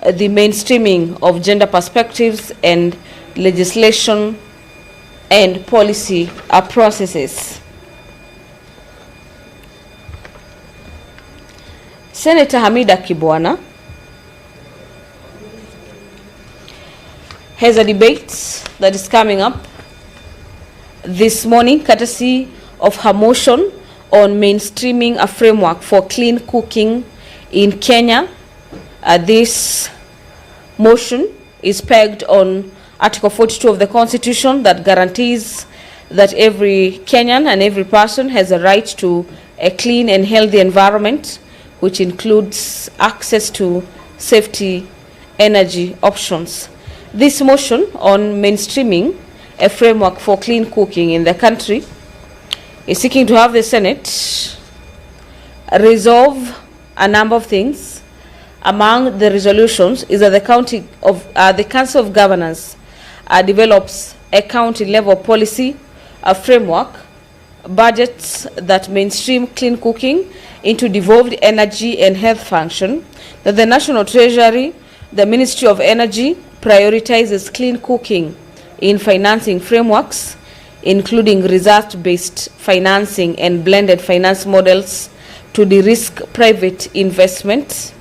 the mainstreaming of gender perspectives and legislation and policy processes. Senator Hamida Kibwana has a debate that is coming up this morning, courtesy of her motion on mainstreaming a framework for clean cooking in Kenya. This motion is pegged on Article 42 of the Constitution that guarantees that every Kenyan and every person has a right to a clean and healthy environment, which includes access to safety energy options. This motion on mainstreaming a framework for clean cooking in the country is seeking to have the Senate resolve a number of things. Among the resolutions is that the Council of Governors develops a county-level policy, a framework, budgets that mainstream clean cooking into devolved energy and health function, that the National Treasury, the Ministry of Energy, prioritizes clean cooking in financing frameworks, including result-based financing and blended finance models to de-risk private investment.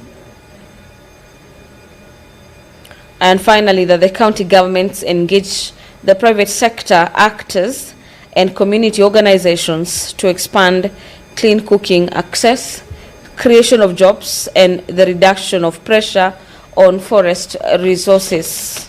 And finally, that the county governments engage the private sector actors and community organizations to expand clean cooking access, creation of jobs, and the reduction of pressure on forest resources.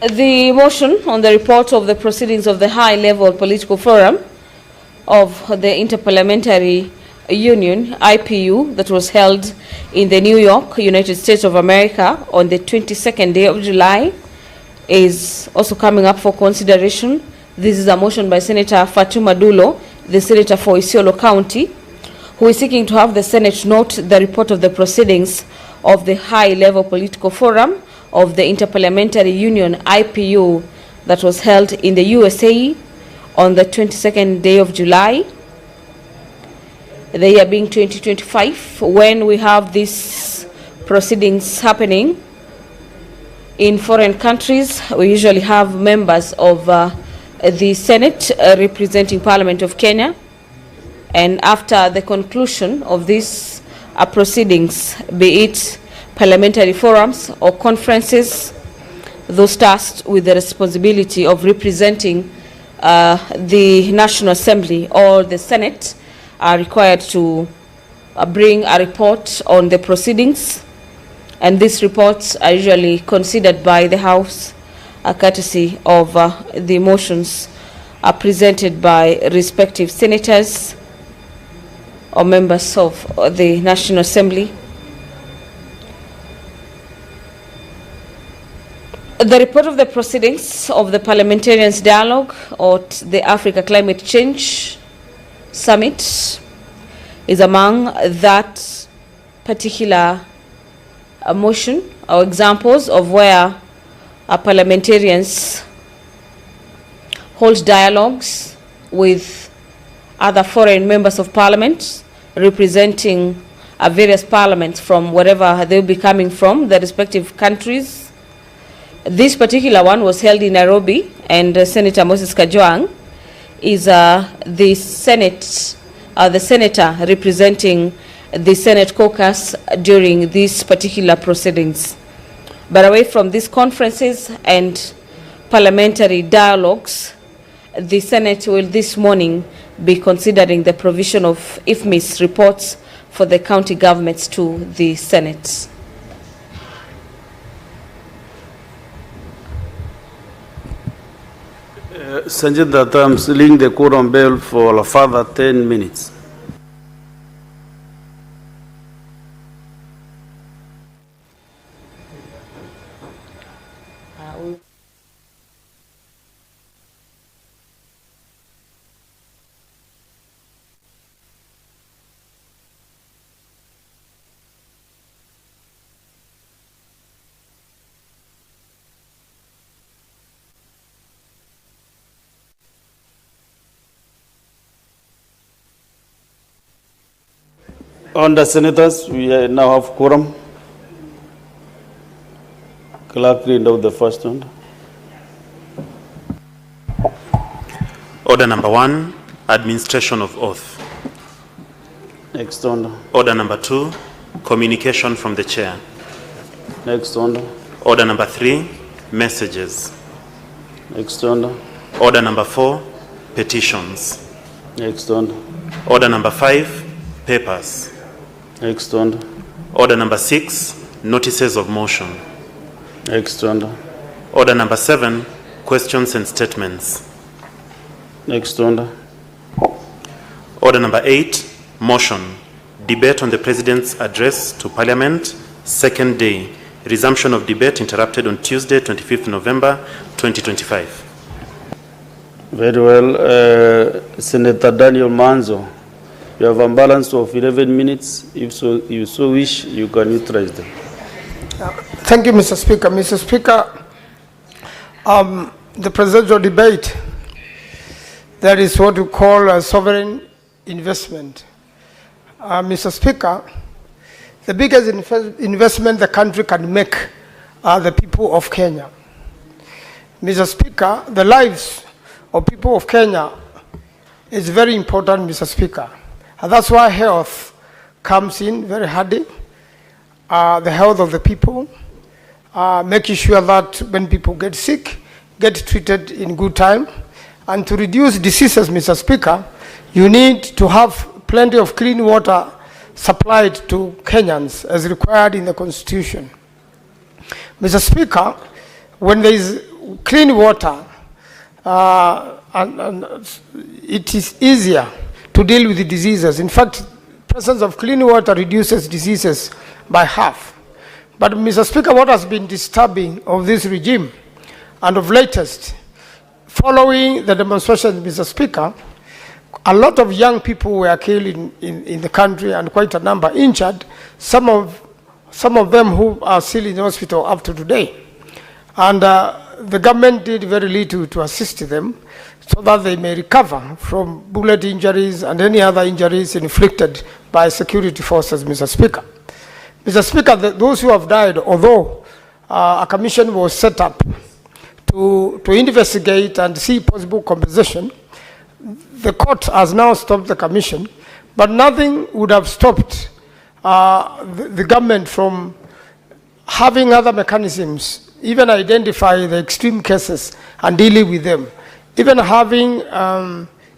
The motion on the report of the proceedings of the high-level political forum of the Interparliamentary Union, IPU, that was held in the New York, United States of America on the 22nd day of July is also coming up for consideration. This is a motion by Senator Fatuma Dulo, the Senator for Isiolo County, who is seeking to have the Senate note the report of the proceedings of the high-level political forum of the Interparliamentary Union, IPU, that was held in the USA on the 22nd day of July, the year being 2025. When we have these proceedings happening in foreign countries, we usually have members of the Senate representing Parliament of Kenya, and after the conclusion of these proceedings, be it parliamentary forums or conferences, those tasked with the responsibility of representing the National Assembly or the Senate are required to bring a report on the proceedings, and these reports are usually considered by the House courtesy of the motions presented by respective senators or members of the National Assembly. The report of the proceedings of the Parliamentarians' Dialogue or the Africa Climate Change Summit is among that particular motion or examples of where parliamentarians hold dialogues with other foreign members of parliament representing various parliaments from wherever they'll be coming from, the respective countries. This particular one was held in Nairobi, and Senator Moses Kajwang is the senator representing the Senate caucus during these particular proceedings. But away from these conferences and parliamentary dialogues, the Senate will this morning be considering the provision of IFMIS reports for the county governments to the Senate. Sanjit Datta, I'm sealing the quorum bell for a further 10 minutes. On the senators, we now have quorum. Clerk, read out the first one. Order number 1, administration of oath. Next one. Order number 2, communication from the chair. Next one. Order number 3, messages. Next one. Order number 4, petitions. Next one. Order number 5, papers. Next one. Order number 6, notices of motion. Next one. Order number 7, questions and statements. Next one. Order number 8, motion, debate on the President's address to Parliament, second day. Resumption of debate interrupted on Tuesday, 25th November, 2025. Very well. Senator Daniel Manzo, you have a balance of 11 minutes. If you so wish, you can utilize them. Thank you, Mr. Speaker. Mr. Speaker, the presidential debate, that is what we call a sovereign investment. Mr. Speaker, the biggest investment the country can make are the people of Kenya. Mr. Speaker, the lives of people of Kenya is very important, Mr. Speaker. And that's why health comes in very handy. The health of the people, making sure that when people get sick, get treated in good time. And to reduce diseases, Mr. Speaker, you need to have plenty of clean water supplied to Kenyans as required in the Constitution. Mr. Speaker, when there is clean water, it is easier to deal with the diseases. In fact, presence of clean water reduces diseases by half. But Mr. Speaker, what has been disturbing of this regime and of latest, following the demonstrations, Mr. Speaker, a lot of young people were killed in the country and quite a number injured, some of them who are still in the hospital up to today. And the government did very little to assist them so that they may recover from bullet injuries and any other injuries inflicted by security forces, Mr. Speaker. Mr. Speaker, those who have died, although a commission was set up to investigate and see possible compensation, the court has now stopped the commission, but nothing would have stopped the government from having other mechanisms, even identify the extreme cases and dealing with them, even having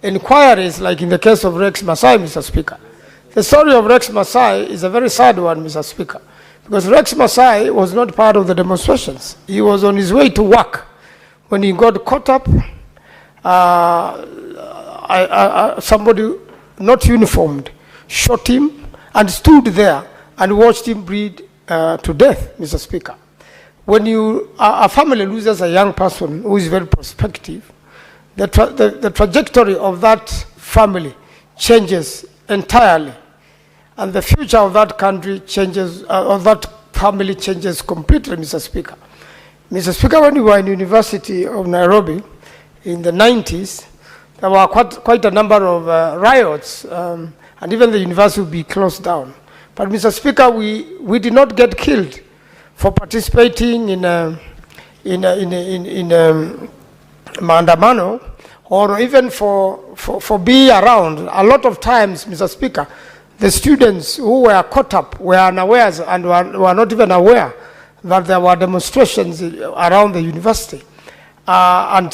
inquiries like in the case of Rex Masai, Mr. Speaker. The story of Rex Masai is a very sad one, Mr. Speaker, because Rex Masai was not part of the demonstrations. He was on his way to work when he got caught up. Somebody not uniformed shot him and stood there and watched him bleed to death, Mr. Speaker. When a family loses a young person who is very prospective, the trajectory of that family changes entirely, and the future of that country changes, of that family changes completely, Mr. Speaker. Mr. Speaker, when we were in University of Nairobi in the 90s, there were quite a number of riots, and even the university would be closed down. But Mr. Speaker, we did not get killed for participating in maandamano, or even for being around. A lot of times, Mr. Speaker, the students who were caught up were unawares and were not even aware that there were demonstrations around the university. And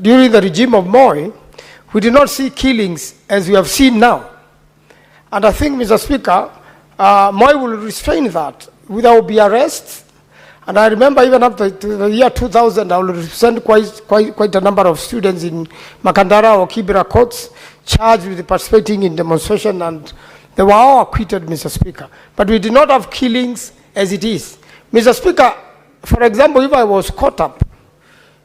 during the regime of Moi, we did not see killings as we have seen now. And I think, Mr. Speaker, Moi will restrain that. There will be arrests. And I remember even up to the year 2000, I will represent quite a number of students in Makandara or Kibera courts charged with participating in demonstration, and they were all acquitted, Mr. Speaker. But we did not have killings as it is. Mr. Speaker, for example, if I was caught up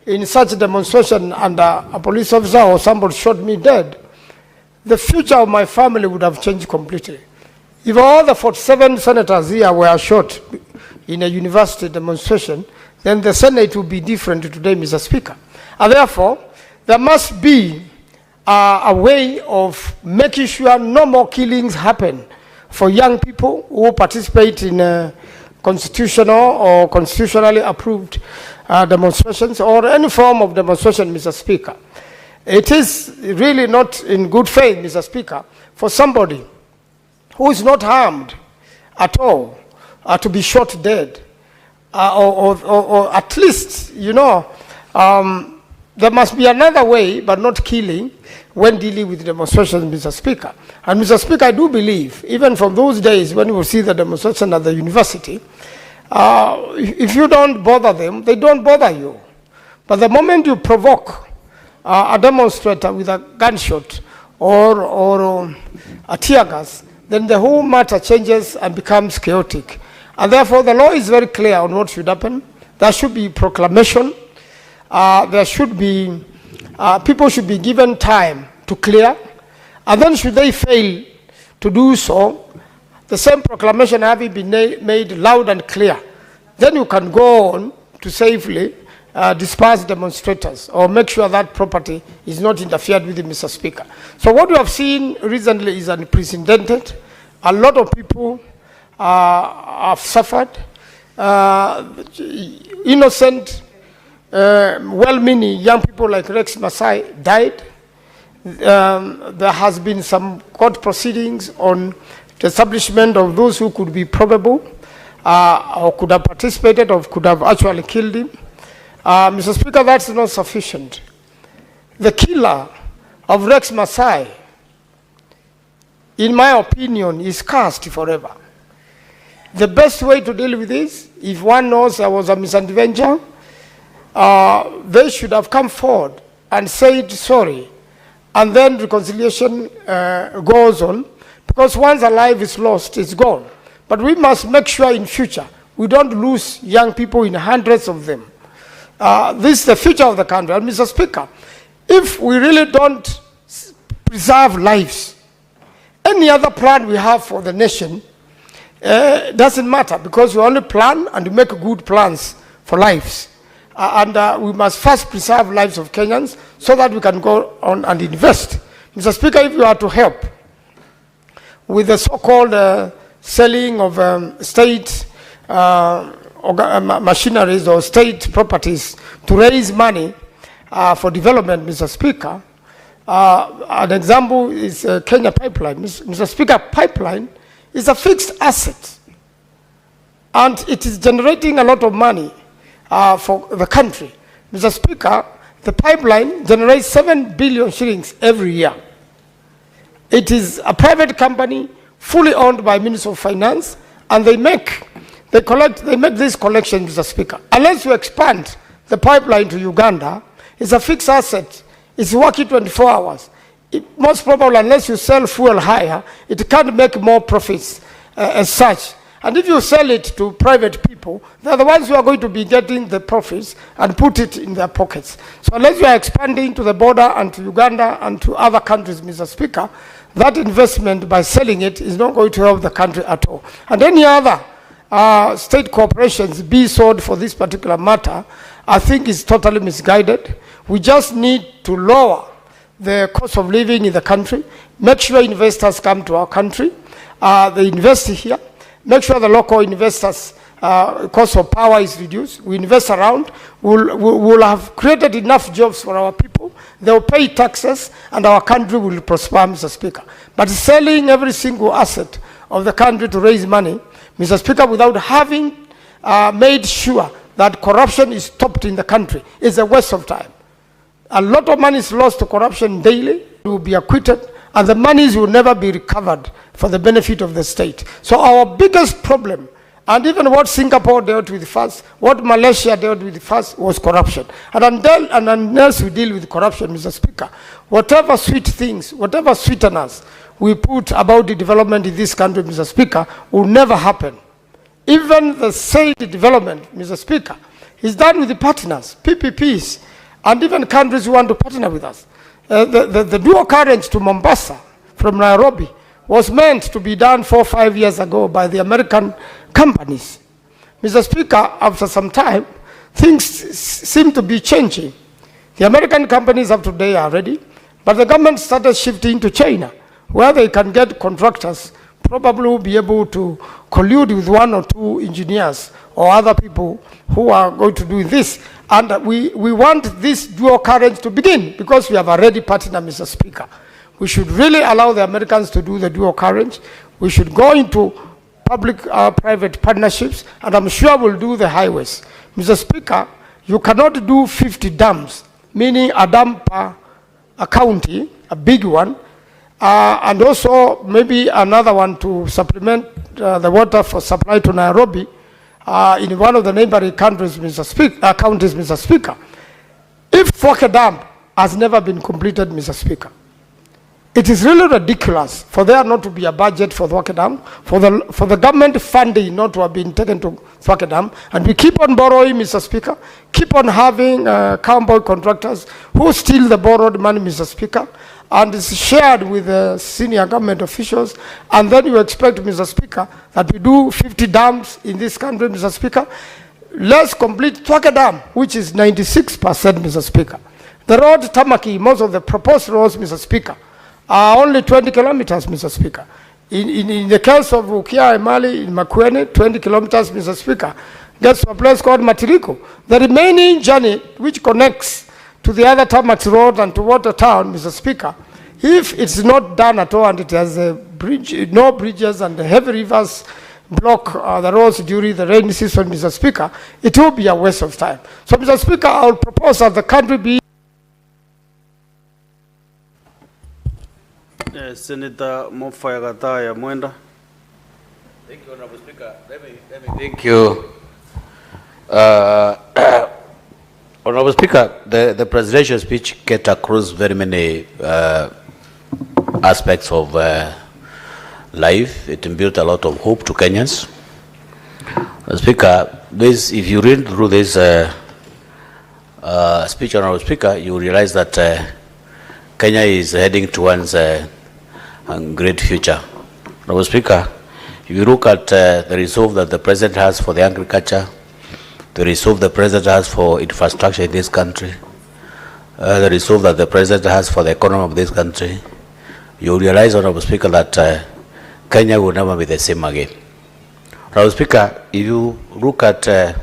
in such a demonstration and a police officer or somebody shot me dead, the future of my family would have changed completely. If all the 47 senators here were shot in a university demonstration, then the Senate would be different today, Mr. Speaker. And therefore, there must be a way of making sure no more killings happen for young people who participate in constitutional or constitutionally approved demonstrations or any form of demonstration, Mr. Speaker. It is really not in good faith, Mr. Speaker, for somebody who is not harmed at all to be shot dead. Or at least, there must be another way, but not killing, when dealing with demonstrations, Mr. Speaker. And Mr. Speaker, I do believe, even from those days when you see the demonstration at the university, if you don't bother them, they don't bother you. But the moment you provoke a demonstrator with a gunshot or a tear gas, then the whole matter changes and becomes chaotic. And therefore, the law is very clear on what should happen. There should be proclamation. There should be, people should be given time to clear. And then should they fail to do so, the same proclamation having been made loud and clear, then you can go on to safely disperse demonstrators or make sure that property is not interfered with, Mr. Speaker. So what we have seen recently is unprecedented. A lot of people have suffered. Innocent, well-meaning young people like Rex Masai died. There has been some court proceedings on the establishment of those who could be probable or could have participated or could have actually killed him. Mr. Speaker, that's not sufficient. The killer of Rex Masai, in my opinion, is cast forever. The best way to deal with this, if one knows there was a misadventure, they should have come forward and said sorry, and then reconciliation goes on, because once a life is lost, it's gone. But we must make sure in future we don't lose young people in hundreds of them. This is the future of the country. And Mr. Speaker, if we really don't preserve lives, any other plan we have for the nation doesn't matter, because we only plan and make good plans for lives. We must first preserve lives of Kenyans so that we can go on and invest. Mr. Speaker, if you are to help with the so-called selling of state machineries or state properties to raise money for development, Mr. Speaker, an example is Kenya Pipeline. Mr. Speaker, pipeline is a fixed asset, and it is generating a lot of money for the country. Mr. Speaker, the pipeline generates 7 billion shillings every year. It is a private company fully owned by Minister of Finance, and they make this collection, Mr. Speaker. Unless you expand the pipeline to Uganda, it's a fixed asset. It's working 24 hours. Most probably, unless you sell fuel higher, it can't make more profits as such. And if you sell it to private people, they're the ones who are going to be getting the profits and put it in their pockets. So unless you are expanding to the border and to Uganda and to other countries, Mr. Speaker, that investment by selling it is not going to help the country at all. And any other state corporations be sold for this particular matter, I think is totally misguided. We just need to lower the cost of living in the country, make sure investors come to our country, they invest here, make sure the local investors' cost of power is reduced. We invest around. We'll have created enough jobs for our people. They'll pay taxes, and our country will prosper, Mr. Speaker. But selling every single asset of the country to raise money, Mr. Speaker, without having made sure that corruption is stopped in the country is a waste of time. A lot of money is lost to corruption daily. It will be acquitted, and the monies will never be recovered for the benefit of the state. So our biggest problem, and even what Singapore dealt with first, what Malaysia dealt with first, was corruption. And unless we deal with corruption, Mr. Speaker, whatever sweet things, whatever sweeteners we put about the development in this country, Mr. Speaker, will never happen. Even the said development, Mr. Speaker, is done with the partners, PPPs, and even countries who want to partner with us. The dual current to Mombasa from Nairobi was meant to be done 4 or 5 years ago by the American companies. Mr. Speaker, after some time, things seem to be changing. The American companies of today are ready, but the government started shifting to China, where they can get contractors probably will be able to collude with one or two engineers or other people who are going to do this. And we want this dual carriage to begin because we have already partnered, Mr. Speaker. We should really allow the Americans to do the dual carriage. We should go into public-private partnerships, and I'm sure we'll do the highways. Mr. Speaker, you cannot do 50 dams, meaning a dam per a county, a big one, and also maybe another one to supplement the water for supply to Nairobi in one of the neighboring countries, counties, Mr. Speaker. If Thwake Dam has never been completed, Mr. Speaker, it is really ridiculous for there not to be a budget for Thwake Dam, for the government funding not to have been taken to Thwake Dam, and we keep on borrowing, Mr. Speaker, keep on having cowboy contractors who steal the borrowed money, Mr. Speaker, and it's shared with the senior government officials, and then you expect, Mr. Speaker, that we do 50 dams in this country, Mr. Speaker. Let's complete Thwake Dam, which is 96%, Mr. Speaker. The road Tamaki, most of the proposed roads, Mr. Speaker, are only 20 kilometers, Mr. Speaker. In the case of Ukia Emali in Makueni, 20 kilometers, Mr. Speaker, gets to a place called Matiriko. The remaining journey, which connects to the other Tamax Road and to Watertown, Mr. Speaker, if it's not done at all and it has a bridge, no bridges and the heavy rivers block the roads during the rainy season, Mr. Speaker, it will be a waste of time. So, Mr. Speaker, I will propose that the country be Senator Mofaya Gataya Mwenda. Thank you, Honorable Speaker. Let me thank you. Honorable Speaker, the presidential speech get across very many aspects of life. It built a lot of hope to Kenyans. Speaker, if you read through this speech, Honorable Speaker, you realize that Kenya is heading towards a great future. Honorable Speaker, if you look at the resolve that the President has for the agriculture, the resolve the President has for infrastructure in this country, the resolve that the President has for the economy of this country, you realize, Honorable Speaker, that Kenya will never be the same again. Honorable Speaker, if you look at the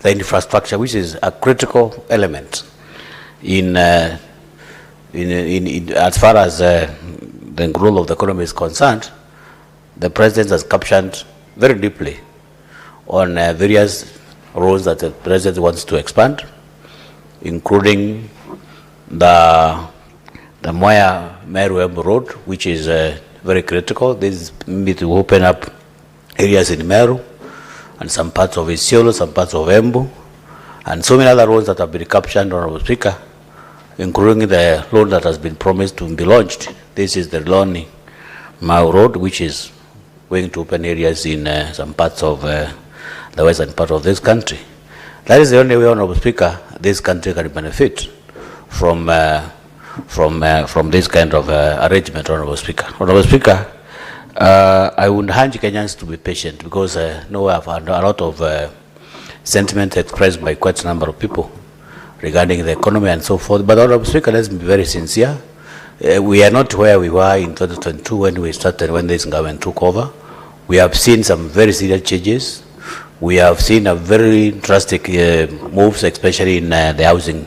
infrastructure, which is a critical element in as far as the growth of the economy is concerned, the President has captioned very deeply on various roads that the President wants to expand, including the Moya Meru Embu Road, which is very critical. This is maybe to open up areas in Meru and some parts of Isiolo, some parts of Embu, and so many other roads that have been captioned, Honorable Speaker, including the road that has been promised to be launched. This is the Loni Mau Road, which is going to open areas in some parts of the western part of this country. That is the only way, Honorable Speaker, this country can benefit from this kind of arrangement, Honorable Speaker. Honorable Speaker, I would urge Kenyans to be patient because no, I've had a lot of sentiment expressed by quite a number of people regarding the economy and so forth. But Honorable Speaker, let's be very sincere. We are not where we were in 2022 when this government took over. We have seen some very serious changes. We have seen a very drastic moves, especially in the housing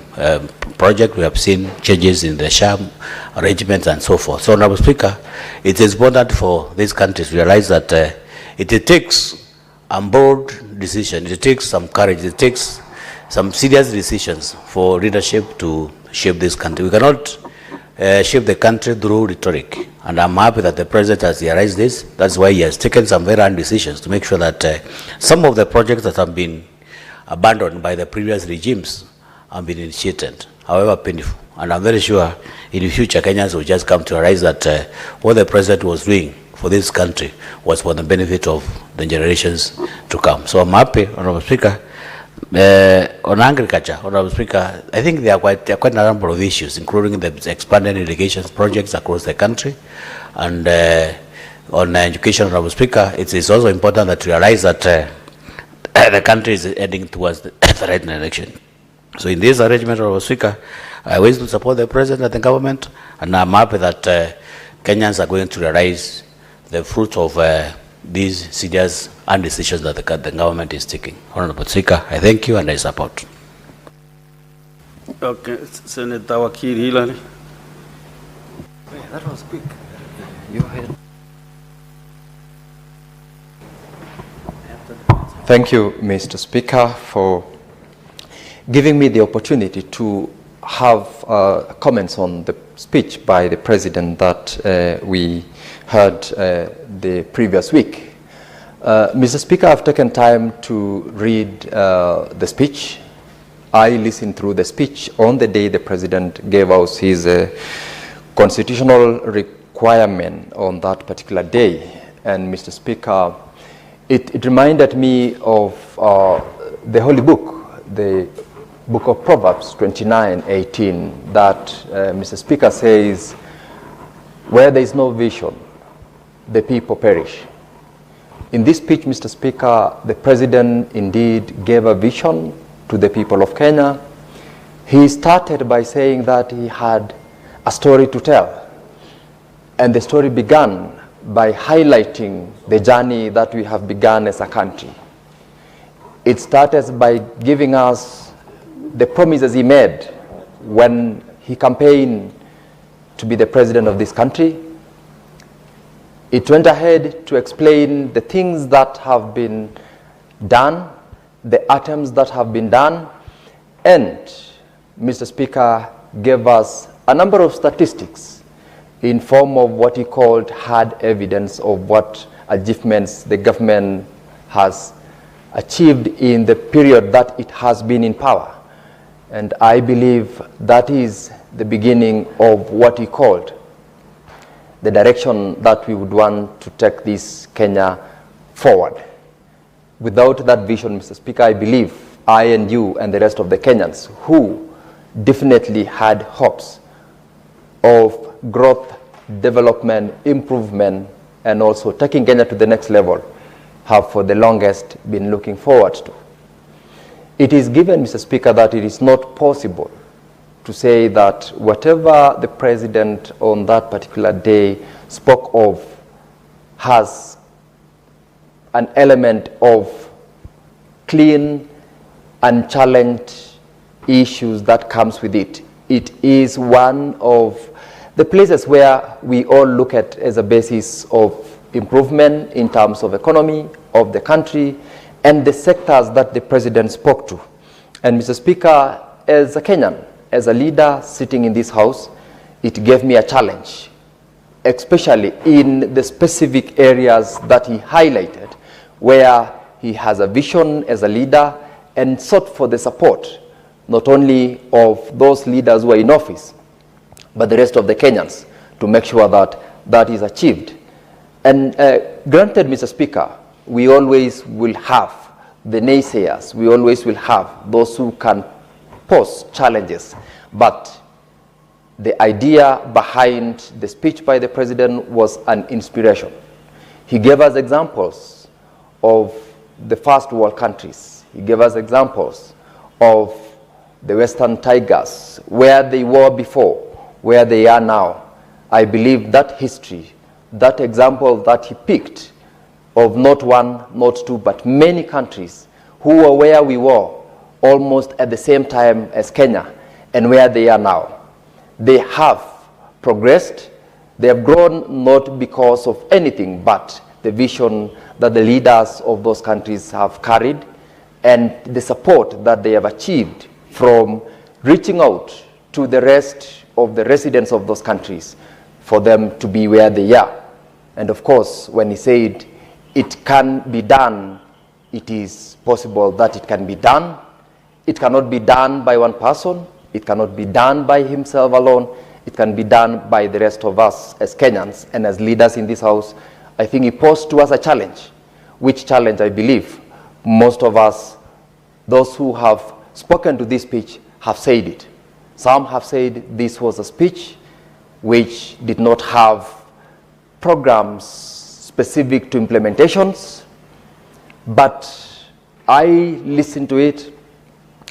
project. We have seen changes in the sham arrangements and so forth. So, Honorable Speaker, it is important for these countries to realize that it takes a bold decision, it takes some courage, it takes some serious decisions for leadership to shape this country. We cannot shape the country through rhetoric. And I'm happy that the President has realized this. That's why he has taken some very hard decisions to make sure that some of the projects that have been abandoned by the previous regimes have been initiated, however painful. And I'm very sure in the future Kenyans will just come to realize that what the President was doing for this country was for the benefit of the generations to come. So I'm happy, Honorable Speaker. On agriculture, Honorable Speaker, I think there are quite a number of issues, including the expanded irrigation projects across the country. And on education, Honorable Speaker, it is also important that we realize that the country is heading towards the right direction. So in this arrangement, Honorable Speaker, I wish to support the President and the government, and I'm happy that Kenyans are going to realize the fruits of these serious and decisions that the government is taking. Honorable Speaker, I thank you and I support. Okay, Senator Wakili Hilary. That was quick. Go ahead. Thank you, Mr. Speaker, for giving me the opportunity to have comments on the speech by the President that we heard the previous week. Mr. Speaker, I've taken time to read the speech. I listened through the speech on the day the President gave us his constitutional requirement on that particular day. And Mr. Speaker, it reminded me of the Holy Book, the Book of Proverbs 29:18, that Mr. Speaker says, where there is no vision, the people perish. In this speech, Mr. Speaker, the President indeed gave a vision to the people of Kenya. He started by saying that he had a story to tell. And the story began by highlighting the journey that we have begun as a country. It started by giving us the promises he made when he campaigned to be the president of this country. It went ahead to explain the things that have been done, the attempts that have been done, and Mr. Speaker gave us a number of statistics in form of what he called hard evidence of what achievements the government has achieved in the period that it has been in power. And I believe that is the beginning of what he called the direction that we would want to take this Kenya forward. Without that vision, Mr. Speaker, I believe I and you and the rest of the Kenyans who definitely had hopes of growth, development, improvement, and also taking Kenya to the next level have for the longest been looking forward to. It is given, Mr. Speaker, that it is not possible to say that whatever the President on that particular day spoke of has an element of clean, unchallenged issues that comes with it. It is one of the places where we all look at as a basis of improvement in terms of economy of the country and the sectors that the President spoke to. And Mr. Speaker, as a Kenyan, as a leader sitting in this house, it gave me a challenge, especially in the specific areas that he highlighted, where he has a vision as a leader and sought for the support, not only of those leaders who are in office, but the rest of the Kenyans to make sure that that is achieved. And granted, Mr. Speaker, we always will have the naysayers, we always will have those who can pose challenges, but the idea behind the speech by the President was an inspiration. He gave us examples of the first world countries. He gave us examples of the Western Tigers, where they were before, where they are now. I believe that history, that example that he picked of not one, not two, but many countries who were where we were almost at the same time as Kenya and where they are now. They have progressed. They have grown not because of anything but the vision that the leaders of those countries have carried and the support that they have achieved from reaching out to the rest of the residents of those countries for them to be where they are. And of course, when he said it can be done, it is possible that it can be done. It cannot be done by one person. It cannot be done by himself alone. It can be done by the rest of us as Kenyans and as leaders in this house. I think he posed to us a challenge, which challenge I believe most of us, those who have spoken to this speech, have said it. Some have said this was a speech which did not have programs specific to implementations, but I listened to it,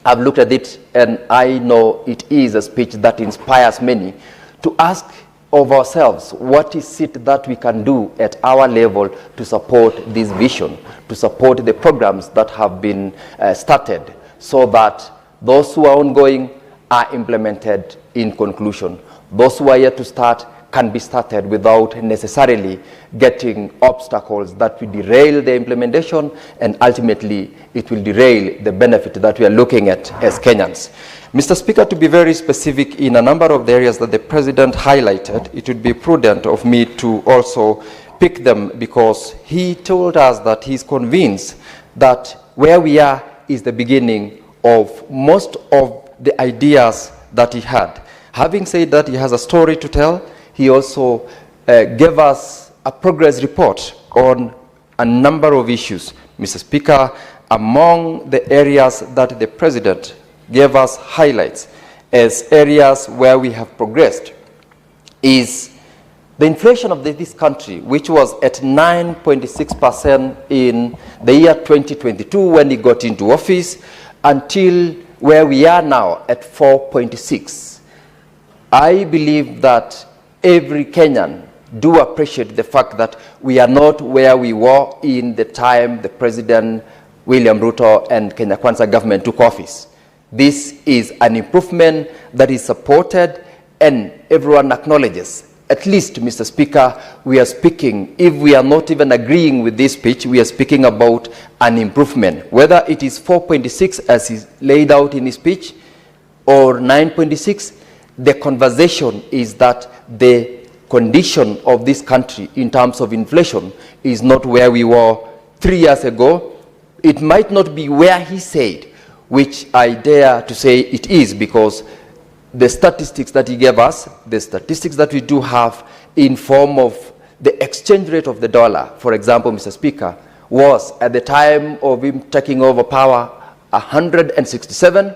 I've looked at it, and I know it is a speech that inspires many to ask of ourselves, what is it that we can do at our level to support this vision, to support the programs that have been started, so that those who are ongoing are implemented in conclusion. Those who are yet to start can be started without necessarily getting obstacles that will derail the implementation, and ultimately it will derail the benefit that we are looking at as Kenyans. Mr. Speaker, to be very specific in a number of the areas that the President highlighted, it would be prudent of me to also pick them, because he told us that he's convinced that where we are is the beginning of most of the ideas that he had. Having said that, he has a story to tell. He also gave us a progress report on a number of issues. Mr. Speaker, among the areas that the President gave us highlights as areas where we have progressed is the inflation of this country, which was at 9.6% in the year 2022 when he got into office, until where we are now at 4.6. I believe that every Kenyan do appreciate the fact that we are not where we were in the time the President William Ruto and Kenya Kwanza government took office. This is an improvement that is supported and everyone acknowledges. At least, Mr. Speaker, we are speaking, if we are not even agreeing with this speech, we are speaking about an improvement. Whether it is 4.6 as is laid out in his speech or 9.6, the conversation is that the condition of this country in terms of inflation is not where we were 3 years ago. It might not be where he said, which I dare to say it is, because the statistics that he gave us, the statistics that we do have in form of the exchange rate of the dollar, for example, Mr. Speaker, was at the time of him taking over power 167.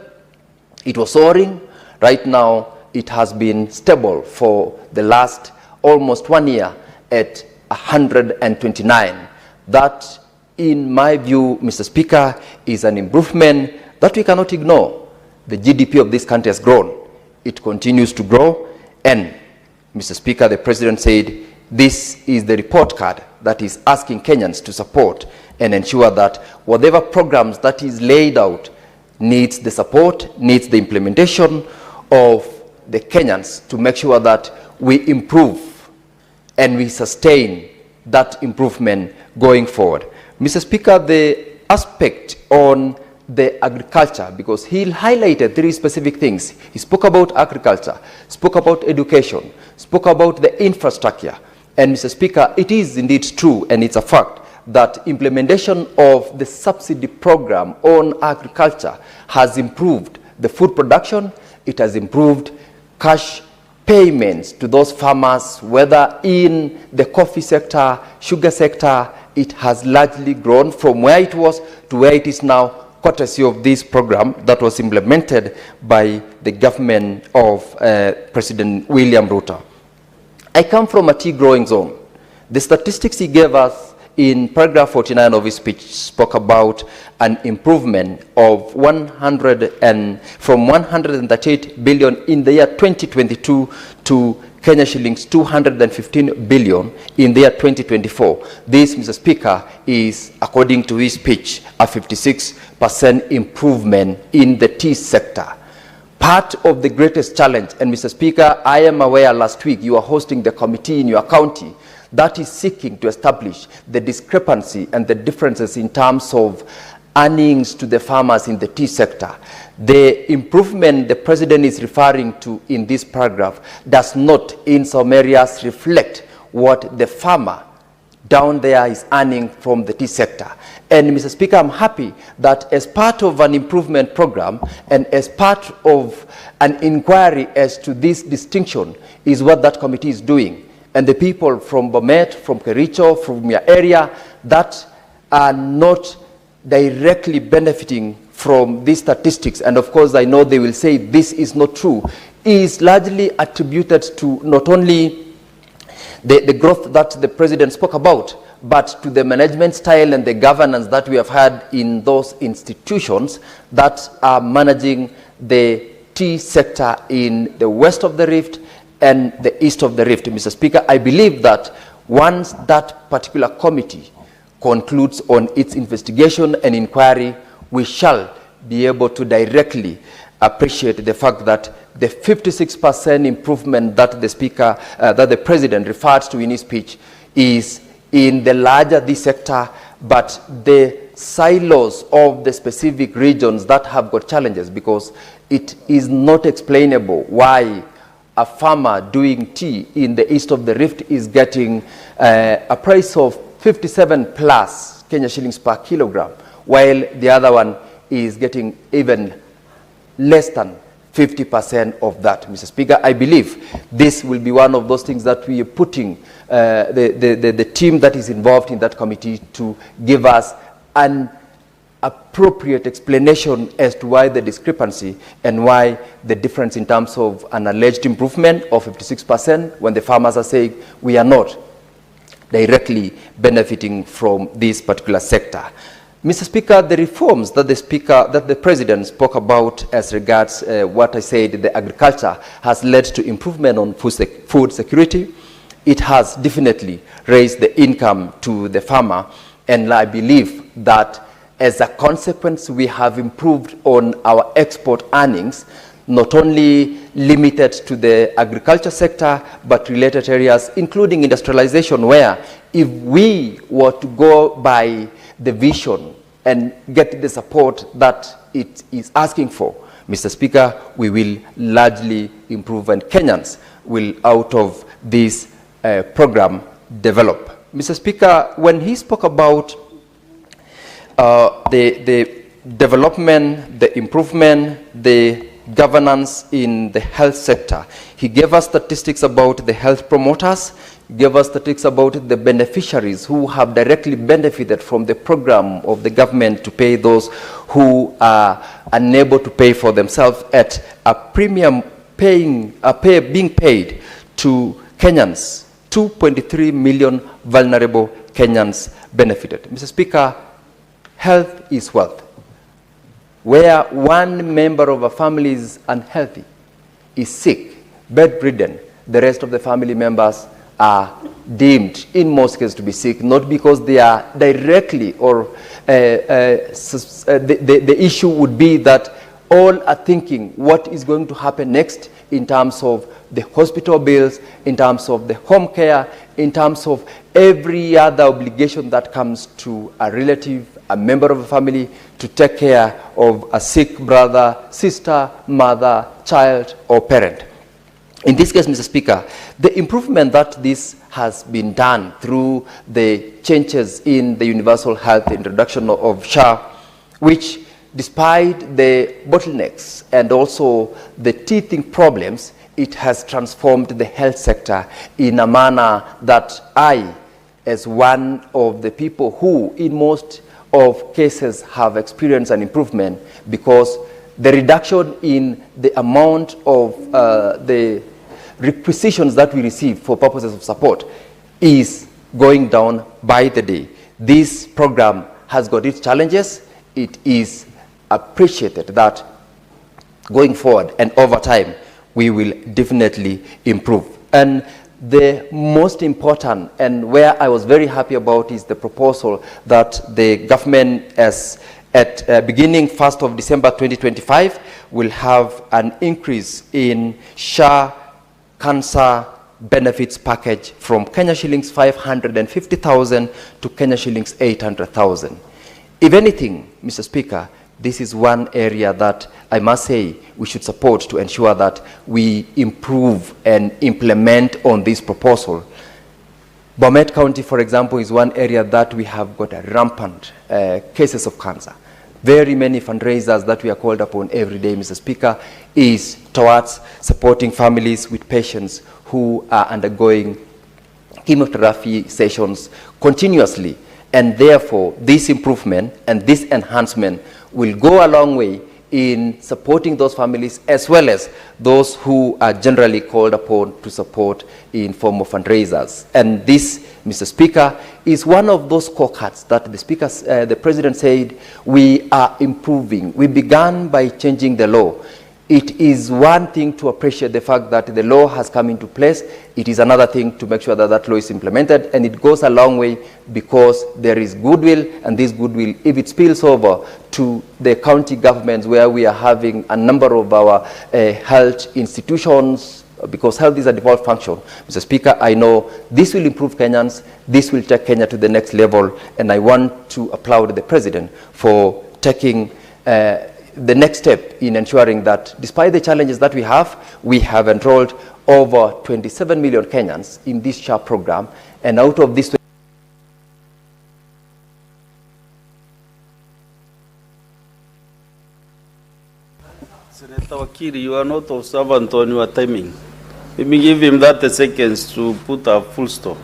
It was soaring. Right now, it has been stable for the last almost 1 year at 129. That, in my view, Mr. Speaker, is an improvement that we cannot ignore. The GDP of this country has grown. It continues to grow. And, Mr. Speaker, the President said this is the report card that is asking Kenyans to support and ensure that whatever programs that is laid out needs the support, needs the implementation of the Kenyans to make sure that we improve and we sustain that improvement going forward. Mr. Speaker, the aspect on the agriculture, because he highlighted 3 specific things. He spoke about agriculture, spoke about education, spoke about the infrastructure. And Mr. Speaker, it is indeed true, and it's a fact, that implementation of the subsidy program on agriculture has improved the food production. It has improved cash payments to those farmers, whether in the coffee sector, sugar sector. It has largely grown from where it was to where it is now, courtesy of this program that was implemented by the government of President William Ruto. I come from a tea growing zone. The statistics he gave us in paragraph 49 of his speech spoke about an improvement of from 138 billion in the year 2022 to Kenya shillings 215 billion in the year 2024. This, Mr. Speaker, is, according to his speech, a 56% improvement in the tea sector. Part of the greatest challenge, and Mr. Speaker, I am aware last week you are hosting the committee in your county that is seeking to establish the discrepancy and the differences in terms of earnings to the farmers in the tea sector. The improvement the President is referring to in this paragraph does not, in some areas, reflect what the farmer down there is earning from the tea sector. And, Mr. Speaker, I'm happy that as part of an improvement program and as part of an inquiry as to this distinction is what that committee is doing. And the people from Bomet, from Kericho, from your area that are not directly benefiting from these statistics, and of course I know they will say this is not true, is largely attributed to not only the growth that the President spoke about, but to the management style and the governance that we have had in those institutions that are managing the tea sector in the west of the Rift and the east of the Rift. Mr. Speaker, I believe that once that particular committee concludes on its investigation and inquiry, we shall be able to directly appreciate the fact that the 56% improvement that the Speaker, that the President referred to in his speech is in the larger this sector, but the silos of the specific regions that have got challenges, because it is not explainable why a farmer doing tea in the east of the Rift is getting a price of 57 plus Kenya shillings per kilogram, while the other one is getting even less than 50% of that. Mr. Speaker, I believe this will be one of those things that we are putting the team that is involved in that committee to give us an appropriate explanation as to why the discrepancy and why the difference in terms of an alleged improvement of 56% when the farmers are saying we are not directly benefiting from this particular sector. Mr. Speaker, the reforms that the President spoke about as regards what I said, the agriculture has led to improvement on food security. It has definitely raised the income to the farmer, and I believe that as a consequence, we have improved on our export earnings, not only limited to the agriculture sector, but related areas, including industrialization, where if we were to go by the vision and get the support that it is asking for, Mr. Speaker, we will largely improve, and Kenyans will, out of this program, develop. Mr. Speaker, when he spoke about the development, the improvement, the governance in the health sector, he gave us statistics about the health promoters, gave us statistics about the beneficiaries who have directly benefited from the program of the government to pay those who are unable to pay for themselves at a premium being paid to Kenyans. 2.3 million vulnerable Kenyans benefited. Mr. Speaker, health is wealth. Where one member of a family is unhealthy, is sick, bedridden, the rest of the family members are deemed, in most cases, to be sick, not because they are directly, or the issue would be that all are thinking what is going to happen next in terms of the hospital bills, in terms of the home care, in terms of every other obligation that comes to a relative, a member of a family, to take care of a sick brother, sister, mother, child, or parent. In this case, Mr. Speaker, the improvement that this has been done through the changes in the universal health introduction of SHA, which, despite the bottlenecks and also the teething problems, it has transformed the health sector in a manner that I, as one of the people who in most of cases have experienced an improvement, because the reduction in the amount of the requisitions that we receive for purposes of support is going down by the day. This program has got its challenges. It is appreciated that going forward and over time, we will definitely improve. And the most important, and where I was very happy about, is the proposal that the government, as at beginning 1st of December 2025, will have an increase in SHA cancer benefits package from Kenya shillings 550,000 to Kenya shillings 800,000. If anything, Mr. Speaker, this is one area that I must say we should support to ensure that we improve and implement on this proposal. Bomet County, for example, is one area that we have got a rampant cases of cancer. Very many fundraisers that we are called upon every day, Mr. Speaker, is towards supporting families with patients who are undergoing chemotherapy sessions continuously. And therefore, this improvement and this enhancement will go a long way in supporting those families, as well as those who are generally called upon to support in form of fundraisers. And this, Mr. Speaker, is one of those scorecards that the President said we are improving. We began by changing the law. It is one thing to appreciate the fact that the law has come into place. It is another thing to make sure that that law is implemented, and it goes a long way because there is goodwill, and this goodwill, if it spills over to the county governments where we are having a number of our health institutions, because health is a default function. Mr. Speaker, I know this will improve Kenyans, this will take Kenya to the next level, and I want to applaud the President for taking the next step in ensuring that despite the challenges that we have enrolled over 27 million Kenyans in this SHA program, and out of this Senator Wakili, you are not observant on your timing. Let me give him 30 seconds to put a full stop.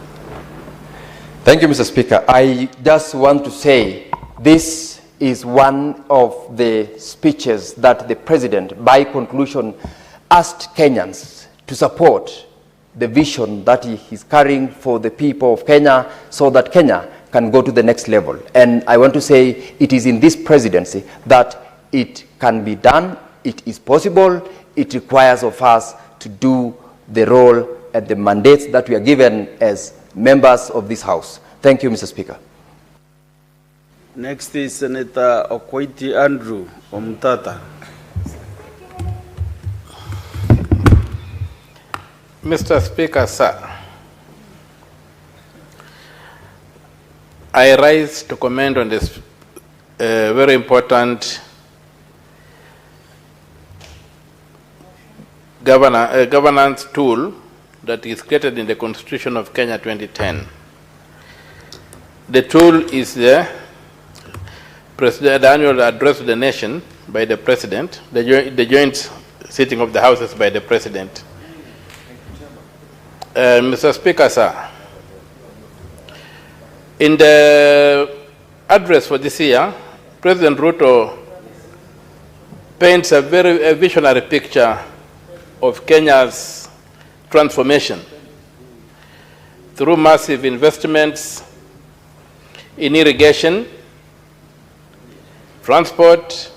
Thank you, Mr. Speaker. I just want to say this is one of the speeches that the President, by conclusion, asked Kenyans to support the vision that he is carrying for the people of Kenya so that Kenya can go to the next level. And I want to say it is in this presidency that it can be done, it is possible, it requires of us to do the role and the mandates that we are given as members of this House. Thank you, Mr. Speaker. Next is Senator Okoiti Andrew Omtata. Mr. Speaker, sir, I rise to comment on this very important governance tool that is created in the Constitution of Kenya 2010. The tool is the annual address to the nation by the President, the joint sitting of the Houses by the President. Mr. Speaker, sir, in the address for this year, President Ruto paints a very visionary picture of Kenya's transformation through massive investments in irrigation, transport,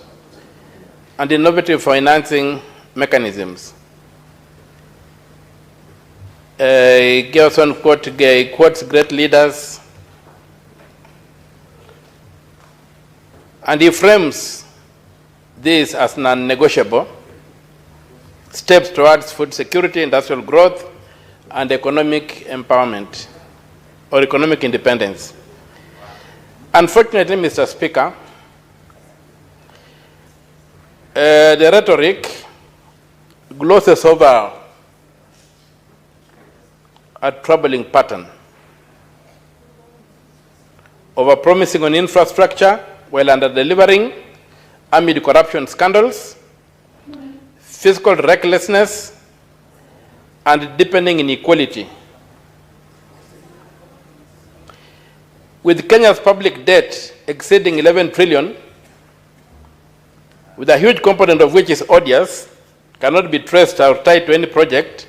and innovative financing mechanisms. Gerson quotes great leaders, and he frames this as non-negotiable steps towards food security, industrial growth, and economic empowerment or economic independence. Unfortunately, Mr. Speaker, the rhetoric glosses over a troubling pattern of promising on infrastructure while under-delivering amid corruption scandals, fiscal recklessness, and deepening inequality. With Kenya's public debt exceeding 11 trillion, with a huge component of which is odious, cannot be traced or tied to any project,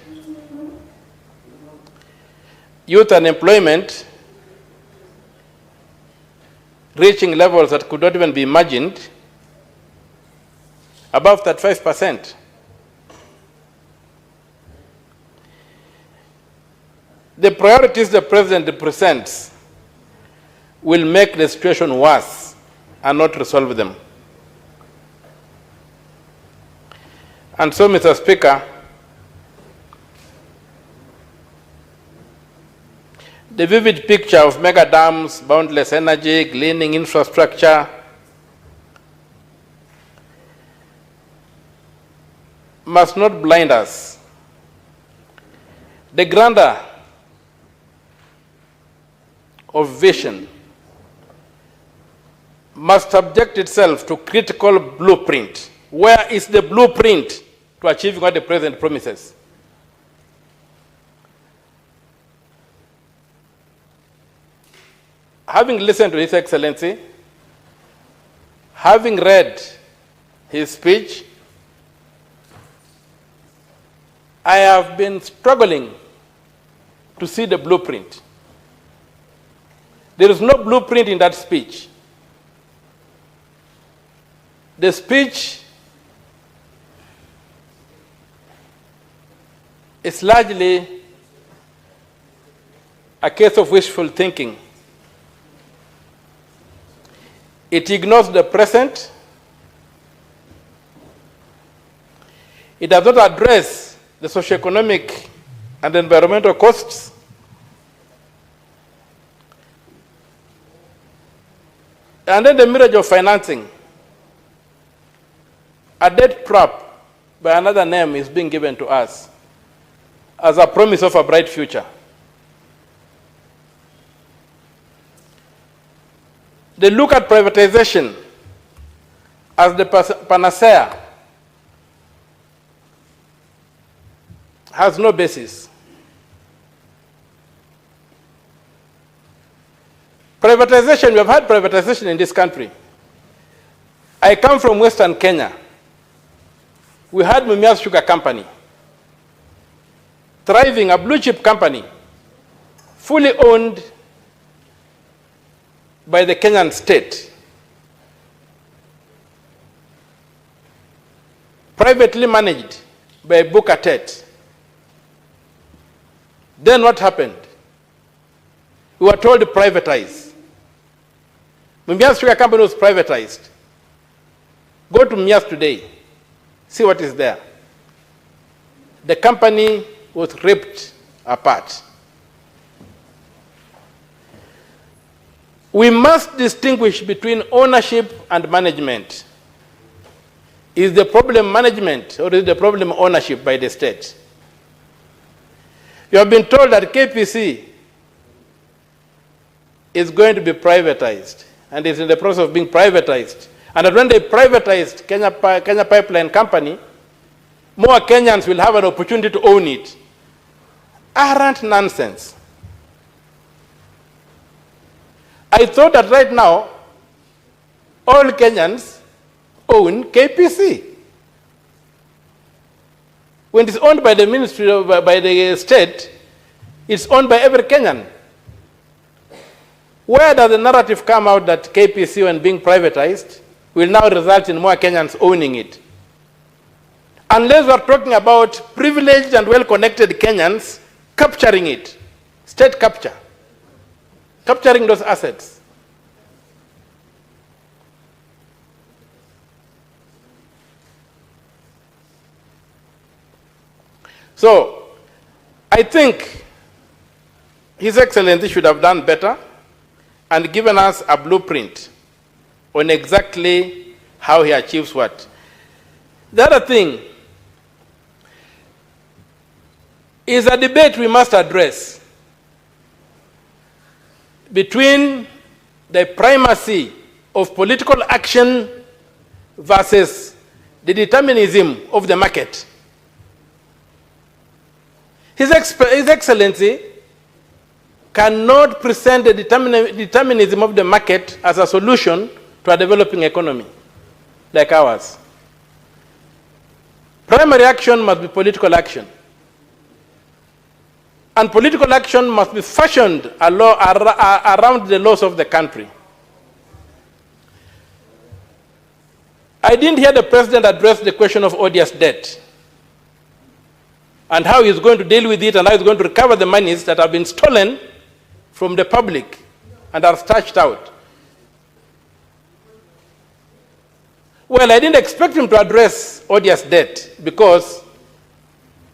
youth unemployment reaching levels that could not even be imagined, above 35%. The priorities the President presents will make the situation worse and not resolve them. And so, Mr. Speaker, the vivid picture of mega dams, boundless energy, gleaning infrastructure, must not blind us. The grandeur of vision must subject itself to critical blueprint. Where is the blueprint to achieving what the President promises? Having listened to His Excellency, having read his speech, I have been struggling to see the blueprint. There is no blueprint in that speech. The speech is largely a case of wishful thinking. It ignores the present. It does not address the socioeconomic and environmental costs. And then the mirage of financing. A debt trap by another name is being given to us as a promise of a bright future. They look at privatization as the panacea. Has no basis. Privatization, we have had privatization in this country. I come from Western Kenya. We had Mumias Sugar Company, thriving, a blue chip company, fully owned by the Kenyan state, privately managed by Bukatet. Then what happened? We were told to privatize. Mumias Sugar Company was privatized. Go to Mumias today, see what is there. The company was ripped apart. We must distinguish between ownership and management. Is the problem management or is the problem ownership by the state? You have been told that KPC is going to be privatized and is in the process of being privatized. And that when they privatized Kenya Pipeline Company, more Kenyans will have an opportunity to own it. Arrant nonsense. I thought that right now, all Kenyans own KPC. When it's owned by the ministry, by the state, it's owned by every Kenyan. Where does the narrative come out that KPC, when being privatized, will now result in more Kenyans owning it? Unless we're talking about privileged and well-connected Kenyans capturing it, state capture, capturing those assets. So, I think His Excellency should have done better and given us a blueprint on exactly how he achieves what. The other thing is a debate we must address between the primacy of political action versus the determinism of the market. His Excellency cannot present the determinism of the market as a solution to a developing economy like ours. Primary action must be political action. And political action must be fashioned around the laws of the country. I didn't hear the president address the question of odious debt and how he's going to deal with it and how he's going to recover the monies that have been stolen from the public and are stashed out. Well, I didn't expect him to address odious debt because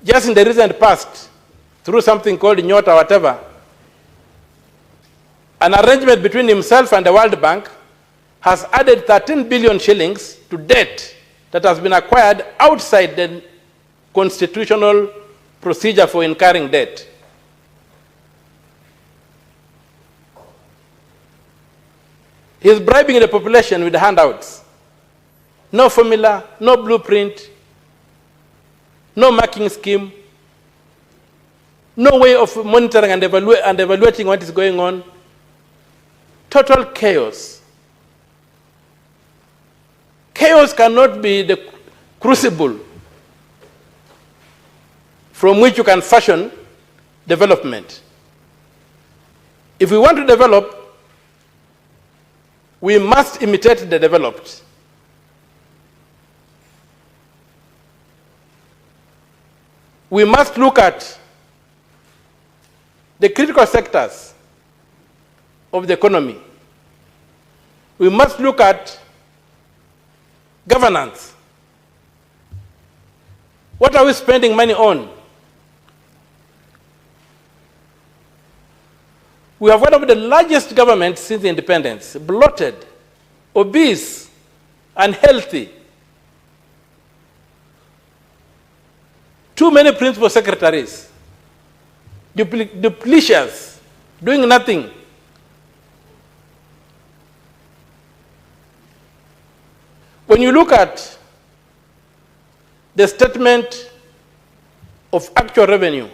just in the recent past, through something called Nyota or whatever, an arrangement between himself and the World Bank has added 13 billion shillings to debt that has been acquired outside the constitutional procedure for incurring debt. He's bribing the population with handouts. No formula, no blueprint, no marking scheme, no way of monitoring and evaluating what is going on. Total chaos. Chaos cannot be the crucible from which you can fashion development. If we want to develop, we must imitate the developed. we must look at the critical sectors of the economy. We must look at governance. What are we spending money on? We have one of the largest governments since independence, bloated, obese, unhealthy. Too many principal secretaries, duplicious, doing nothing. When you look at the statement of actual revenue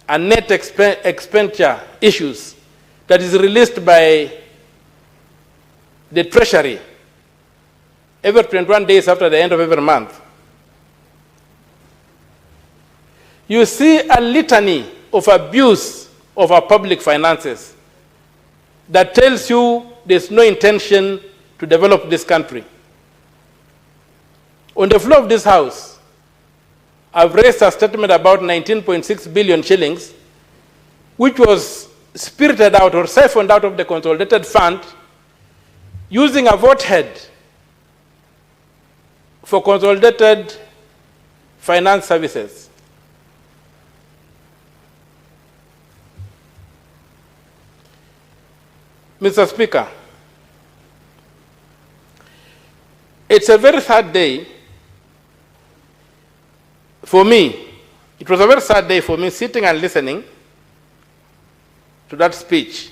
and net expenditure issues that is released by the Treasury every 21 days after the end of every month, you see a litany of abuse of our public finances that tells you there's no intention to develop this country. On the floor of this House, I've raised a statement about 19.6 billion shillings, which was spirited out or siphoned out of the consolidated fund using a vote head for consolidated finance services. Mr. Speaker, it's a very sad day for me. It was a very sad day for me sitting and listening to that speech.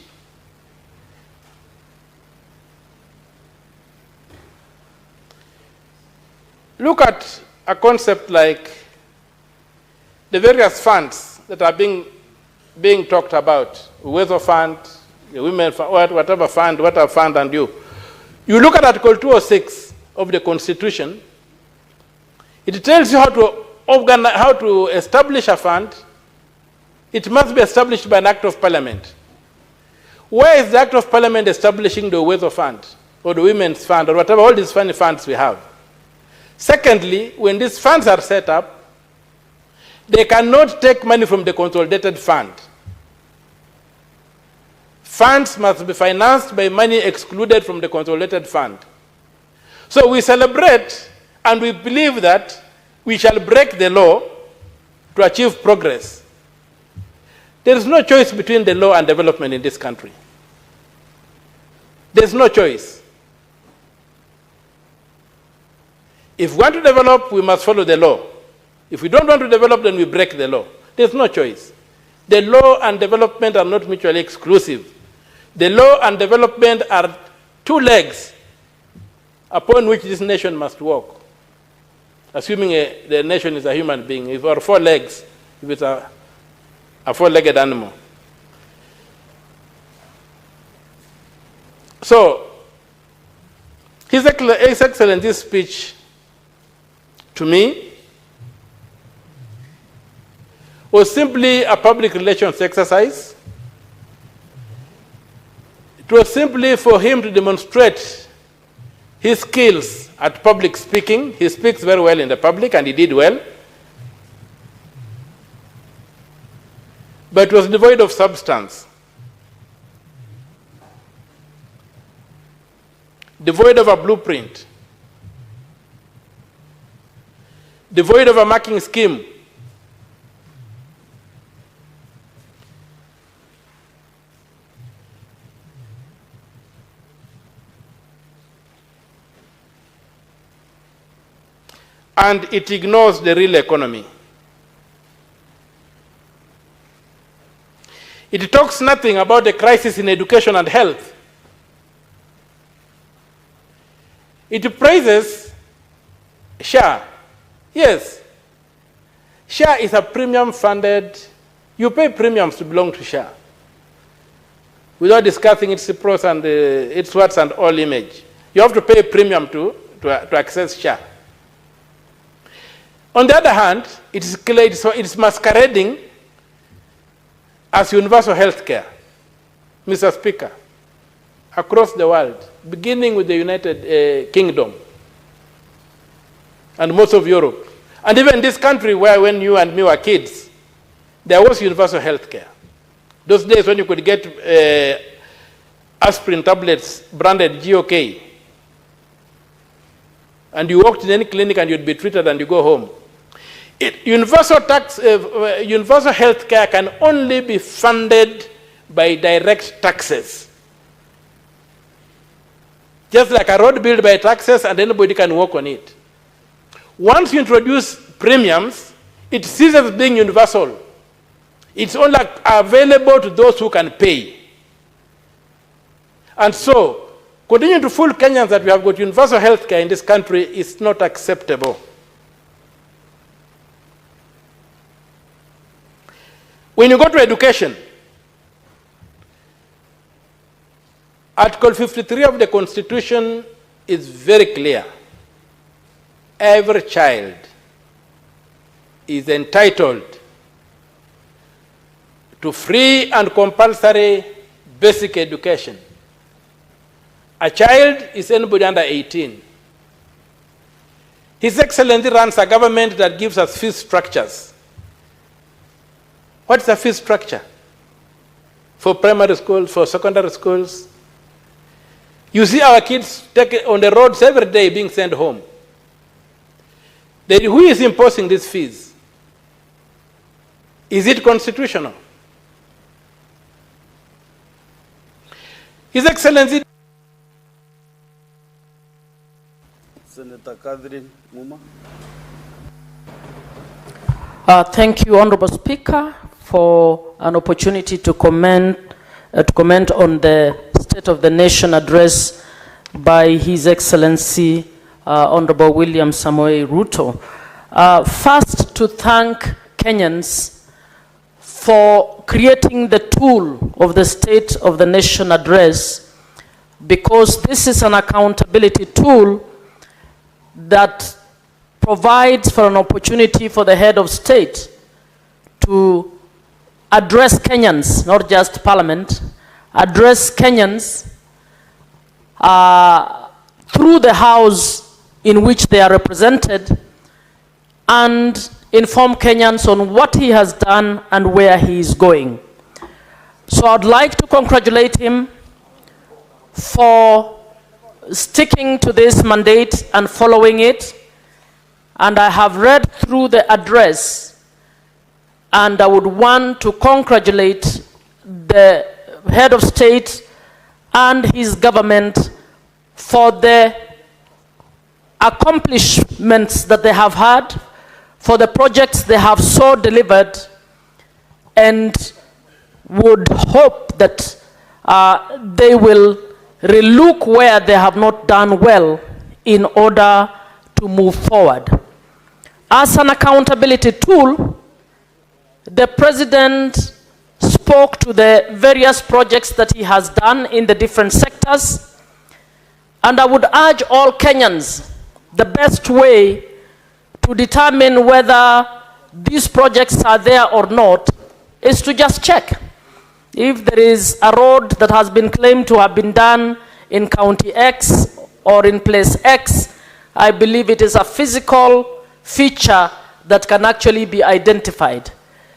Look at a concept like the various funds that are being talked about, Weather Fund, the Women Fund, whatever fund, and you. You look at Article 206 of the Constitution, it tells you how to establish a fund. It must be established by an Act of Parliament. Where is the Act of Parliament establishing the Weather Fund or the Women's Fund or whatever, all these funny funds we have? Secondly, when these funds are set up, they cannot take money from the consolidated fund. Funds must be financed by money excluded from the consolidated fund. So we celebrate and we believe that we shall break the law to achieve progress. There is no choice between the law and development in this country. There's no choice. If we want to develop, we must follow the law. If we don't want to develop, then we break the law. There's no choice. The law and development are not mutually exclusive. The law and development are two legs upon which this nation must walk. Assuming the nation is a human being, if or four legs, if it's a four-legged animal. So, His Excellency's speech to me was simply a public relations exercise. It was simply for him to demonstrate his skills at public speaking. He speaks very well in the public, and he did well. But it was devoid of substance, devoid of a blueprint, devoid of a marking scheme. And it ignores the real economy. It talks nothing about the crisis in education and health. It praises SHA. Yes, SHA is a premium funded, you pay premiums to belong to SHA without discussing its pros and its words and all image. You have to pay a premium to access SHA. On the other hand, it's masquerading as universal health care. Mr. Speaker, across the world, beginning with the United Kingdom and most of Europe, And even in this country where when you and me were kids, there was universal health care. Those days when you could get aspirin tablets branded GOK, and you walked in any clinic and you'd be treated and you go home. Universal health care can only be funded by direct taxes. Just like a road built by taxes and anybody can walk on it. Once you introduce premiums, it ceases being universal. It's only available to those who can pay. And so, continuing to fool Kenyans that we have got universal health care in this country is not acceptable. When you go to education, Article 53 of the Constitution is very clear. Every child is entitled to free and compulsory basic education. A child is anybody under 18. His Excellency runs a government that gives us fee structures. What's a fee structure? For primary schools, for secondary schools? You see our kids on the roads every day being sent home. Then who is imposing these fees? Is it constitutional? His Excellency. Senator Catherine Muma. Thank you, Honorable Speaker, for an opportunity to comment on the State of the Nation address by His Excellency Honorable William Samoei Ruto. First, to thank Kenyans for creating the tool of the State of the Nation address, because this is an accountability tool that provides for an opportunity for the head of state to address Kenyans, not just Parliament, address Kenyans through the house in which they are represented, and inform Kenyans on what he has done and where he is going. So I'd like to congratulate him for sticking to this mandate and following it. And I have read through the address, and I would want to congratulate the head of state and his government for the accomplishments that they have had, for the projects they have so delivered, and would hope that they will relook where they have not done well in order to move forward. As an accountability tool, the President spoke to the various projects that he has done in the different sectors, and I would urge all Kenyans, the best way to determine whether these projects are there or not is to just check. If there is a road that has been claimed to have been done in County X or in place X, I believe it is a physical feature that can actually be identified.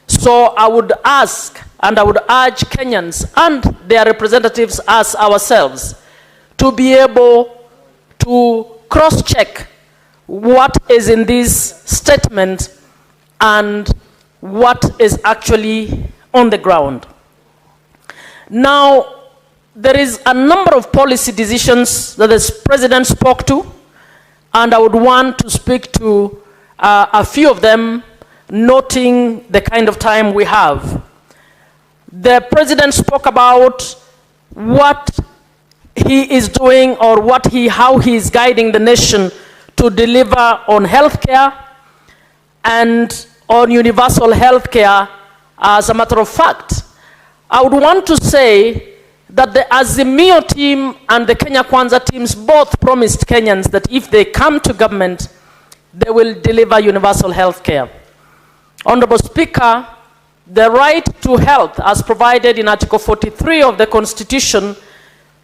So I would ask and I would urge Kenyans and their representatives as ourselves to be able to cross-check what is in this statement and what is actually on the ground. Now, there is a number of policy decisions that the President spoke to, and I would want to speak to a few of them, noting the kind of time we have. The President spoke about what he is doing or how he is guiding the nation to deliver on healthcare and on universal healthcare. As a matter of fact, I would want to say that the Azimio team and the Kenya Kwanza teams both promised Kenyans that if they come to government, they will deliver universal healthcare. Honorable Speaker, the right to health as provided in Article 43 of the Constitution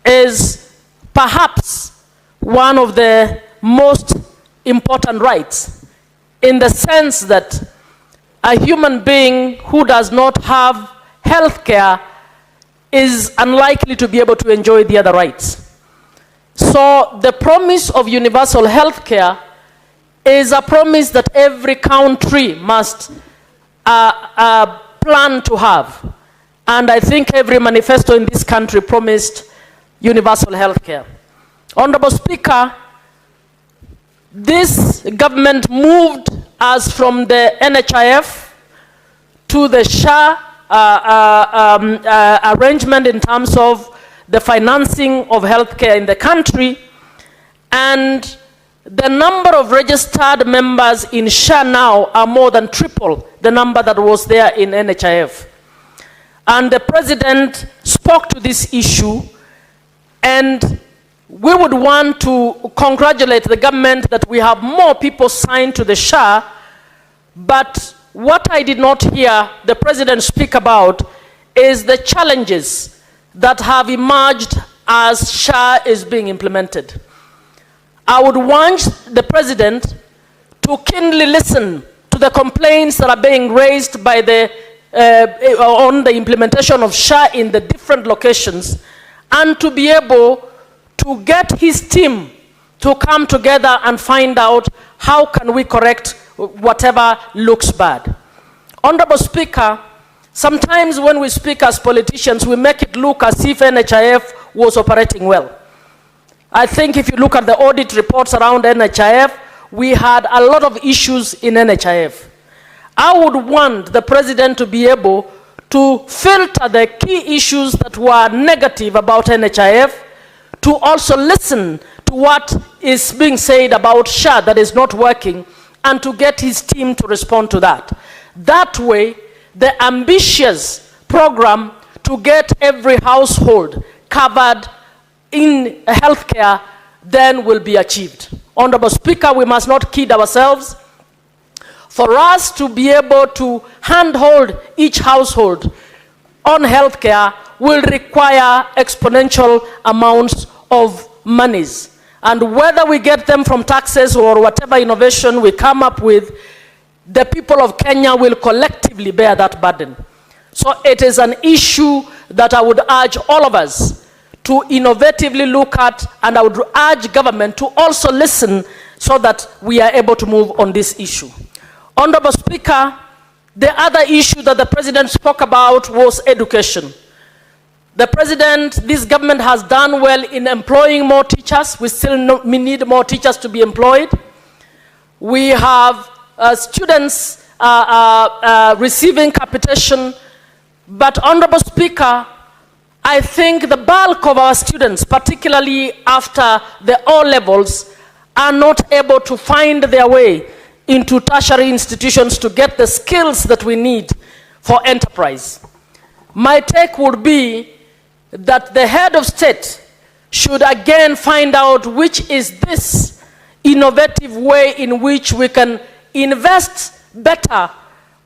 is perhaps one of the most important rights. in the sense that a human being who does not have health care is unlikely to be able to enjoy the other rights. So the promise of universal health care is a promise that every country must plan to have. And I think every manifesto in this country promised universal health care. Honorable Speaker, this government moved us from the NHIF to the SHA arrangement in terms of the financing of healthcare in the country, and the number of registered members in SHA now are more than triple the number that was there in NHIF. And the President spoke to this issue, and we would want to congratulate the government that we have more people signed to the SHA, but what I did not hear the President speak about is the challenges that have emerged as SHA is being implemented. I would want the President to keenly listen to the complaints that are being raised by on the implementation of SHA in the different locations, and to be able to get his team to come together and find out how can we correct whatever looks bad. Honorable Speaker, sometimes when we speak as politicians, we make it look as if NHIF was operating well. I think if you look at the audit reports around NHIF, we had a lot of issues in NHIF. I would want the President to be able to filter the key issues that were negative about NHIF, to also listen to what is being said about SHA that is not working, and to get his team to respond to that. That way, the ambitious program to get every household covered in healthcare then will be achieved. Honorable Speaker, we must not kid ourselves. For us to be able to handhold each household on healthcare will require exponential amounts of monies. And whether we get them from taxes or whatever innovation we come up with, the people of Kenya will collectively bear that burden. So it is an issue that I would urge all of us to innovatively look at, and I would urge government to also listen so that we are able to move on this issue. Honorable Speaker, the other issue that the President spoke about was education. The President, this government has done well in employing more teachers. We still need more teachers to be employed. We have students receiving capitation. But Honorable Speaker, I think the bulk of our students, particularly after the O levels, are not able to find their way into tertiary institutions to get the skills that we need for enterprise. My take would be that the head of state should again find out which is this innovative way in which we can invest better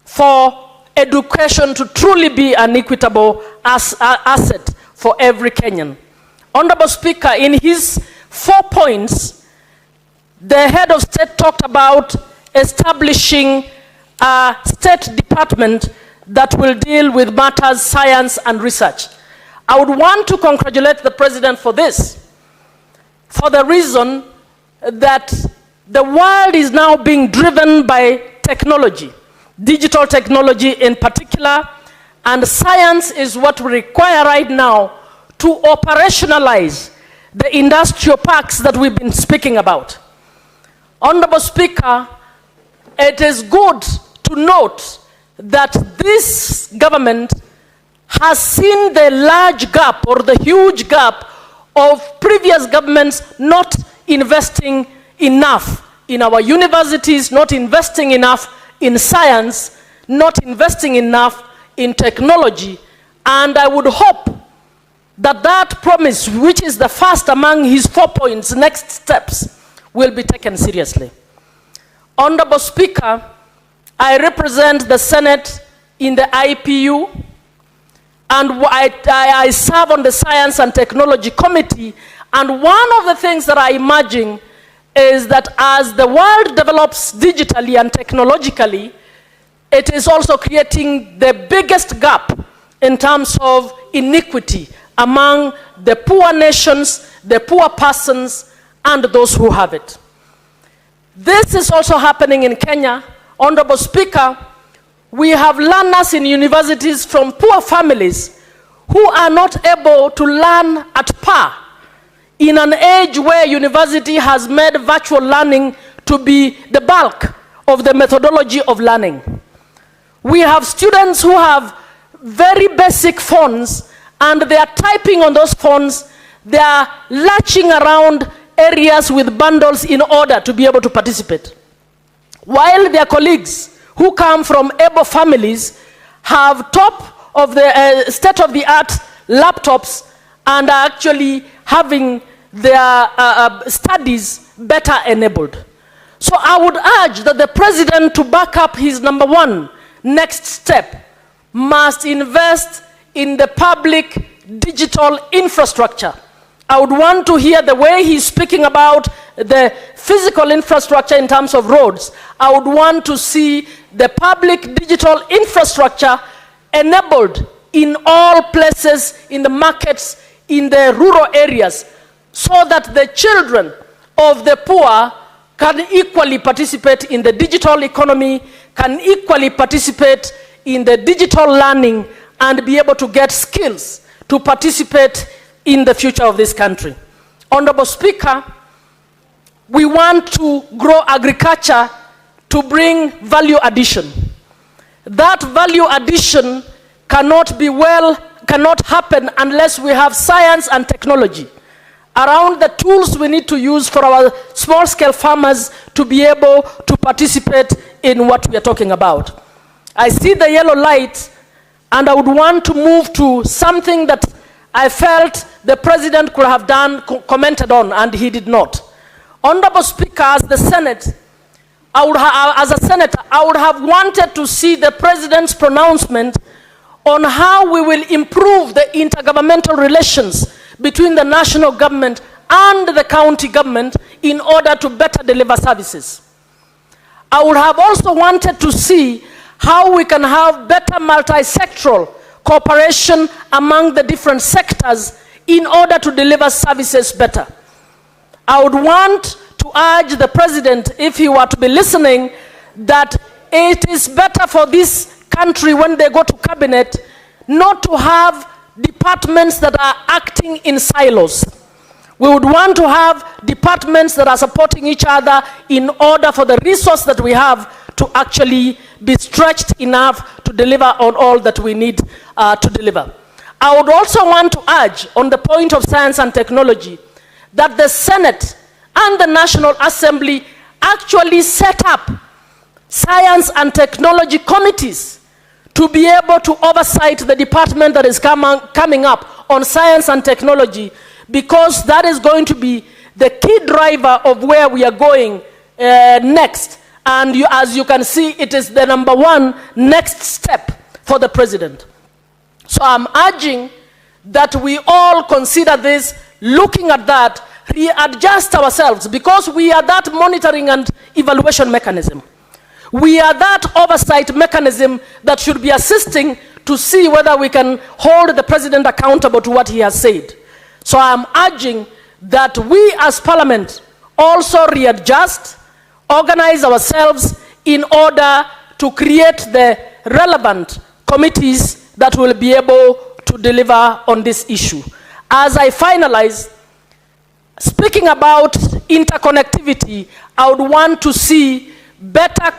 for education to truly be an equitable asset for every Kenyan. Honorable Speaker, in his 4 points, the head of state talked about establishing a state department that will deal with matters, science, and research. I would want to congratulate the President for this, for the reason that the world is now being driven by technology, digital technology in particular, and science is what we require right now to operationalize the industrial parks that we've been speaking about. Honorable Speaker, it is good to note that this government has seen the large gap or the huge gap of previous governments not investing enough in our universities, not investing enough in science, not investing enough in technology. And I would hope that that promise, which is the first among his 4 points, next steps, will be taken seriously. Honorable Speaker, I represent the Senate in the IPU, and I serve on the Science and Technology Committee, and one of the things that are emerging is that as the world develops digitally and technologically, it is also creating the biggest gap in terms of inequity among the poor nations, the poor persons, and those who have it. This is also happening in Kenya. Honorable Speaker, we have learners in universities from poor families who are not able to learn at par in an age where university has made virtual learning to be the bulk of the methodology of learning. We have students who have very basic phones, and they are typing on those phones, they are latching around areas with bundles in order to be able to participate. While their colleagues who come from able families have top of the state-of-the-art laptops and are actually having their studies better enabled. So I would urge that the president, to back up his number one next step, must invest in the public digital infrastructure. I would want to hear the way he's speaking about the physical infrastructure in terms of roads. I would want to see the public digital infrastructure enabled in all places, in the markets, in the rural areas, so that the children of the poor can equally participate in the digital economy, can equally participate in the digital learning, and be able to get skills to participate in the future of this country. Honorable Speaker, we want to grow agriculture to bring value addition. That value addition cannot happen unless we have science and technology around the tools we need to use for our small-scale farmers to be able to participate in what we are talking about. I see the yellow light, and I would want to move to something that I felt the president could have commented on, and he did not. Honorable Speaker, as the Senate, as a senator, I would have wanted to see the president's pronouncement on how we will improve the intergovernmental relations between the national government and the county government in order to better deliver services. I would have also wanted to see how we can have better multi-sectoral cooperation among the different sectors in order to deliver services better. I would want to urge the president, if he were to be listening, that it is better for this country when they go to cabinet not to have departments that are acting in silos. We would want to have departments that are supporting each other in order for the resource that we have to actually be stretched enough to deliver on all that we need to deliver. I would also want to urge, on the point of science and technology, that the Senate and the National Assembly actually set up science and technology committees to be able to oversight the department that is coming up on science and technology, because that is going to be the key driver of where we are going next. And as you can see, it is the number one next step for the president. So I'm urging that we all consider this, looking at that, readjust ourselves, because we are that monitoring and evaluation mechanism. We are that oversight mechanism that should be assisting to see whether we can hold the president accountable to what he has said. So I'm urging that we as Parliament also readjust, organize ourselves in order to create the relevant committees that will be able to deliver on this issue. As I finalize, speaking about interconnectivity, I would want to see better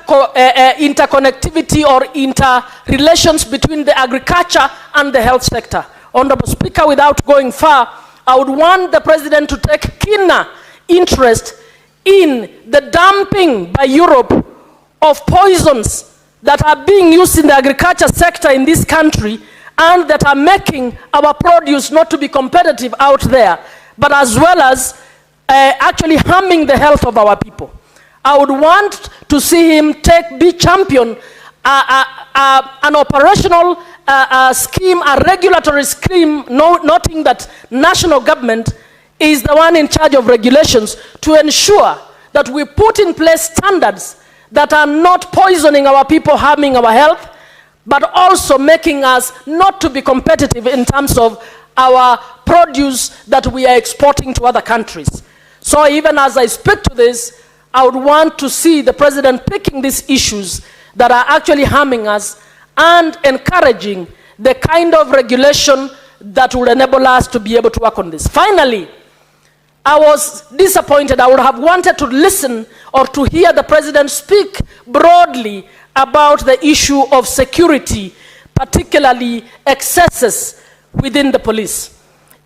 interconnectivity or interrelations between the agriculture and the health sector. Honorable Speaker, without going far, I would want the president to take keener interest in the dumping by Europe of poisons that are being used in the agriculture sector in this country and that are making our produce not to be competitive out there, but as well as actually harming the health of our people. I would want to see him be champion an operational scheme, a regulatory scheme, noting that national government is the one in charge of regulations to ensure that we put in place standards that are not poisoning our people, harming our health, but also making us not to be competitive in terms of our produce that we are exporting to other countries. So even as I speak to this, I would want to see the president picking these issues that are actually harming us and encouraging the kind of regulation that will enable us to be able to work on this. Finally, I was disappointed. I would have wanted to listen or to hear the president speak broadly about the issue of security, particularly excesses within the police.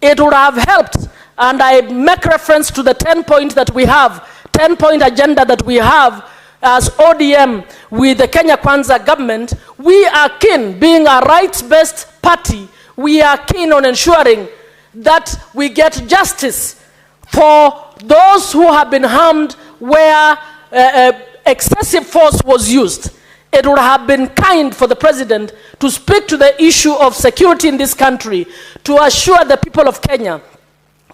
It would have helped, and I make reference to the 10-point that we have, 10-point agenda that we have as ODM with the Kenya Kwanza government. We are keen, being a rights-based party, we are keen on ensuring that we get justice for those who have been harmed where excessive force was used. It would have been kind for the president to speak to the issue of security in this country, to assure the people of Kenya,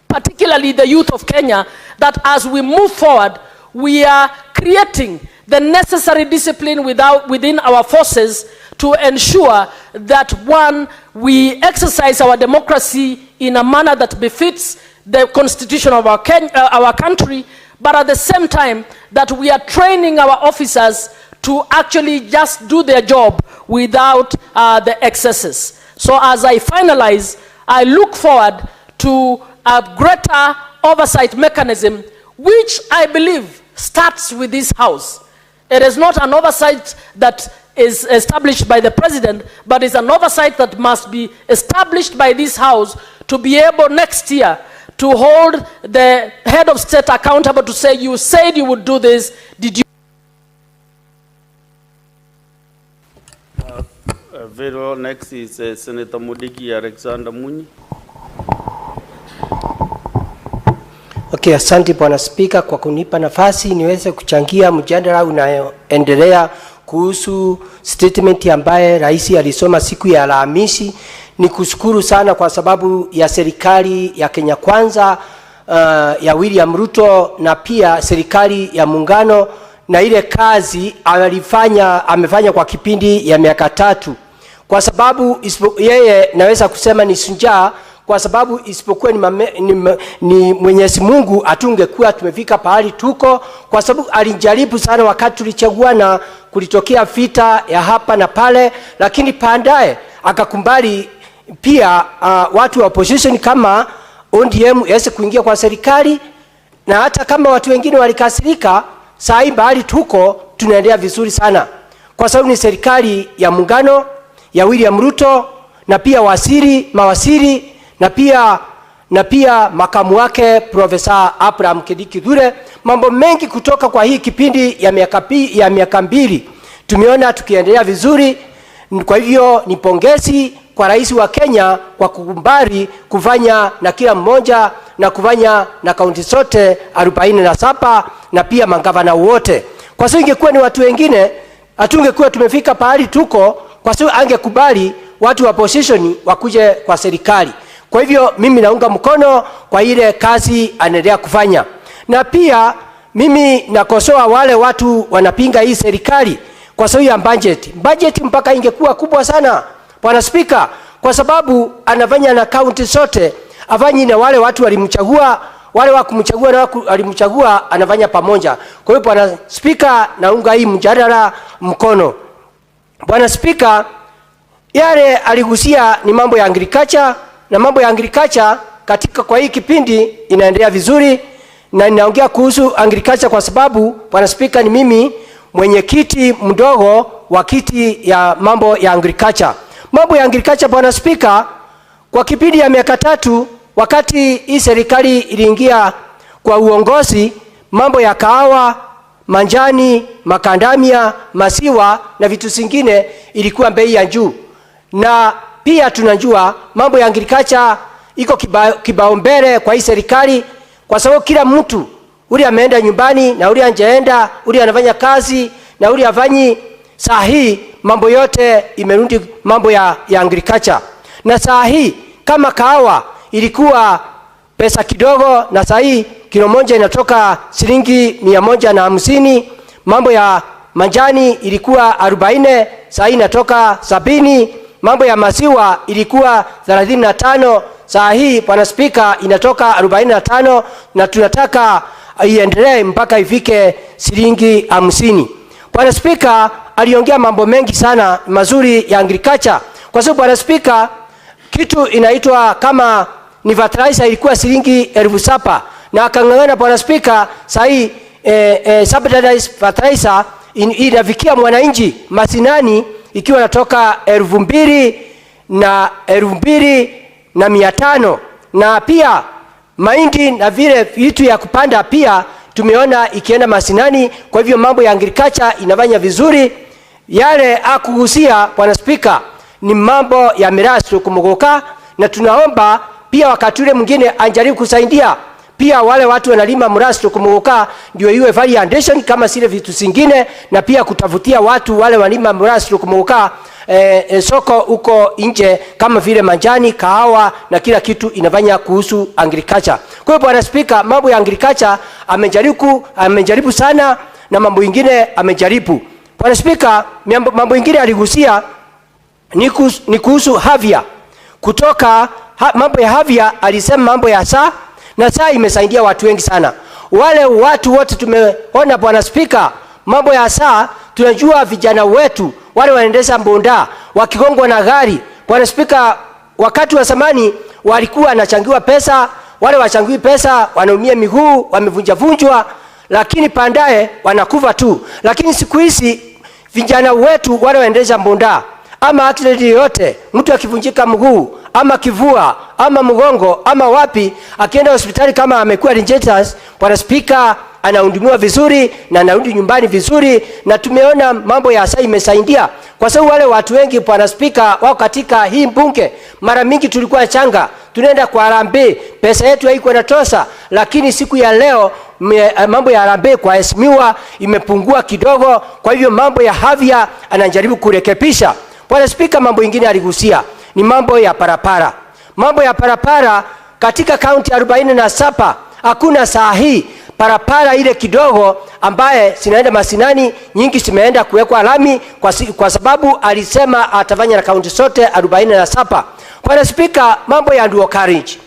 particularly the youth of Kenya, that as we move forward, we are creating the necessary discipline within our forces to ensure that, one, we exercise our democracy in a manner that befits the constitution of our country, but at the same time that we are training our officers to actually just do their job without the excesses. So as I finalize, I look forward to a greater oversight mechanism, which I believe starts with this House. It is not an oversight that is established by the president, but it's an oversight that must be established by this House to be able next year to hold the head of state accountable to say, you said you would do this, did you? Very well. Next is Senator Mudiki Alexander Munyi. Okay, asante Bwana Spika kwa kunipa nafasi niweze kuchangia mjadala unaoendelea kuhusu statement ambaye rais alisoma siku ya Alhamisi. Ni kushukuru sana kwa sababu ya serikali ya Kenya Kwanza ya William Ruto na pia serikali ya muungano na ile kazi amefanya kwa kipindi ya miaka 3. Kwa sababu yeye naweza kusema ni shujaa, kwa sababu isipokuwa ni Mwenyezi Mungu hatungekuwa tumefika pahali tuko, kwa sababu alijaribu sana wakati tulichagua na kulitokea vita ya hapa na pale, lakini baadaye akakumbali pia watu wa opposition kama ODM yaweze kuingia kwa serikali, na hata kama watu wengine walikasirika, saa hii bali tuko tunaendelea vizuri sana, kwa sababu ni serikali ya muungano ya William Ruto na pia mawaziri na pia makamu wake Profesa Abraham Kithure. Mambo mengi kutoka kwa hii kipindi ya miaka 2 tumeona tukiendelea vizuri. Kwa hivyo ni pongezi kwa rais wa Kenya kwa kukubali kufanya na kila mmoja na kufanya na kaunti zote 47 na pia magavana wote. Kwa sababu ingekuwa ni watu wengine hatungekuwa tumefika pahali tuko, kwa sababu angekubali watu wa opposition wakuje kwa serikali. Kwa hivyo mimi naunga mkono kwa ile kazi anaendelea kufanya. Na pia mimi nakosoa wale watu wanapinga hii serikali kwa sababu ya budget mpaka ingekuwa kubwa sana Bwana Spika, kwa sababu anafanya na kaunti zote, afanyi na wale watu walimchagua, wale wa kumchagua na walimchagua anafanya pamoja. Kwa hiyo Bwana Spika, naunga hii mjadala mkono. Bwana Spika, yale aligusia ni mambo ya agriculture, na mambo ya agriculture katika kwa hii kipindi inaendelea vizuri, na ninaongea kuhusu agriculture kwa sababu Bwana Spika ni mimi mwenyekiti mdogo wa kiti ya mambo ya agriculture. Mambo ya agriculture Bwana Spika, kwa kipindi ya miaka 3 wakati hii serikali iliingia kwa uongozi, mambo ya kahawa, manjani, makandamia, masiwa na vitu zingine ilikuwa bei ya juu. Na pia tunajua mambo ya agriculture iko kibao kwa hii serikali, kwa sababu kila mtu ule ameenda nyumbani na ule anjaenda, ule anafanya kazi na ule afanyi. Saa hii mambo yote imerudi mambo ya agriculture. Na saa hii kama kahawa ilikuwa pesa kidogo, na saa hii kilo moja inatoka shilingi 150. Mambo ya majani ilikuwa 40, saa hii inatoka 70. Mambo ya maziwa ilikuwa 35, saa hii Bwana Spika inatoka 45, na tunataka iendelee mpaka ifike shilingi 50. Bwana Spika aliongea mambo mengi sana mazuri ya agriculture, kwa sababu Bwana Spika kitu inaitwa kama ni fertilizer ilikuwa shilingi 7,000, na akang'ang'ana Bwana Spika saa hii subsidized fertilizer inafikia mwananchi masinani ikiwa natoka 2,000 na 2,500, na pia mahindi na vile vitu ya kupanda pia tumeona ikienda masinani. Kwa hivyo mambo ya agriculture inafanya vizuri. Yale akuhusia Bwana Spika ni mambo ya mirasi kumugoka, na tunaomba pia wakati ule mwingine anjaribu kusaidia pia wale watu wanalima mrasi kumugoka, ndio iwe value addition kama sile vitu zingine, na pia kutafutia watu wale wanalima mrasi kumugoka soko uko nje kama vile majani, kahawa na kila kitu inafanya kuhusu agriculture. Kwa hiyo Bwana Spika, mambo ya agriculture amejaribu sana, na mambo mengine amejaribu. Bwana Spika, mambo mengine aligusia ni kuhusu afya. Kutoka mambo ya afya alisema mambo ya saa, na saa imesaidia watu wengi sana. Wale watu wote tumeona Bwana Spika, mambo ya saa, tunajua vijana wetu wale wanaendesha mbonda wakigongwa na gari. Bwana Spika, wakati wa zamani walikuwa wanachangiwa pesa, wale wachangiwi pesa wanaumia miguu, wamevunjwa, lakini pandaye wanakufa tu. Lakini siku hizi vijana wetu wale wanaendesha mbonda ama accident yote, mtu akivunjika mguu ama kivua ama mgongo ama wapi, akienda hospitali kama amekuwa rejected, Bwana Spika anahudumiwa vizuri na anarudi nyumbani vizuri. Na tumeona mambo ya saa imesaidia, kwa sababu wale watu wengi Bwana Spika wao katika hii mbunge, mara mingi tulikuwa changa tunaenda kwa harambee, pesa yetu haikuwa inatosha, lakini siku ya leo mambo ya harambee kwa heshimiwa imepungua kidogo. Kwa hivyo mambo ya afya anajaribu kurekebisha. Bwana Spika, mambo mengine aligusia ni mambo ya parapara. Mambo ya parapara katika kaunti 47 hakuna saa hii parapara ile kidogo ambaye sinaenda masinani, nyingi zimeenda kuwekwa lami kwa sababu alisema atafanya na kaunti zote 47. Bwana Spika, mambo ya dual carriage,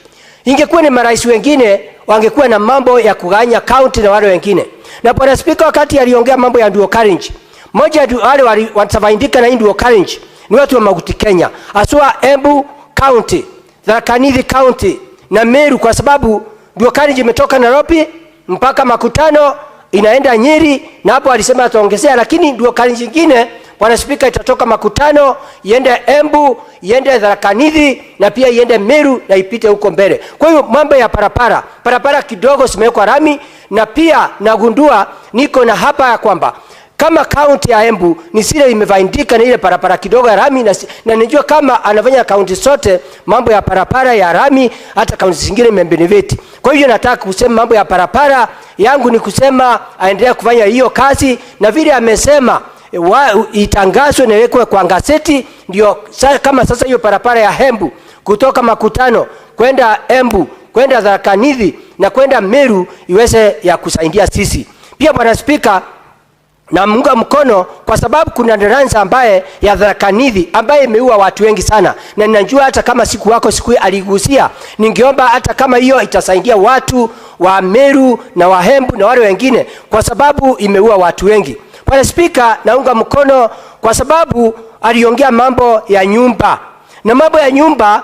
ingekuwa ni marais wengine wangekuwa na mambo ya kuganya kaunti na wale wengine. Na Bwana Spika, wakati aliongea mambo ya dual carriage, moja wale watafaidika na dual carriage ni watu wa Mount Kenya, aswa Embu County, Tharaka Nithi County na Meru, kwa sababu dual carriage imetoka Nairobi mpaka Makutano inaenda Nyeri, na hapo alisema ataongezea, lakini dual carriage nyingine Bwana Spika itatoka Makutano iende Embu, iende Tharaka Nithi na pia iende Meru na ipite huko mbele. Kwa hiyo mambo ya parapara kidogo zimewekwa rami, na pia nagundua niko na hapa ya kwamba kama kaunti ya Embu ni sile imevaindika na ile parapara kidogo ya rami, na najua kama anafanya kaunti zote mambo ya parapara ya rami, hata kaunti zingine imebenefit. Kwa hiyo nataka kusema mambo ya parapara yangu ni kusema aendelea kufanya hiyo kazi, na vile amesema itangazwe na iwekwe kwa gazeti, ndio kama sasa hiyo parapara ya Embu kutoka Makutano kwenda Embu kwenda Tharaka Nithi na kwenda Meru iweze ya kusaidia sisi. Pia Bwana Spika, na munga mkono kwa sababu kuna nderanza ambaye ya Tharaka Nithi ambaye imeua watu wengi sana, na ninajua hata kama siku wako siku aligusia, ningeomba hata kama hiyo itasaidia watu wa Meru na wa Embu na wale wengine, kwa sababu imeua watu wengi. Bwana Spika, naunga mkono kwa sababu aliongea mambo ya nyumba, na mambo ya nyumba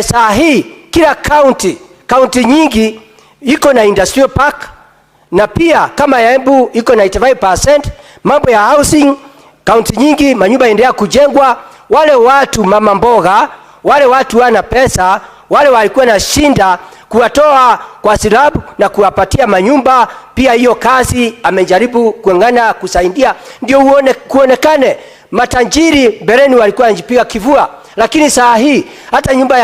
saa hii kila kaunti nyingi iko na industrial park, na pia kama ya Embu iko na 85%. Mambo ya housing, kaunti nyingi manyumba endelea kujengwa. Wale watu mama mboga, wale watu wana pesa, wale walikuwa na shinda kuwatoa kwa silabu na kuwapatia manyumba, pia hiyo kazi amejaribu kuangana kusaidia, ndio kuonekane matajiri bereni walikuwa wanajipiga kivua. Lakini saa hii hata nyumba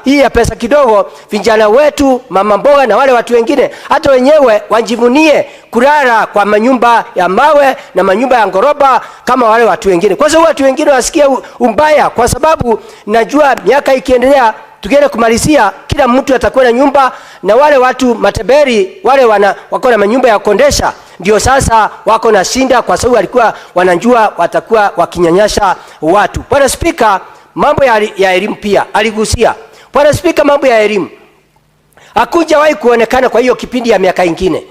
ya pesa kidogo, vijana wetu mama mboga na wale watu wengine hata wenyewe wajivunie kulala kwa manyumba ya mawe na manyumba ya ngoroba kama wale watu wengine. Kwa sababu watu wengine wasikia umbaya, kwa sababu najua miaka ikiendelea tukienda kumalizia, kila mtu atakuwa na nyumba, na wale watu mateberi wale wako na manyumba ya kondesha, ndio sasa wako na shinda, kwa sababu walikuwa wanajua watakuwa wakinyanyasha watu. Bwana Spika, mambo ya elimu pia aligusia. Bwana Spika, mambo ya elimu hakujawahi kuonekana kwa hiyo kipindi ya miaka ingine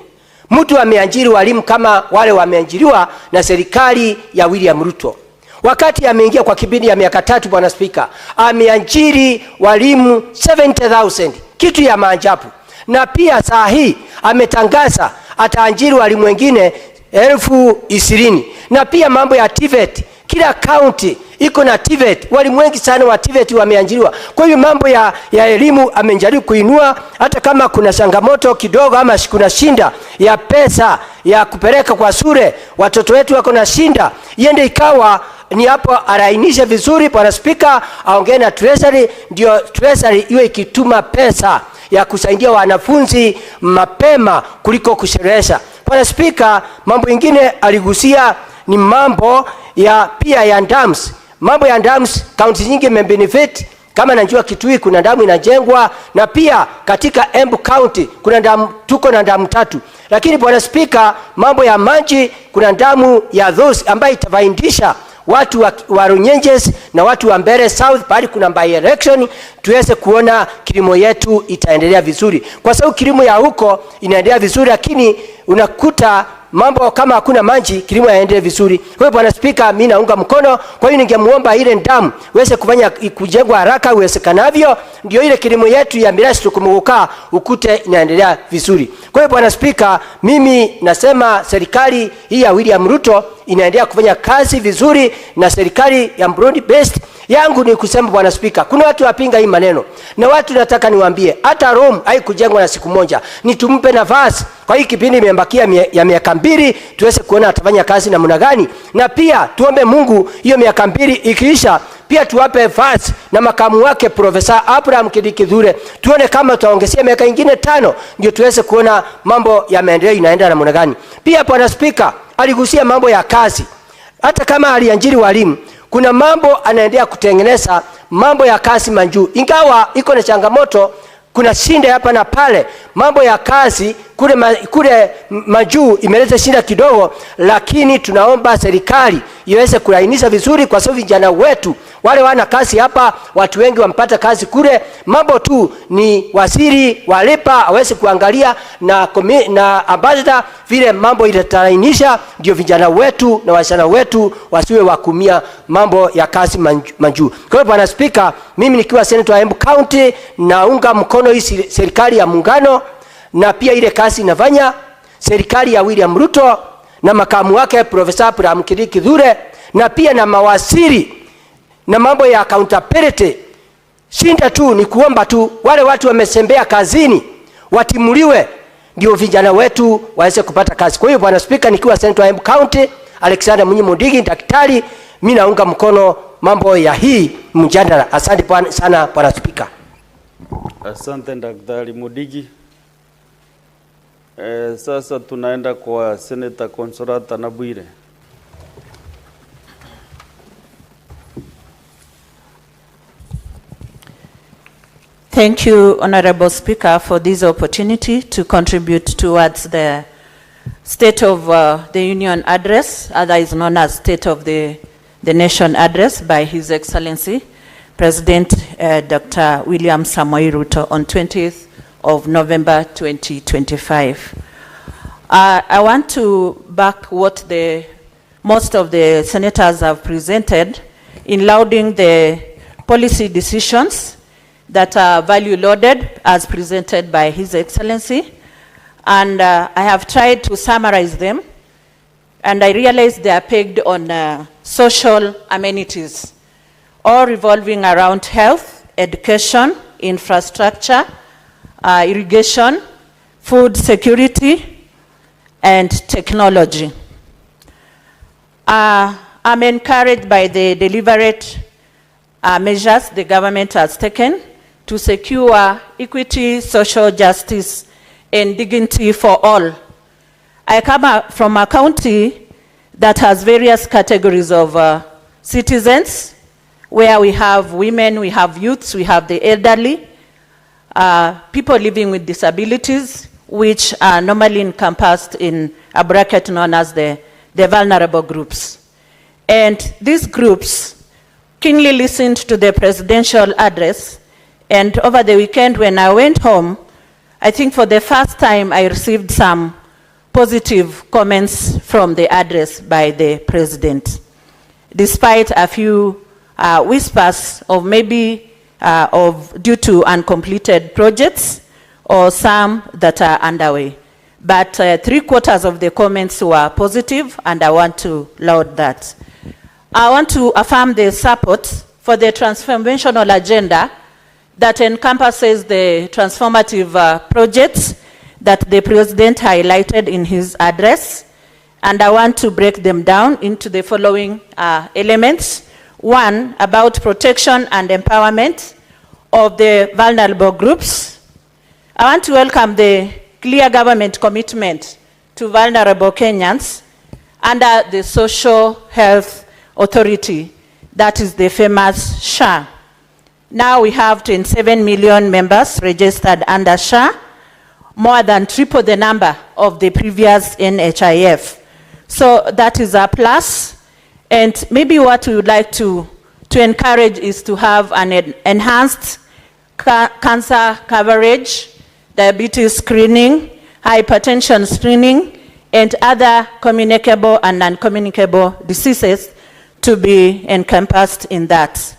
mtu ameajiri walimu kama wale wameajiriwa na serikali ya William Ruto. Wakati ameingia kwa kipindi ya miaka 3, Bwana Spika, ameajiri walimu 70,000, kitu ya maajabu. Na pia saa hii ametangaza ataajiri walimu wengine 20,000. Na pia mambo ya TVET, kila county iko na TVET, walimu wengi sana wa TVET wameajiriwa. Kwa hiyo mambo ya elimu amejaribu kuinua, hata kama kuna changamoto kidogo ama kuna shinda ya pesa ya kupeleka kwa shule, watoto wetu wako na shinda, iende ikawa ni hapo arainishe vizuri. Bwana Spika, aongee na Treasury, ndio Treasury iwe ikituma pesa ya kusaidia wanafunzi mapema kuliko kusherehesha. Bwana Spika, mambo mengine aligusia ni mambo ya pia ya dams. Mambo ya dams, county nyingi imebenefit. Kama najua Kitui kuna damu inajengwa, na pia katika Embu County kuna damu, tuko na damu 3. Lakini Bwana Spika, mambo ya maji, kuna damu ya those ambayo itavaindisha watu wa Runyenjes na watu wa Mbere South, bali kuna by election tuweze kuona kilimo yetu itaendelea vizuri, kwa sababu kilimo ya huko inaendelea vizuri, lakini unakuta mambo kama hakuna maji, kilimo yaendelee vizuri. Kwa hiyo Bwana Spika, mimi naunga mkono. Kwa hiyo ningemuomba ile damu uweze kufanya kujengwa haraka uwezekanavyo, ndio ile kilimo yetu ya mirasi tukumuka ukute inaendelea vizuri. Kwa hiyo Bwana Spika, mimi nasema serikali hii ya William Ruto inaendelea kufanya kazi vizuri, na serikali ya broad based yangu ni kusema Bwana Spika, kuna watu wapinga hii maneno, na watu nataka niwaambie, hata Rome haikujengwa na siku moja. Ni tumpe nafasi. Kwa hii kipindi imebakia ya miaka 2, tuweze kuona atafanya kazi namna gani, na pia tuombe Mungu hiyo miaka 2 ikiisha, pia tuwape nafasi na makamu wake Profesa Abraham Kidikidhure, tuone kama tutaongezea miaka ingine 5, ndio tuweze kuona mambo ya maendeleo inaenda namna gani. Pia Bwana Spika, aligusia mambo ya kazi. Hata kama aliajiri walimu, kuna mambo anaendelea kutengeneza mambo ya kazi manjuu, ingawa iko na changamoto, kuna shinda hapa na pale. Mambo ya kazi kule majuu imeleta shinda kidogo, lakini tunaomba serikali iweze kulainisha vizuri, kwa sababu vijana wetu wale wana kazi hapa, watu wengi wampata kazi kule. Mambo tu ni waziri walipa aweze kuangalia na ambassador vile mambo italainisha, ndio vijana wetu na wasichana wetu wasiwe wakumia mambo ya kazi manjuu. Kwa hiyo Bwana Spika, mimi nikiwa senator wa Embu County naunga mkono hii serikali ya muungano, na pia ile kazi inafanya serikali ya William Ruto na makamu wake Profesa Abraham Kidikidhure, na pia na mawaziri na mambo ya accountability. Shinda tu ni kuomba tu wale watu wamesembea kazini watimuliwe, ndio vijana wetu waweze kupata kazi. Kwa hiyo Bwana Spika, nikiwa senator wa Embu County Alexander Munyimudigi daktari, mimi naunga mkono mambo ya hii mjadala. Asante sana Bwana Spika. Asante Daktari Mudigi. Sasa tunaenda kwa Senator Consolata Nabwire. Thank you, Honorable Speaker, for this opportunity to contribute towards the State of the Union Address, otherwise known as State of the Nation Address by His Excellency, President Dr. William Samoei Ruto on 20th of November 2025. I want to back what most of the senators have presented in lauding the policy decisions that are value loaded as presented by His Excellency. And I have tried to summarize them, and I realize they are pegged on social amenities, all revolving around health, education, infrastructure, irrigation, food security, and technology. I'm encouraged by the deliberate measures the government has taken to secure equity, social justice, and dignity for all. I come from a county that has various categories of citizens, where we have women, we have youths, we have the elderly, people living with disabilities, which are normally encompassed in a bracket known as the vulnerable groups. And these groups keenly listened to the presidential address, and over the weekend when I went home, I think for the first time I received some positive comments from the address by the president, despite a few whispers of maybe due to uncompleted projects or some that are underway. But 3/4 of the comments were positive, and I want to laud that. I want to affirm the support for the transformational agenda that encompasses the transformative projects that the president highlighted in his address. And I want to break them down into the following elements. One, about protection and empowerment of the vulnerable groups. I want to welcome the clear government commitment to vulnerable Kenyans under the Social Health Authority, that is the famous SHA. Now we have 27 million members registered under SHA, more than triple the number of the previous NHIF. So that is a plus. And maybe what we would like to encourage is to have an enhanced cancer coverage, diabetes screening, hypertension screening, and other communicable and non-communicable diseases to be encompassed in that.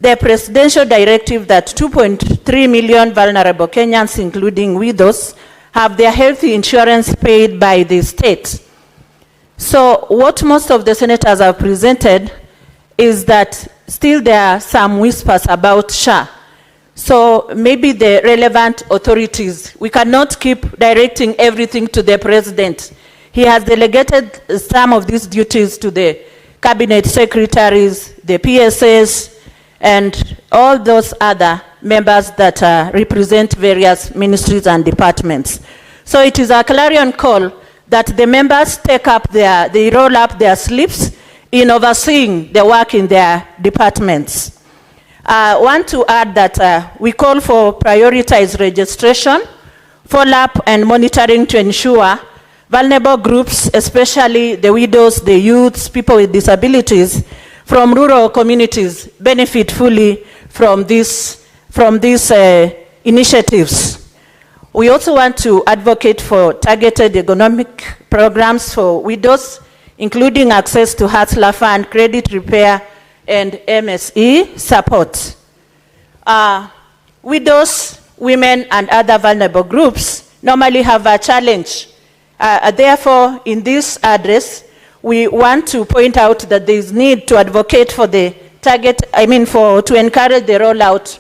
The presidential directive that 2.3 million vulnerable Kenyans, including widows, have their health insurance paid by the state. So what most of the senators have presented is that still there are some whispers about SHA. So maybe the relevant authorities, we cannot keep directing everything to the president. He has delegated some of these duties to the cabinet secretaries, the PSS, and all those other members that represent various ministries and departments. So it is a clarion call that the members they roll up their sleeves in overseeing the work in their departments. I want to add that we call for prioritized registration, follow-up and monitoring to ensure vulnerable groups, especially the widows, the youths, people with disabilities from rural communities, benefit fully from these initiatives. We also want to advocate for targeted economic programs for widows, including access to Hustler Fund, credit repair, and MSE support. Widows, women, and other vulnerable groups normally have a challenge. Therefore, in this address, we want to point out that there is need to advocate for to encourage the rollout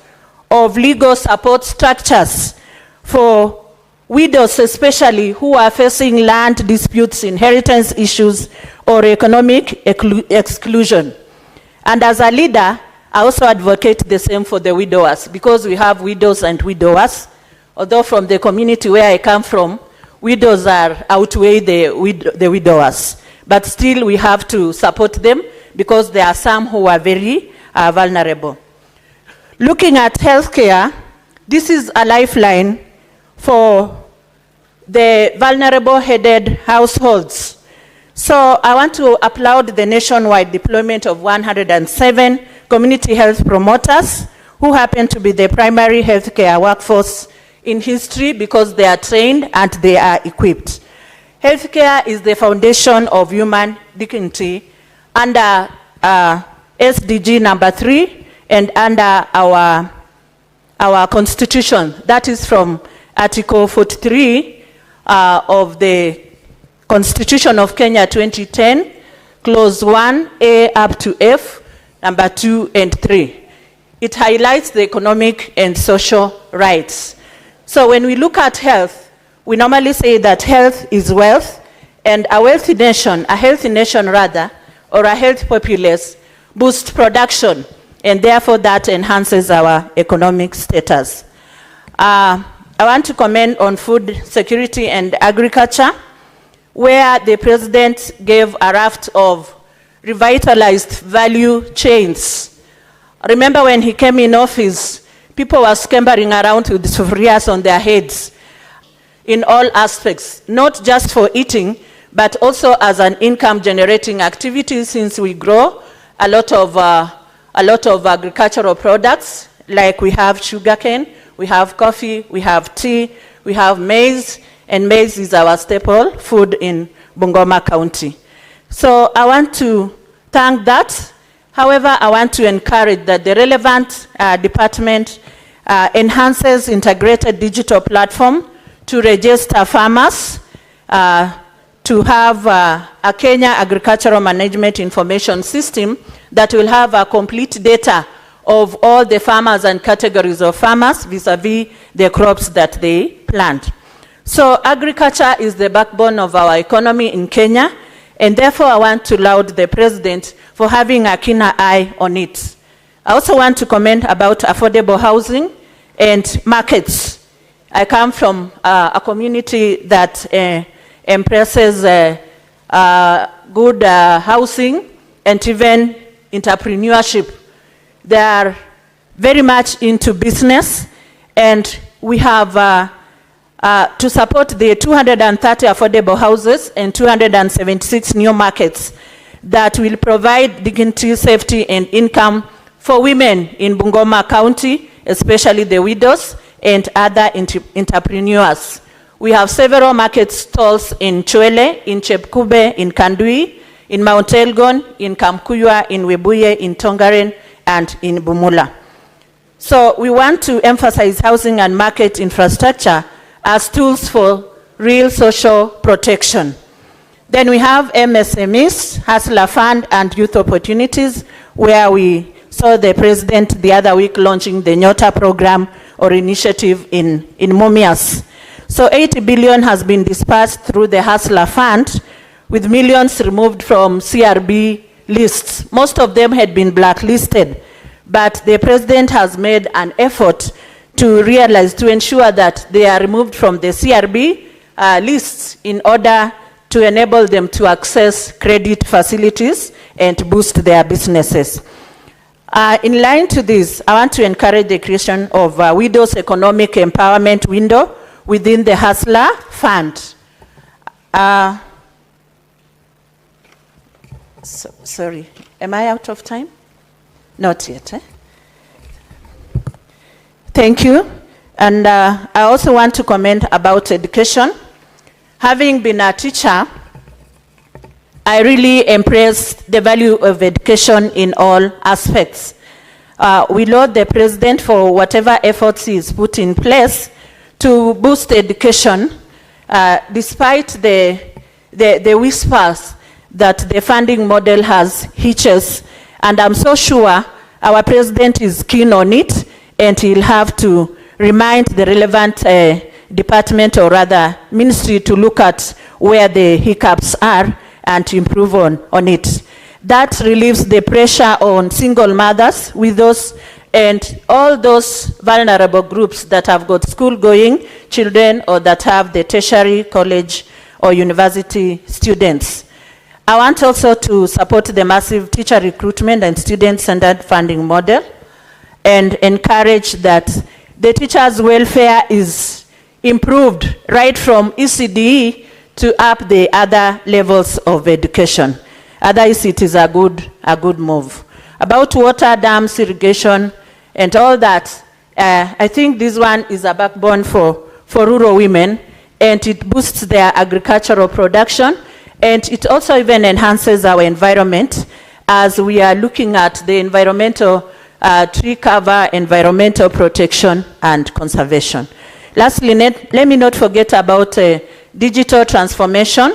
of legal support structures for widows, especially who are facing land disputes, inheritance issues, or economic exclusion. And as a leader, I also advocate the same for the widowers, because we have widows and widowers. Although from the community where I come from, widows outweigh the widowers. But still we have to support them because there are some who are very vulnerable. Looking at healthcare, this is a lifeline for the vulnerable-headed households. So I want to applaud the nationwide deployment of 107 community health promoters who happen to be the primary healthcare workforce in history because they are trained and they are equipped. Healthcare is the foundation of human dignity under SDG number 3 and under our constitution. That is from Article 43 of the Constitution of Kenya 2010, Clause 1, A up to F, number 2 and 3. It highlights the economic and social rights. So when we look at health, we normally say that health is wealth, and a healthy nation rather, or a healthy populace boosts production, and therefore that enhances our economic status. I want to comment on food security and agriculture, where the president gave a raft of revitalized value chains Remember when he came in office, people were scampering around with sufurias on their heads in all aspects, not just for eating, but also as an income-generating activity, since we grow a lot of agricultural products, like we have sugarcane, we have coffee, we have tea, we have maize, and maize is our staple food in Bungoma County. So I want to thank that. However, I want to encourage that the relevant department enhances integrated digital platform to register farmers, to have a Kenya Agricultural Management Information System that will have a complete data of all the farmers and categories of farmers vis-a-vis the crops that they plant. So agriculture is the backbone of our economy in Kenya, and therefore I want to laud the President for having a keener eye on it. I also want to comment about affordable housing and markets. I come from a community that embraces good housing and even entrepreneurship. They are very much into business, and we have to support the 230 affordable houses and 276 new markets that will provide dignity, safety, and income for women in Bungoma County, especially the widows and other entrepreneurs. We have several market stalls in Chwele, in Chepkube, in Kandui, in Mount Elgon, in Kamkuywa, in Webuye, in Tongaren, and in Bumula. So we want to emphasize housing and market infrastructure as tools for real social protection. Then we have MSMEs, Hustler Fund, and Youth Opportunities, where we saw the President the other week launching the Nyota program or initiative in Mumias. So 80 billion has been dispersed through the Hustler Fund, with millions removed from CRB lists. Most of them had been blacklisted, but the President has made an effort to ensure that they are removed from the CRB lists in order to enable them to access credit facilities and boost their businesses. In line to this, I want to encourage the creation of a widows economic empowerment window within the Hustler Fund. Sorry, am I out of time? Not yet. Thank you. And I also want to comment about education. Having been a teacher, I really embrace the value of education in all aspects. We laud the President for whatever efforts he's put in place to boost education, despite the whispers that the funding model has hitches. And I'm so sure our President is keen on it, and he'll have to remind the relevant department, or rather ministry, to look at where the hiccups are and to improve on it. That relieves the pressure on single mothers, widows, and all those vulnerable groups that have got school-going children or that have the tertiary, college, or university students. I want also to support the massive teacher recruitment and student-centered funding model, and encourage that the teachers' welfare is improved right from ECDE to up the other levels of education. Otherwise, it is a good move. About water, dams, irrigation, and all that, I think this one is a backbone for rural women, and it boosts their agricultural production, and it also even enhances our environment as we are looking at the environmental tree cover, environmental protection, and conservation. Lastly, let me not forget about digital transformation.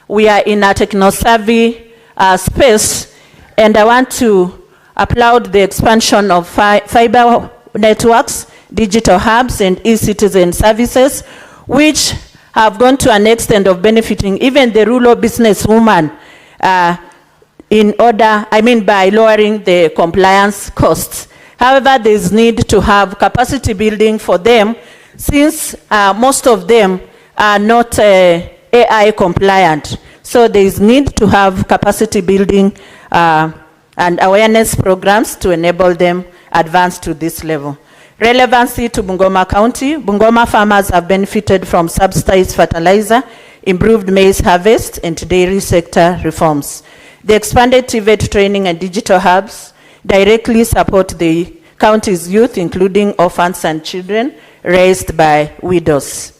We are in a techno-savvy space, and I want to applaud the expansion of fiber networks, digital hubs, and e-citizen services, which have gone to an extent of benefiting even the rural businesswoman by lowering the compliance costs. However, there is need to have capacity building for them, since most of them are not AI compliant. So there is need to have capacity building and awareness programs to enable them advance to this level. Relevancy to Bungoma County. Bungoma farmers have benefited from subsidized fertilizer, improved maize harvest, and dairy sector reforms. The expanded TVET training and digital hubs directly support the county's youth, including orphans and children raised by widows.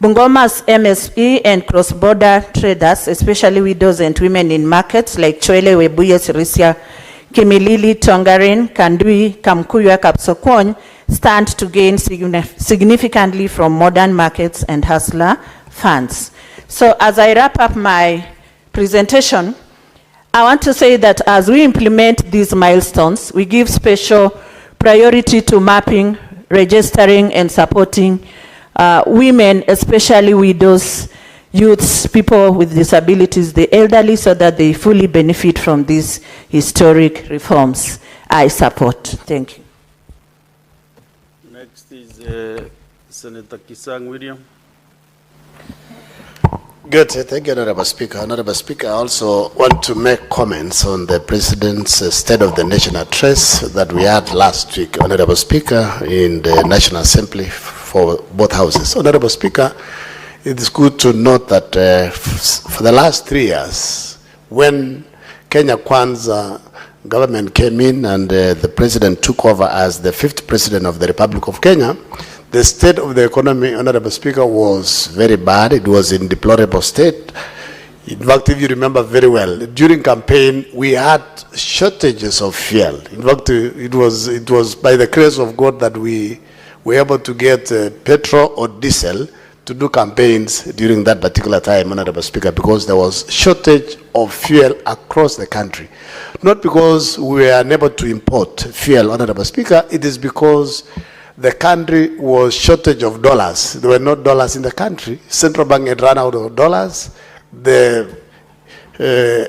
Bungoma's MSE and cross-border traders, especially widows and women in markets like Chwele, Webuye, Sirisia, Kimilili, Tongarin, Kandui, Kamkuya, Kapsokon, stand to gain significantly from modern markets and hustler funds. So as I wrap up my presentation, I want to say that as we implement these milestones, we give special priority to mapping, registering, and supporting women, especially widows, youths, people with disabilities, the elderly, so that they fully benefit from these historic reforms. I support. Thank you. Next is Senator Kisang William. Good. Thank you, Honorable Speaker. Honorable Speaker, I also want to make comments on the President's State of the Nation address that we had last week, Honorable Speaker, in the National Assembly for both houses. Honorable Speaker, it is good to note that for the last 3 years, when Kenya Kwanza government came in and the President took over as the 5th President of the Republic of Kenya, the state of the economy, Honorable Speaker, was very bad. It was in deplorable state. In fact, if you remember very well, during campaign, we had shortages of fuel. In fact, it was by the grace of God that we were able to get petrol or diesel to do campaigns during that particular time, Honorable Speaker, because there was shortage of fuel across the country. Not because we were unable to import fuel, Honorable Speaker, it is because the country was shortage of dollars. There were no dollars in the country. Central bank had run out of dollars. The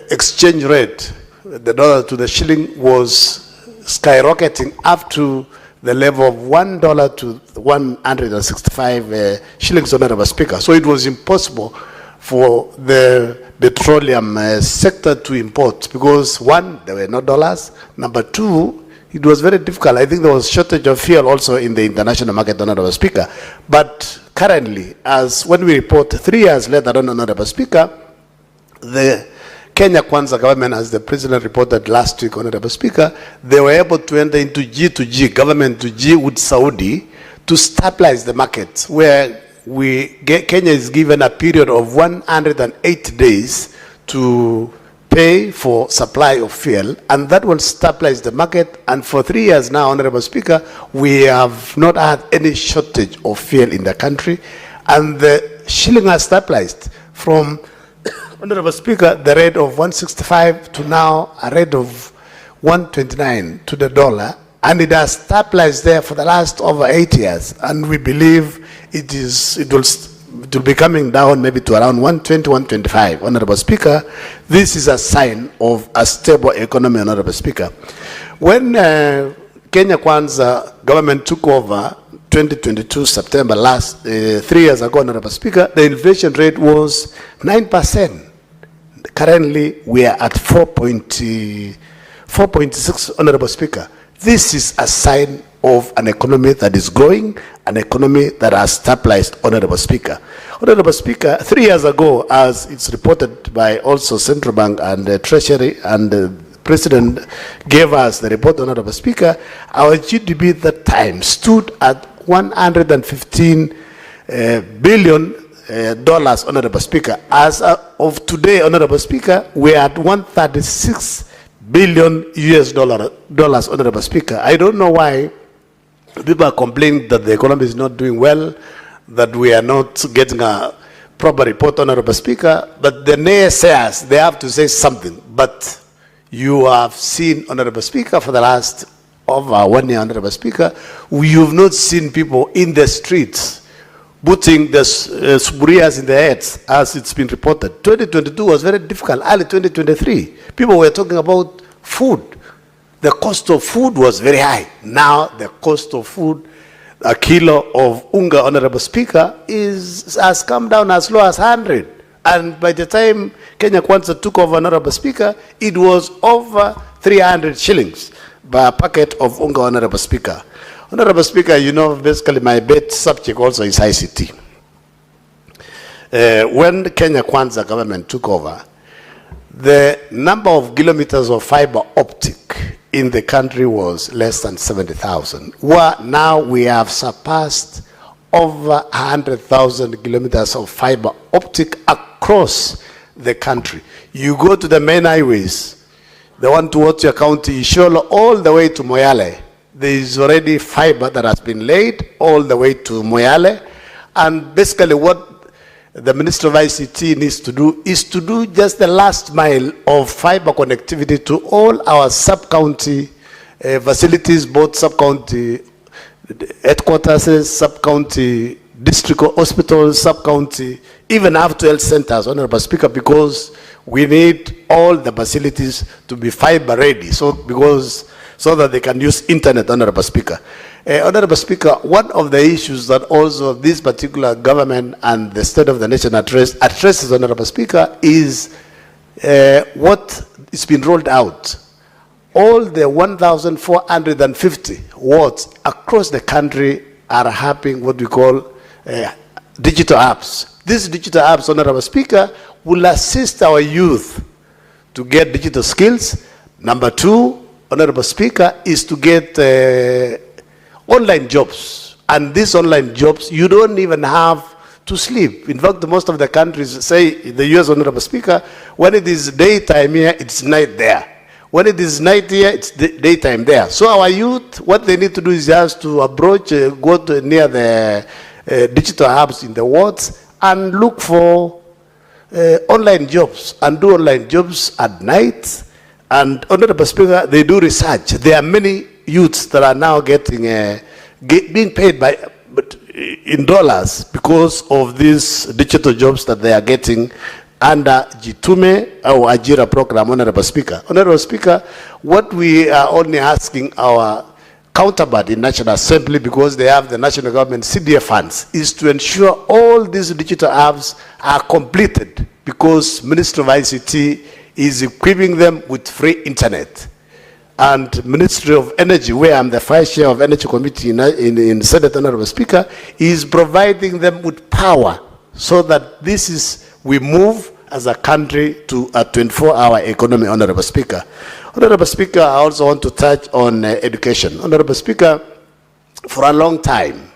exchange rate, the dollar to the shilling, was skyrocketing up to the level of $1 to 165 shillings, Honorable Speaker. So it was impossible for the petroleum sector to import because, one, there were no dollars. Number two, it was very difficult. I think there was shortage of fuel also in the international market, Honorable Speaker. But currently, as when we report 3 years later on, Honorable Speaker, the Kenya Kwanza government, as the President reported last week, Honorable Speaker, they were able to enter into G2G, government to G with Saudi, to stabilize the market, where Kenya is given a period of 108 days to pay for supply of fuel, and that will stabilize the market. And for 3 years now, Honorable Speaker, we have not had any shortage of fuel in the country, and the shilling has stabilized from, Honorable Speaker, the rate of 165 to now a rate of 129 to the dollar, and it has stabilized there for the last over 8 years, and we believe it will be coming down maybe to around 120, 125. Honorable Speaker, this is a sign of a stable economy, Honorable Speaker. When Kenya Kwanza government took over 2022 September last 3 years ago, Honorable Speaker, the inflation rate was 9%. Currently, we are at 4.6, Honorable Speaker. This is a sign of an economy that is growing, an economy that has stabilized, Honorable Speaker. Honorable Speaker, 3 years ago, as it's reported by also Central Bank and the Treasury, and the President gave us the report, Honorable Speaker, our GDP at that time stood at $115 billion, Honorable Speaker. As of today, Honorable Speaker, we are at 136 billion US dollars, Honorable Speaker. I don't know why people are complaining that the economy is not doing well, that we are not getting a proper report, Honorable Speaker, but the naysayers, they have to say something. But you have seen, Honorable Speaker, for the last over 1 year, Honorable Speaker, you've not seen people in the streets putting the suburias in their heads, as it's been reported. 2022 was very difficult. Early 2023, people were talking about food. The cost of food was very high. Now the cost of food, a kilo of unga, Honorable Speaker, has come down as low as 100. And by the time Kenya Kwanza took over, Honorable Speaker, it was over 300 shillings per packet of unga, Honorable Speaker. Honorable Speaker, you know, basically my bed subject also is ICT. When Kenya Kwanza government took over, the number of kilometers of fiber optic in the country was less than 70,000. Now we have surpassed over 100,000 kilometers of fiber optic across the country. You go to the main highways, the one towards your county, Isholo, all the way to Moyale. There is already fiber that has been laid all the way to Moyale. And basically what the Minister of ICT needs to do is to do just the last mile of fiber connectivity to all our sub-county facilities, both sub-county headquarters, sub-county district hospitals, sub-county, even after health centers, Honorable Speaker, because we need all the facilities to be fiber ready, so that they can use internet, Honorable Speaker. Honorable Speaker, one of the issues that also this particular government and the State of the Nation addresses, Honorable Speaker, is what is being rolled out. All the 1,450 wards across the country are having what we call digital apps. These digital apps, Honorable Speaker, will assist our youth to get digital skills. Number two, Honorable Speaker, is to get online jobs. And these online jobs, you don't even have to sleep. In fact, most of the countries, say the US, Honorable Speaker, when it is daytime here, it's night there. When it is night here, it's daytime there. So our youth, what they need to do is just to approach, go to near the digital hubs in the wards and look for online jobs and do online jobs at night. And Honorable Speaker, they do research. There are many youths that are now getting being paid in dollars because of these digital jobs that they are getting under Jitume or Ajira program, Honorable Speaker. Honorable Speaker, what we are only asking our counterpart in National Assembly, because they have the national government CDF funds, is to ensure all these digital apps are completed, because Ministry of ICT is equipping them with free internet. And Ministry of Energy, where I'm the Vice Chair of Energy Committee in Senate, Honorable Speaker, is providing them with power so that we move as a country to a 24-hour economy, Honorable Speaker. Honorable Speaker, I also want to touch on education. Honorable Speaker, for a long time,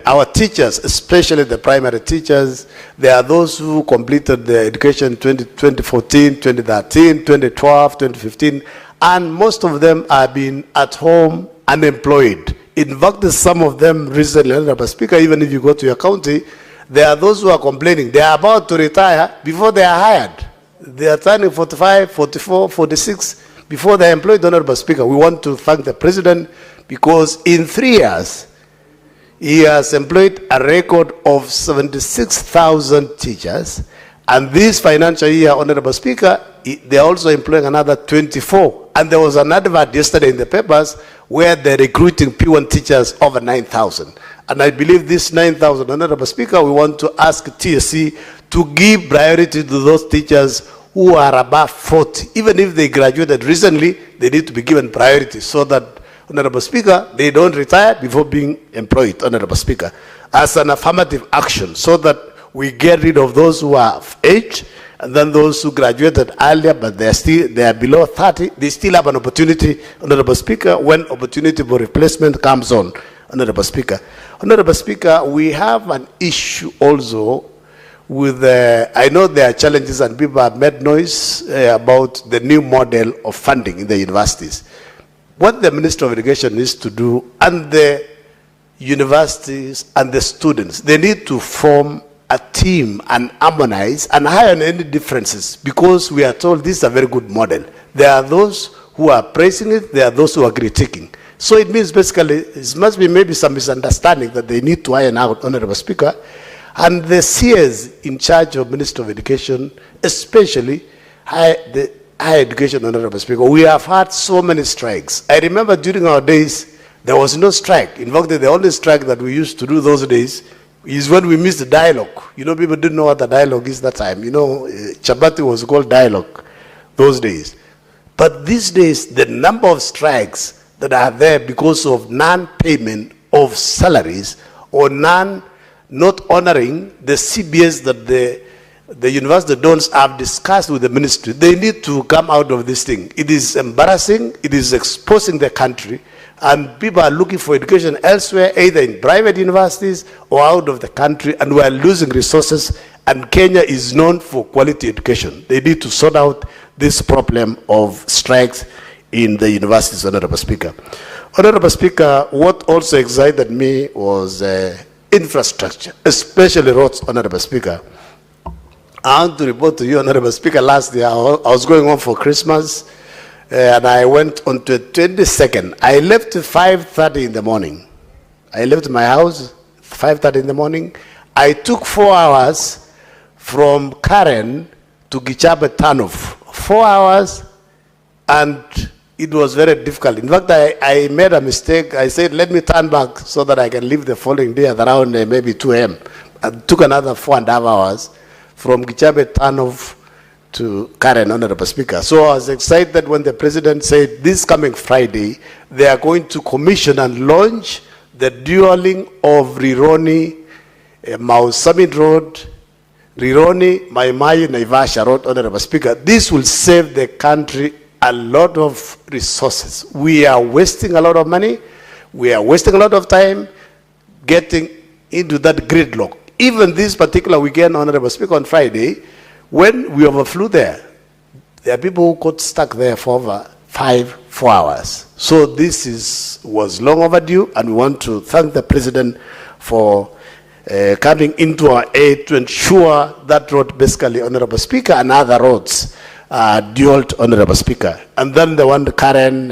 our teachers, especially the primary teachers, there are those who completed their education 2014, 2013, 2012, 2015, and most of them are being at home unemployed. In fact, some of them recently, Honorable Speaker, even if you go to your county, there are those who are complaining. They are about to retire before they are hired. They are turning 45, 44, 46 before they are employed, Honorable Speaker. We want to thank the President, because in 3 years, he has employed a record of 76,000 teachers. And this financial year, Honorable Speaker, they are also employing another 24. And there was an advert yesterday in the papers where they're recruiting P1 teachers over 9,000. And I believe this 9,000, Honorable Speaker, we want to ask TSC to give priority to those teachers who are above 40. Even if they graduated recently, they need to be given priority so that, Honorable Speaker, they don't retire before being employed, Honorable Speaker, as an affirmative action, so that we get rid of those who are of age, and then those who graduated earlier, but they are below 30, they still have an opportunity, Honorable Speaker, when opportunity for replacement comes on, Honorable Speaker. Honorable Speaker, we have an issue also with, I know there are challenges and people have made noise about the new model of funding in the universities. What the Minister of Education needs to do, and the universities and the students, they need to form a team and harmonize and iron any differences, because we are told this is a very good model. There are those who are praising it, there are those who are critiquing. So it means basically it must be maybe some misunderstanding that they need to iron out, Honorable Speaker. And the CS in charge of Minister of Education, especially the higher education, Honorable Speaker, we have had so many strikes. I remember during our days, there was no strike. In fact, the only strike that we used to do those days is when we missed the dialogue. You know, people didn't know what the dialogue is that time. You know, Chabati was called dialogue those days. But these days, the number of strikes that are there because of non-payment of salaries or not honoring the CBS that the university dons have discussed with the ministry, they need to come out of this thing. It is embarrassing, it is exposing the country, and people are looking for education elsewhere, either in private universities or out of the country, and we are losing resources, and Kenya is known for quality education. They need to sort out this problem of strikes in the universities, Honorable Speaker. Honorable Speaker, what also excited me was infrastructure, especially roads, Honorable Speaker. I want to report to you, Honorable Speaker, last year I was going home for Christmas, and I went on to 22nd. I left at 5:30 in the morning. I left my house 5:30 in the morning. I took 4 hours from Karen to Gichabe Tanof. 4 hours, and it was very difficult. In fact, I made a mistake. I said, let me turn back so that I can leave the following day at around maybe 2 a.m. I took another 4.5 hours from Gichabe Tanof to Karen, Honorable Speaker. So I was excited when the President said this coming Friday, they are going to commission and launch the dualing of Rironi, Mau Summit Road, Rironi, Maimai, Naivasha Road, Honorable Speaker. This will save the country a lot of resources. We are wasting a lot of money. We are wasting a lot of time getting into that gridlock. Even this particular weekend, Honorable Speaker, on Friday, when we overflew there are people who got stuck there for over 4 hours. So this was long overdue, and we want to thank the President for coming into our aid to ensure that road, basically, Honorable Speaker, and other roads dualed, Honorable Speaker. And then the one, Karen,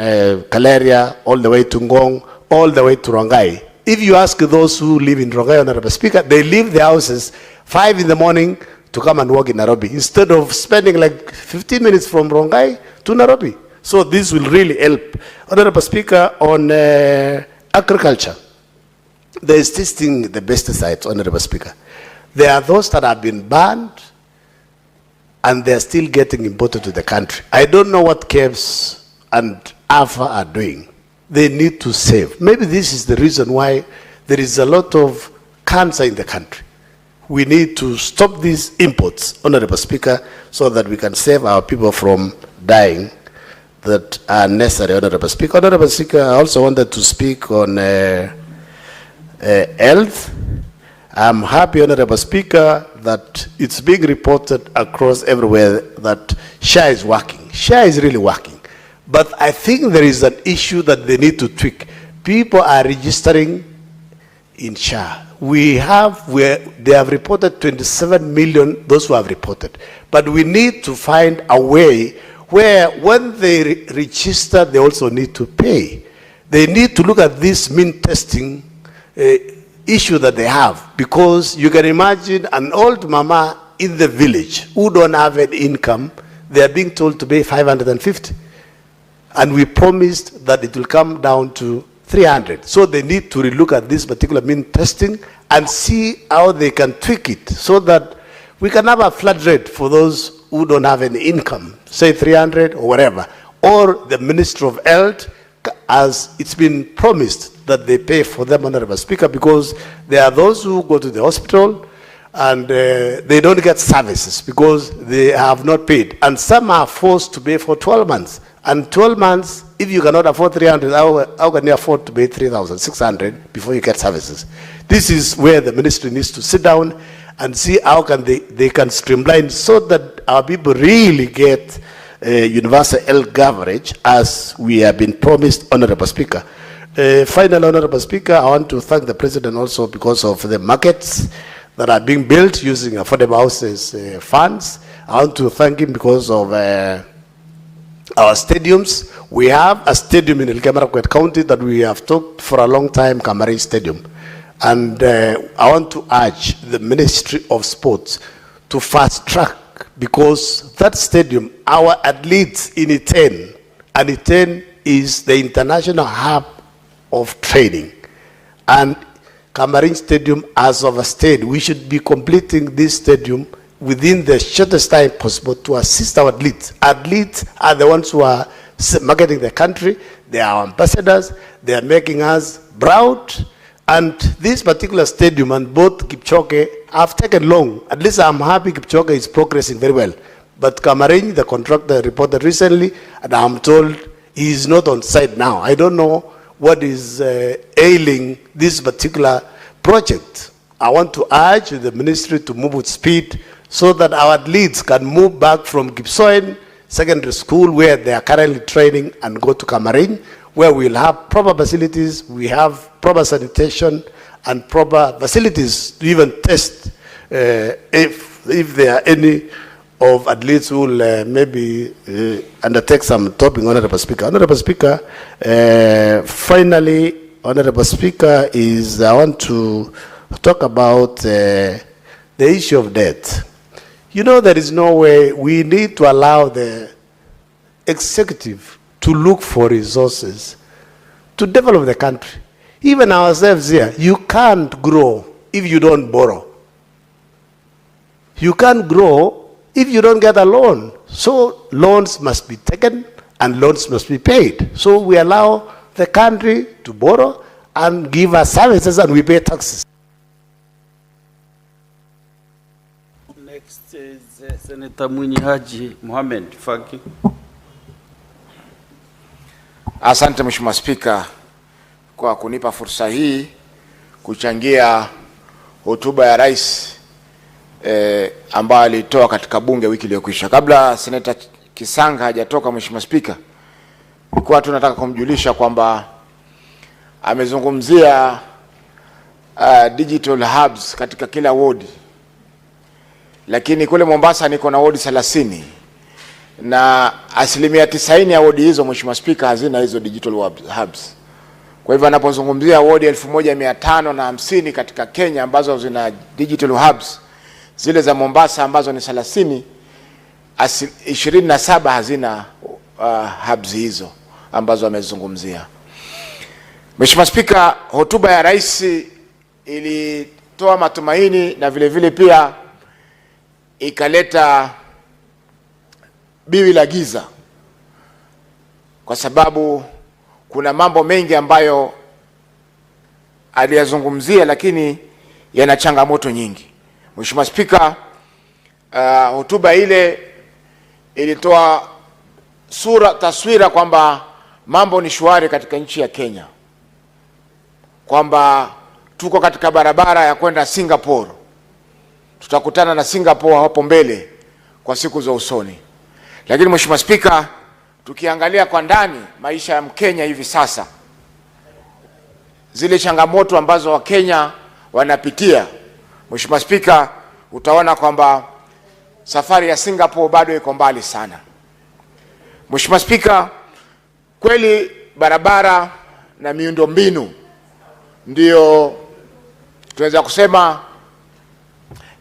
Kaleria, all the way to Ngong, all the way to Rongai. If you ask those who live in Rongai, Honorable Speaker, they leave their houses 5 in the morning to come and work in Nairobi, instead of spending like 15 minutes from Rongai to Nairobi. So this will really help. Honorable Speaker, on agriculture, there is this thing, the pesticides, Honorable Speaker. There are those that have been banned, and they're still getting imported to the country. I don't know what KEBS and AFA are doing. They need to save. Maybe this is the reason why there is a lot of cancer in the country. We need to stop these imports, Honorable Speaker, so that we can save our people from dying that are necessary, Honorable Speaker. Honorable Speaker, I also wanted to speak on health. I'm happy, Honorable Speaker, that it's being reported across everywhere that SHA is working. SHA is really working. But I think there is an issue that they need to tweak. People are registering in SHA. They have reported 27 million, those who have reported. But we need to find a way where when they register, they also need to pay. They need to look at this mean testing issue that they have, because you can imagine an old mama in the village who don't have an income, they are being told to pay 550. And we promised that it will come down to 300. So they need to relook at this particular mean testing and see how they can tweak it so that we can have a flat rate for those who don't have any income, say 300 or whatever. Or the Ministry of Health, as it's been promised that they pay for them, Honorable Speaker, because there are those who go to the hospital and they don't get services because they have not paid. And some are forced to pay for 12 months. And 12 months, if you cannot afford 300, how can you afford to pay 3,600 before you get services? This is where the ministry needs to sit down and see how can they can streamline so that our people really get universal health coverage as we have been promised, Honorable Speaker. Finally, Honorable Speaker, I want to thank the President also because of the markets that are being built using affordable houses funds. I want to thank him because of our stadiums. We have a stadium in Elgeyo-Marakwet County that we have talked for a long time, Kamarin Stadium. And I want to urge the Ministry of Sports to fast track, because that stadium, our athletes in Iten, and Iten is the international hub of training. And Kamarin Stadium, as of a state, we should be completing this stadium within the shortest time possible to assist our athletes. Athletes are the ones who are marketing the country. They are our ambassadors. They are making us proud. And this particular stadium and both Kipchoge have taken long. At least I'm happy Kipchoge is progressing very well. But Kamarin, the contractor, reported recently, and I'm told he is not on site now. I don't know what is ailing this particular project. I want to urge the ministry to move with speed so that our athletes can move back from Gibson Secondary School, where they are currently training, and go to Kamarin, where we'll have proper facilities, we have proper sanitation and proper facilities to even test if there are any of athletes who will maybe undertake some topping. Honorable Speaker. Honorable Speaker, finally, Honorable Speaker, I want to talk about the issue of debt. You know, there is no way. We need to allow the executive to look for resources to develop the country. Even ourselves here, you can't grow if you don't borrow. You can't grow if you don't get a loan. So loans must be taken and loans must be paid. So we allow the country to borrow and give us services, and we pay taxes. Next is Senator Mwinyi Haji Mohamed Faki. Asante Mheshimiwa Spika kwa kunipa fursa hii kuchangia hotuba ya Rais ambayo alitoa katika bunge wiki iliyokwisha. Kabla Senator Kisanga hajatoka, Mheshimiwa Spika, nilikuwa tunataka kumjulisha kwamba amezungumzia digital hubs katika kila ward. Lakini kule Mombasa niko na ward 30 na 90% ya ward hizo, Mheshimiwa Spika, hazina hizo digital hubs. Kwa hivyo anapozungumzia ward 1550 katika Kenya ambazo zina digital hubs, zile za Mombasa ambazo ni 30, 27 hazina hubs hizo ambazo amezungumzia. Mheshimiwa Spika, hotuba ya Rais ilitoa matumaini na vile vile pia ikaleta biwi la giza, kwa sababu kuna mambo mengi ambayo aliyazungumzia lakini yana changamoto nyingi. Mheshimiwa Spika, hotuba ile ilitoa taswira kwamba mambo ni shwari katika nchi ya Kenya, kwamba tuko katika barabara ya kwenda Singapore. Tutakutana na Singapore hapo mbele kwa siku za usoni. Lakini Mheshimiwa Spika, tukiangalia kwa ndani maisha ya Mkenya hivi sasa, zile changamoto ambazo Wakenya wanapitia, Mheshimiwa Spika, utaona kwamba safari ya Singapore bado iko mbali sana. Mheshimiwa Spika, kweli barabara na miundombinu ndio tunaweza kusema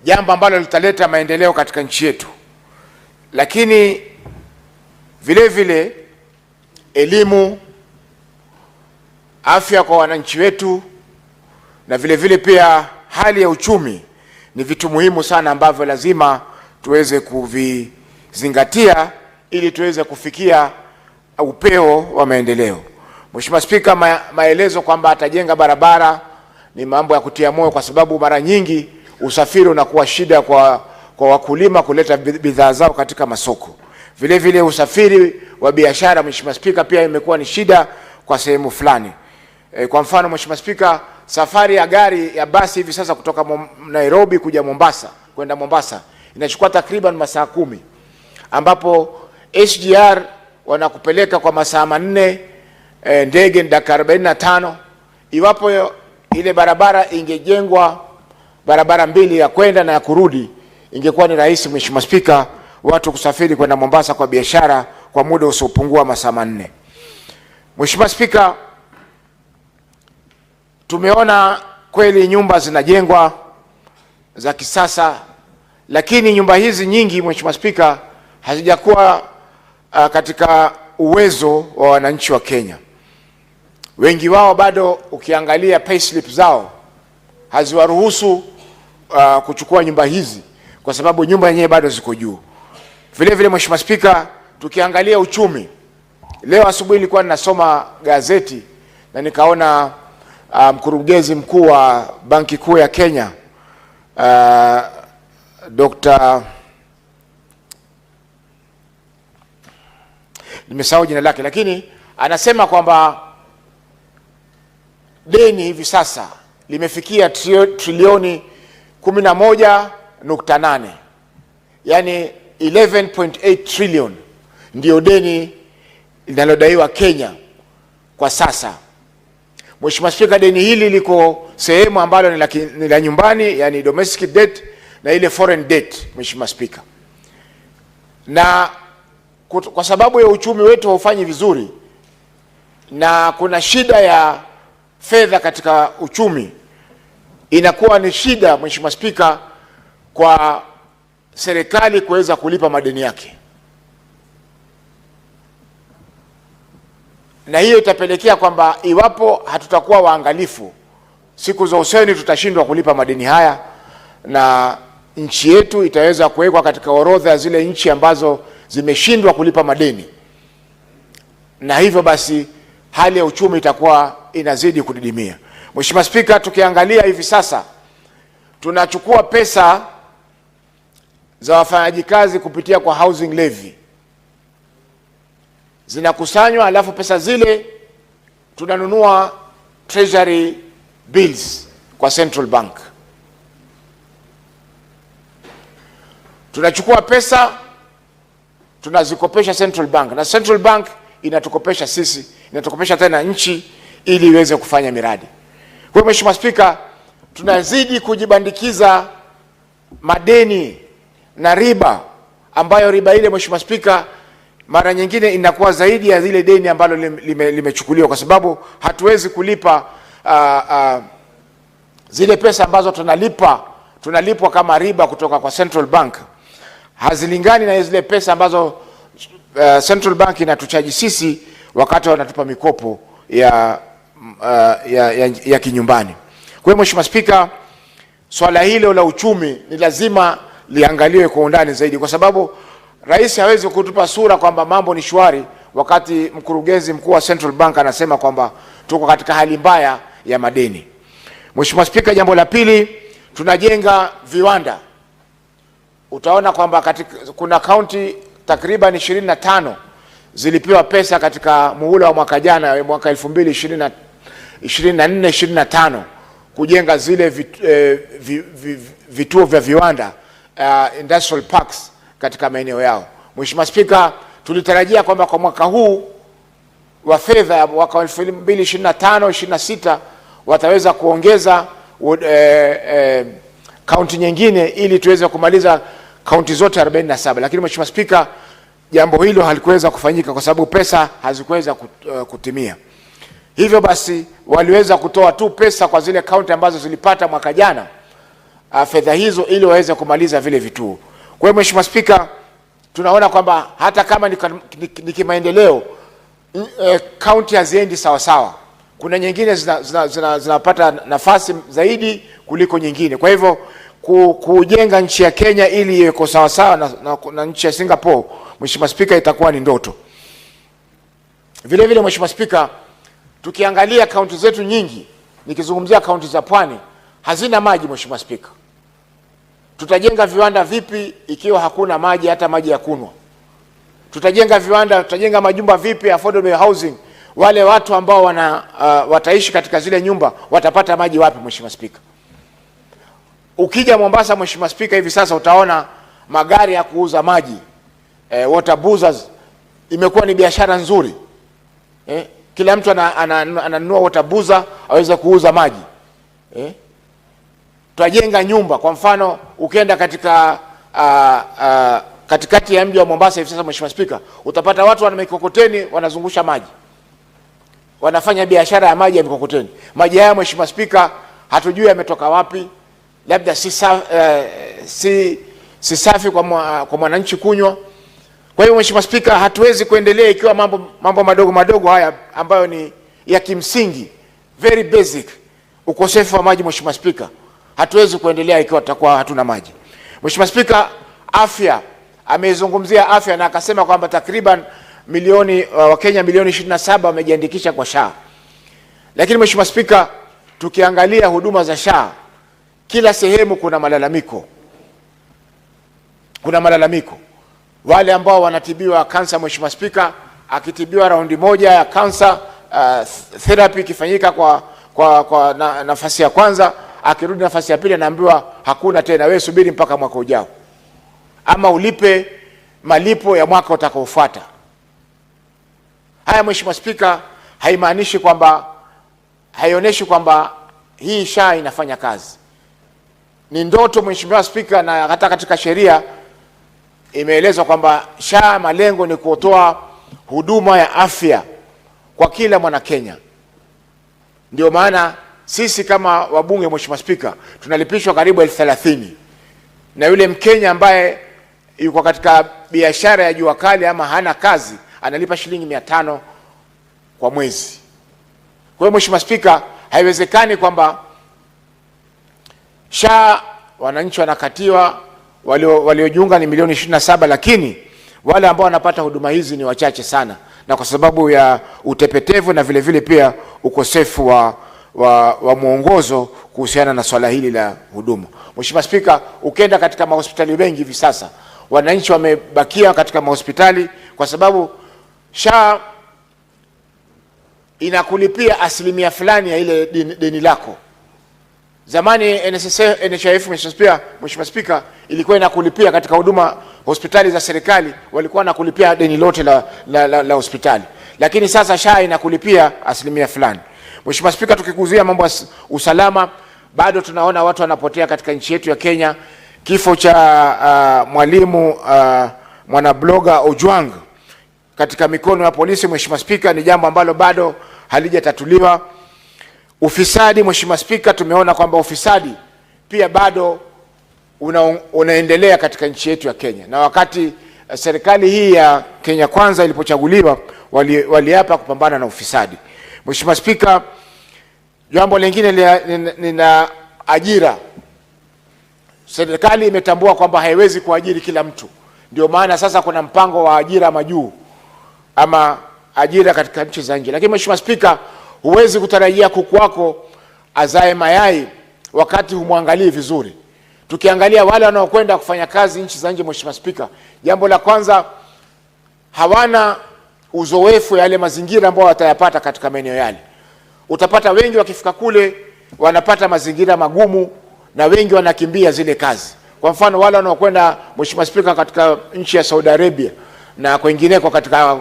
jambo ambalo litaleta maendeleo katika nchi yetu, lakini vile vile elimu, afya kwa wananchi wetu, na vile vile pia hali ya uchumi ni vitu muhimu sana ambavyo lazima tuweze kuvizingatia ili tuweze kufikia upeo wa maendeleo. Mheshimiwa Spika, maelezo kwamba atajenga barabara ni mambo ya kutia moyo, kwa sababu mara nyingi usafiri unakuwa shida kwa wakulima kuleta bidhaa zao katika masoko. Vile vile usafiri wa biashara, Mheshimiwa Spika, pia imekuwa ni shida kwa sehemu fulani. Kwa mfano Mheshimiwa Spika, safari ya gari ya basi hivi sasa kutoka Nairobi kuja Mombasa, kwenda Mombasa, inachukua takriban masaa 10, ambapo SGR wanakupeleka kwa masaa 4, ndege ni dakika 45. Iwapo ile barabara ingejengwa barabara mbili ya kwenda na ya kurudi, ingekuwa ni rahisi Mheshimiwa Spika watu kusafiri kwenda Mombasa kwa biashara kwa muda usiopungua masaa 4. Mheshimiwa Spika, tumeona kweli nyumba zinajengwa za kisasa, lakini nyumba hizi nyingi Mheshimiwa Spika hazijakuwa katika uwezo wa wananchi wa Kenya. Wengi wao bado ukiangalia payslip zao haziwaruhusu kuchukua nyumba hizi kwa sababu nyumba yenyewe bado ziko juu. Vile vile Mheshimiwa Spika, tukiangalia uchumi, leo asubuhi nilikuwa ninasoma gazeti na nikaona mkurugenzi mkuu wa Banki Kuu ya Kenya Dr. nimesahau jina lake, lakini anasema kwamba deni hivi sasa limefikia trilioni 11.8, yani 11.8 trillion ndio deni linalodaiwa Kenya kwa sasa. Mheshimiwa Spika, deni hili liko sehemu ambalo ni la nyumbani, yani domestic debt, na ile foreign debt, Mheshimiwa Spika. Na kwa sababu ya uchumi wetu haufanyi vizuri na kuna shida ya fedha katika uchumi, inakuwa ni shida, Mheshimiwa Spika, kwa serikali kuweza kulipa madeni yake, na hiyo itapelekea kwamba iwapo hatutakuwa waangalifu, siku za usoni tutashindwa kulipa madeni haya, na nchi yetu itaweza kuwekwa katika orodha ya zile nchi ambazo zimeshindwa kulipa madeni, na hivyo basi hali ya uchumi itakuwa inazidi kudidimia. Mheshimiwa Spika, tukiangalia hivi sasa tunachukua pesa za wafanyaji kazi kupitia kwa housing levy, zinakusanywa, alafu pesa zile tunanunua treasury bills kwa Central Bank. Tunachukua pesa tunazikopesha Central Bank, na Central Bank inatukopesha sisi, inatukopesha tena nchi ili iweze kufanya miradi. Kwa hiyo Mheshimiwa Spika, tunazidi kujibandikiza madeni na riba, ambayo riba ile Mheshimiwa Spika mara nyingine inakuwa zaidi ya zile deni ambalo limechukuliwa, kwa sababu hatuwezi kulipa zile pesa ambazo tunalipwa kama riba kutoka kwa Central Bank, hazilingani na zile pesa ambazo Central Bank inatuchaji sisi wakati wanatupa mikopo ya kinyumbani. Kwa hiyo Mheshimiwa Spika, swala hilo la uchumi ni lazima liangaliwe kwa undani zaidi, kwa sababu rais hawezi kutupa sura kwamba mambo ni shwari wakati mkurugenzi mkuu wa Central Bank anasema kwamba tuko katika hali mbaya ya madeni. Mheshimiwa Spika, jambo la pili, tunajenga viwanda. Utaona kwamba kuna kaunti takriban 25 zilipewa pesa katika muhula wa mwaka jana, mwaka 2024-25 kujenga zile vituo vya viwanda, industrial parks katika maeneo yao. Mheshimiwa Spika, tulitarajia kwamba kwa mwaka huu wa fedha ya mwaka 2025-26 wataweza kuongeza kaunti nyingine ili tuweze kumaliza kaunti zote 47, lakini Mheshimiwa Spika, jambo hilo halikuweza kufanyika kwa sababu pesa hazikuweza kutimia. Hivyo basi waliweza kutoa tu pesa kwa zile kaunti ambazo zilipata mwaka jana fedha hizo ili waweze kumaliza vile vituo. Kwa hiyo Mheshimiwa Spika, tunaona kwamba hata kama ni kimaendeleo, kaunti haziendi sawa sawa. Kuna nyingine zinapata nafasi zaidi kuliko nyingine. Kwa hivyo kujenga nchi ya Kenya ili iwe sawa sawa na nchi ya Singapore, Mheshimiwa Spika, itakuwa ni ndoto. Vile vile Mheshimiwa Spika, tukiangalia kaunti zetu nyingi, nikizungumzia kaunti za Pwani, hazina maji Mheshimiwa Spika. Tutajenga viwanda vipi ikiwa hakuna maji, hata maji ya kunywa? Tutajenga viwanda, tutajenga majumba vipi, affordable housing? Wale watu ambao wataishi katika zile nyumba watapata maji wapi Mheshimiwa Spika? Ukija Mombasa Mheshimiwa Spika, hivi sasa utaona magari ya kuuza maji, water boozers, imekuwa ni biashara nzuri. Kila mtu ananunua water boozer aweze kuuza maji. Tutajenga nyumba, kwa mfano ukienda katika katikati ya mji wa Mombasa hivi sasa Mheshimiwa Spika, utapata watu wana mikokoteni wanazungusha maji, wanafanya biashara ya maji ya mikokoteni. Maji haya Mheshimiwa Spika, hatujui yametoka wapi, labda si safi kwa mwananchi kunywa. Kwa hiyo Mheshimiwa Spika, hatuwezi kuendelea ikiwa mambo madogo madogo haya ambayo ni ya kimsingi, very basic, ukosefu wa maji Mheshimiwa Spika, hatuwezi kuendelea ikiwa tutakuwa hatuna maji. Mheshimiwa Spika, afya, amezungumzia afya na akasema kwamba takriban Wakenya milioni 27 wamejiandikisha kwa SHA. Lakini Mheshimiwa Spika, tukiangalia huduma za SHA, kila sehemu kuna malalamiko. Kuna malalamiko. Wale ambao wanatibiwa kansa, Mheshimiwa Spika, akitibiwa raundi moja ya kansa, therapy ikifanyika kwa nafasi ya kwanza, akirudi nafasi ya pili anaambiwa hakuna tena, wewe subiri mpaka mwaka ujao, ama ulipe malipo ya mwaka utakaofuata. Haya Mheshimiwa Spika, haimaanishi kwamba, haionyeshi kwamba hii SHA inafanya kazi. Ni ndoto Mheshimiwa Spika, na hata katika sheria imeelezwa kwamba SHA malengo ni kutoa huduma ya afya kwa kila mwana Kenya. Ndio maana sisi kama wabunge, Mheshimiwa Spika, tunalipishwa karibu 30,000, na yule Mkenya ambaye yuko katika biashara ya jua kali ama hana kazi analipa shilingi 500 kwa mwezi. Kwa hiyo Mheshimiwa Spika, haiwezekani kwamba SHA wananchi wanakatiwa, waliojiunga ni milioni 27, lakini wale ambao wanapata huduma hizi ni wachache sana, na kwa sababu ya utepetevu na vile vile pia ukosefu wa mwongozo kuhusiana na swala hili la huduma. Mheshimiwa Spika, ukienda katika mahospitali mengi hivi sasa, wananchi wamebakia katika mahospitali kwa sababu SHA inakulipia asilimia fulani ya ile deni lako. Zamani NHIF, Mheshimiwa Spika, ilikuwa inakulipia katika huduma hospitali za serikali, walikuwa wanakulipia deni lote la hospitali, lakini sasa SHA inakulipia asilimia fulani. Mheshimiwa Spika, tukikuzia mambo ya usalama, bado tunaona watu wanapotea katika nchi yetu ya Kenya. Kifo cha mwalimu mwanabloga Ojwang katika mikono ya polisi, Mheshimiwa Spika, ni jambo ambalo bado halijatatuliwa. Ufisadi, Mheshimiwa Spika, tumeona kwamba ufisadi pia bado unaendelea katika nchi yetu ya Kenya, na wakati serikali hii ya Kenya Kwanza ilipochaguliwa waliapa kupambana na ufisadi. Mheshimiwa Spika, jambo lingine lina ajira. Serikali imetambua kwamba haiwezi kuajiri kila mtu, ndio maana sasa kuna mpango wa ajira majuu ama ajira katika nchi za nje. Lakini Mheshimiwa Spika, huwezi kutarajia kuku wako azae mayai wakati humwangalii vizuri. Tukiangalia wale wanaokwenda kufanya kazi nchi za nje, Mheshimiwa Spika, jambo la kwanza, hawana uzoefu yale mazingira ambayo watayapata katika maeneo yale. Utapata wengi wakifika kule wanapata mazingira magumu, na wengi wanakimbia zile kazi. Kwa mfano, wale wanaokwenda, Mheshimiwa Spika, katika nchi ya Saudi Arabia na kwingineko katika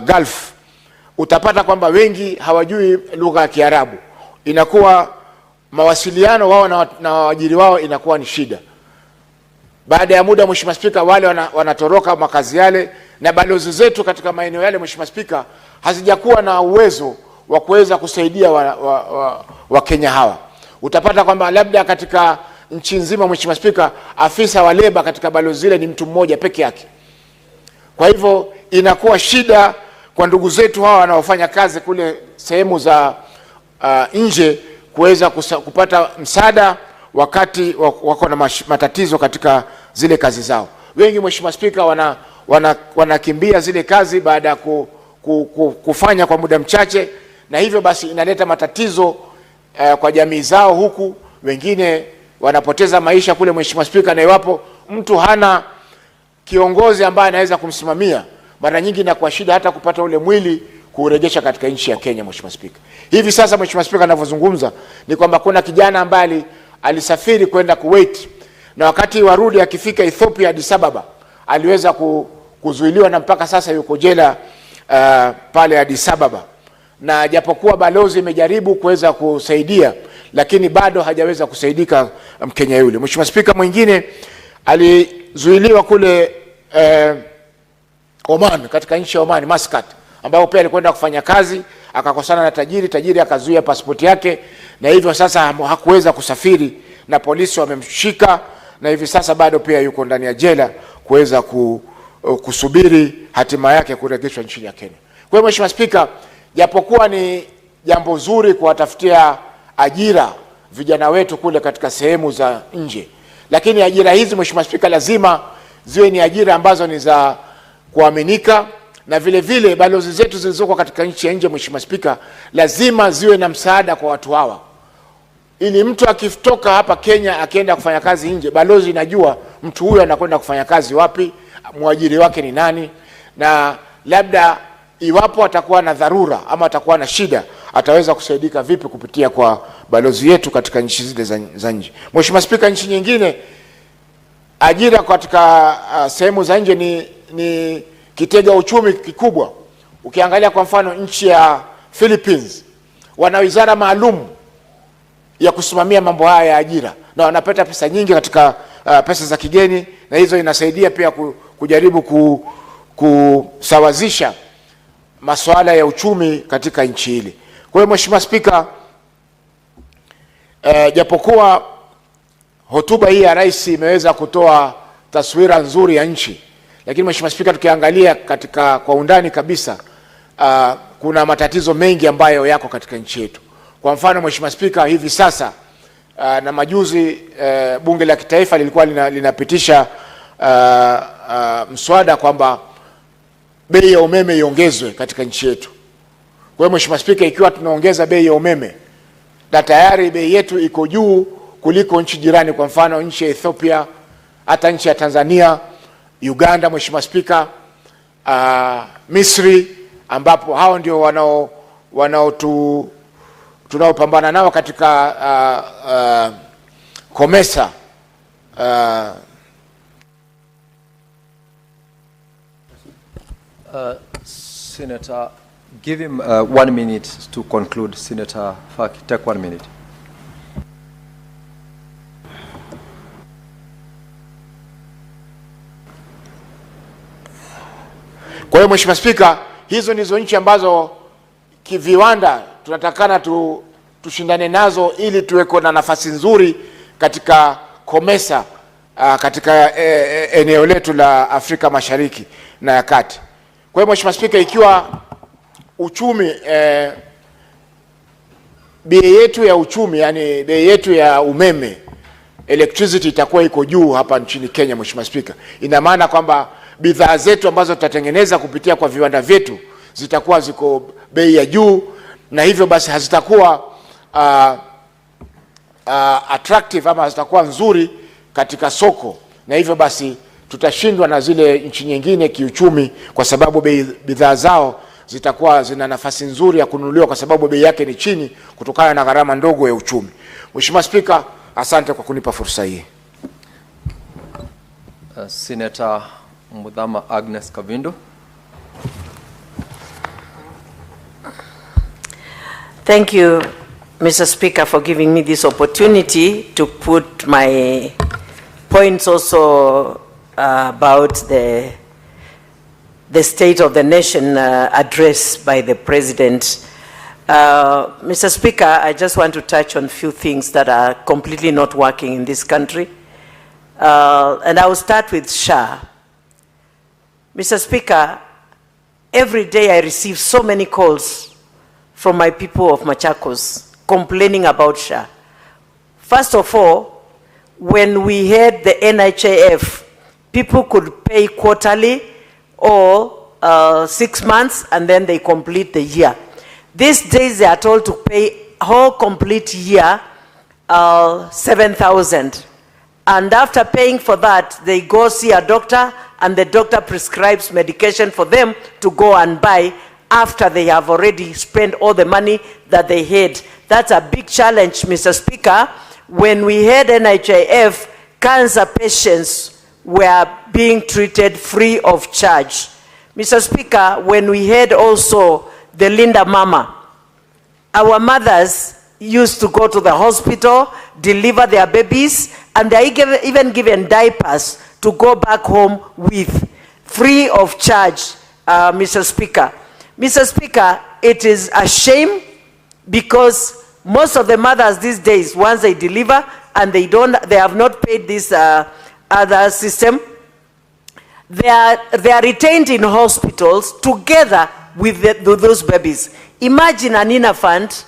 Gulf, utapata kwamba wengi hawajui lugha ya Kiarabu. Inakuwa mawasiliano wao na waajiri wao inakuwa ni shida. Baada ya muda, Mheshimiwa Spika, wale wanatoroka makazi yale, na balozi zetu katika maeneo yale, Mheshimiwa Spika, hazijakuwa na uwezo wa kuweza kusaidia wa Kenya hawa. Utapata kwamba labda katika nchi nzima, Mheshimiwa Spika, afisa wa leba katika balozi zile ni mtu mmoja peke yake. Kwa hivyo inakuwa shida kwa ndugu zetu hawa wanaofanya kazi kule sehemu za nje kuweza kupata msaada wakati wako na matatizo katika zile kazi zao. Wengi, Mheshimiwa Spika, wanakimbia zile kazi baada ya kufanya kwa muda mchache, na hivyo basi inaleta matatizo kwa jamii zao, huku wengine wanapoteza maisha kule, Mheshimiwa Spika. Na iwapo mtu hana kiongozi ambaye anaweza kumsimamia, mara nyingi inakuwa shida hata kupata ule mwili kurejesha katika nchi ya Kenya, Mheshimiwa Spika. Hivi sasa, Mheshimiwa Spika, ninavyozungumza ni kwamba kuna kijana ambaye alisafiri kwenda Kuwait, na wakati warudi akifika Ethiopia, Addis Ababa, aliweza kuzuiliwa na mpaka sasa yuko jela pale Addis Ababa, na japokuwa balozi imejaribu kuweza kusaidia, lakini bado hajaweza kusaidika Mkenya yule. Mheshimiwa Spika, mwingine alizuiliwa kule Oman, katika nchi ya Oman, Muscat, ambao pia alikwenda kufanya kazi, akakosana na tajiri akazuia pasipoti yake, na hivyo sasa hakuweza kusafiri, na polisi wamemshika, na hivi sasa bado pia yuko ndani ya jela kuweza kusubiri hatima yake kurejeshwa nchini ya Kenya. Kwa hiyo Mheshimiwa Spika, japokuwa ni jambo zuri kuwatafutia ajira vijana wetu kule katika sehemu za nje, lakini ajira hizi Mheshimiwa Spika lazima ziwe ni ajira ambazo ni za kuaminika, na vile vile balozi zetu zilizoko katika nchi ya nje Mheshimiwa Spika lazima ziwe na msaada kwa watu hawa, ili mtu akitoka hapa Kenya akienda kufanya kazi nje, balozi inajua mtu huyo anakwenda kufanya kazi wapi, mwajiri wake ni nani, na labda iwapo atakuwa na dharura ama atakuwa na shida ataweza kusaidika vipi kupitia kwa balozi yetu katika nchi zile za nje. Mheshimiwa Spika, nchi nyingine ajira katika sehemu za nje ni kitega uchumi kikubwa. Ukiangalia kwa mfano nchi ya Philippines wana wizara maalum ya kusimamia mambo haya ya ajira, na wanapata pesa nyingi katika pesa za kigeni, na hizo inasaidia pia kujaribu kusawazisha masuala ya uchumi katika nchi hili. Kwa hiyo Mheshimiwa Spika, japokuwa hotuba hii ya rais imeweza kutoa taswira nzuri ya nchi, lakini Mheshimiwa Spika, tukiangalia kwa undani kabisa kuna matatizo mengi ambayo yako katika nchi yetu. Kwa mfano Mheshimiwa Spika, hivi sasa na majuzi bunge la kitaifa lilikuwa linapitisha mswada kwamba bei ya umeme iongezwe katika nchi yetu. Kwa hiyo Mheshimiwa Spika, ikiwa tunaongeza bei ya umeme na tayari bei yetu iko juu kuliko nchi jirani, kwa mfano nchi ya Ethiopia, hata nchi ya Tanzania, Uganda Mheshimiwa Spika, Misri, ambapo hao ndio tunaopambana nao katika COMESA. Senator, give him 1 minute to conclude. Senator Faki, take 1 minute. Kwa hiyo Mheshimiwa Spika, hizo ndizo nchi ambazo kiviwanda tunatakana tushindane nazo ili tuweko na nafasi nzuri katika COMESA katika eneo letu la Afrika Mashariki na ya Kati. Kwa hiyo Mheshimiwa Spika, ikiwa uchumi bei yetu ya uchumi, yani bei yetu ya umeme, electricity, itakuwa iko juu hapa nchini Kenya Mheshimiwa Spika, ina maana kwamba bidhaa zetu ambazo tutatengeneza kupitia kwa viwanda vyetu zitakuwa ziko bei ya juu, na hivyo basi hazitakuwa attractive ama hazitakuwa nzuri katika soko, na hivyo basi tutashindwa na zile nchi nyingine kiuchumi, kwa sababu bidhaa zao zitakuwa zina nafasi nzuri ya kununuliwa kwa sababu bei yake ni chini kutokana na gharama ndogo ya uchumi. Mheshimiwa Spika, asante kwa kunipa fursa hii. Senator Mudhama Agnes Kavindo. Thank you, Mr. Speaker, for giving me this opportunity to put my points also about the State of the Nation address by the President. Mr. Speaker, I just want to touch on a few things that are completely not working in this country. And I will start with SHA. Mr. Speaker, every day I receive so many calls from my people of Machakos complaining about SHA. First of all, when we had the NHIF, people could pay quarterly or 6 months and then they complete the year. These days they are told to pay whole complete year, 7,000. And after paying for that, they go see a doctor and the doctor prescribes medication for them to go and buy after they have already spent all the money that they had. That's a big challenge, Mr. Speaker. When we had NHIF, cancer patients were being treated free of charge. Mr. Speaker, when we had also the Linda Mama, our mothers used to go to the hospital, deliver their babies, and they even given diapers to go back home with, free of charge, Mr. Speaker. Mr. Speaker, it is a shame because most of the mothers these days, once they deliver and they have not paid this other system, they are retained in hospitals together with those babies. Imagine an infant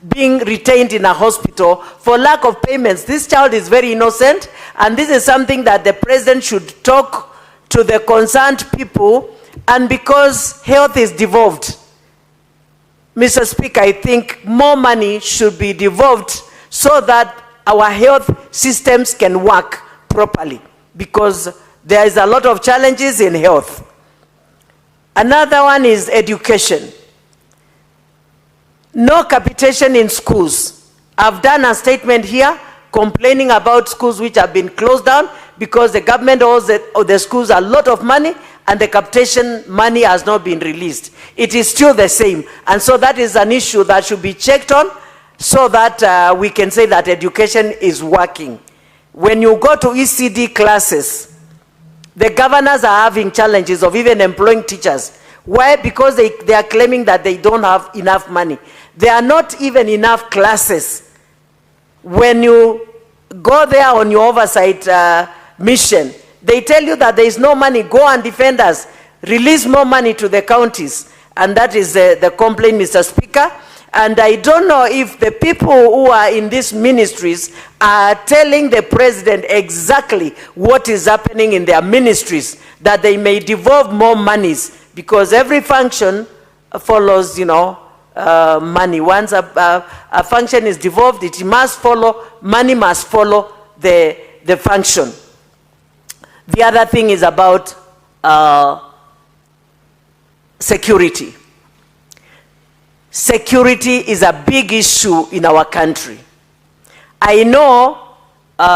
being retained in a hospital for lack of payments. This child is very innocent, and this is something that the president should talk to the concerned people, and because health is devolved, Mr. Speaker, I think more money should be devolved so that our health systems can work properly, because there is a lot of challenges in health. Another one is education. No capitation in schools. I've done a statement here complaining about schools which have been closed down because the government owes the schools a lot of money and the capitation money has not been released. It is still the same. And so that is an issue that should be checked on so that we can say that education is working. When you go to ECD classes, the governors are having challenges of even employing teachers. Why? Because they are claiming that they don't have enough money. There are not even enough classes. When you go there on your oversight mission, they tell you that there is no money. Go and defend us. Release more money to the counties. And that is the complaint, Mr. Speaker. And I don't know if the people who are in these ministries are telling the president exactly what is happening in their ministries, that they may devolve more monies, because every function follows, money. Once a function is devolved, it must follow, money must follow the function. The other thing is about security. Security is a big issue in our country. I know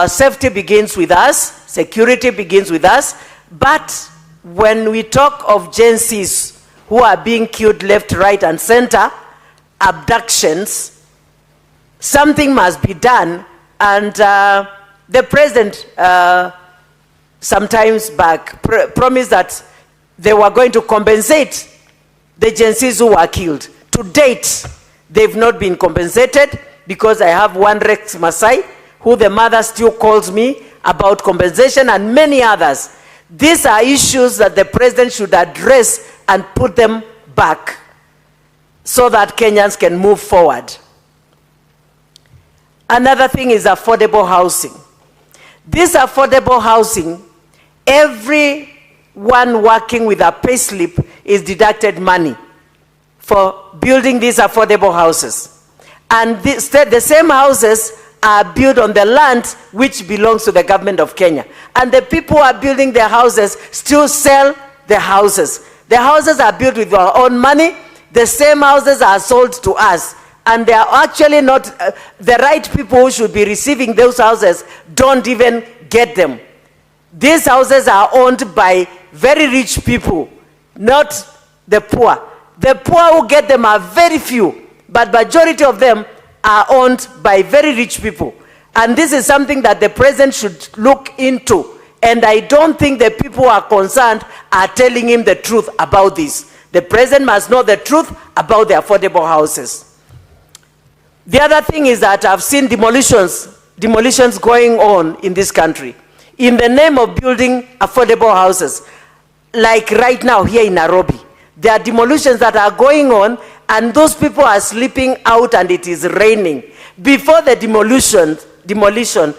safety begins with us, security begins with us, but when we talk of Gen Zs who are being killed left, right, and center, abductions, something must be done. And the president sometimes back promised that they were going to compensate the Gen Zs who were killed. To date, they've not been compensated, because I have one Rex Masai, who the mother still calls me about compensation, and many others. These are issues that the president should address and put them back so that Kenyans can move forward. Another thing is affordable housing. This affordable housing, everyone working with a payslip is deducted money for building these affordable houses. And the same houses are built on the land which belongs to the government of Kenya. And the people who are building their houses still sell the houses. The houses are built with our own money. The same houses are sold to us. And they are actually not, the right people who should be receiving those houses don't even get them. These houses are owned by very rich people, not the poor. The poor who get them are very few, but majority of them are owned by very rich people. And this is something that the president should look into. And I don't think the people who are concerned are telling him the truth about this. The president must know the truth about the affordable houses. The other thing is that I've seen demolitions going on in this country in the name of building affordable houses. Like right now here in Nairobi, there are demolitions that are going on, and those people are sleeping out and it is raining. Before the demolition,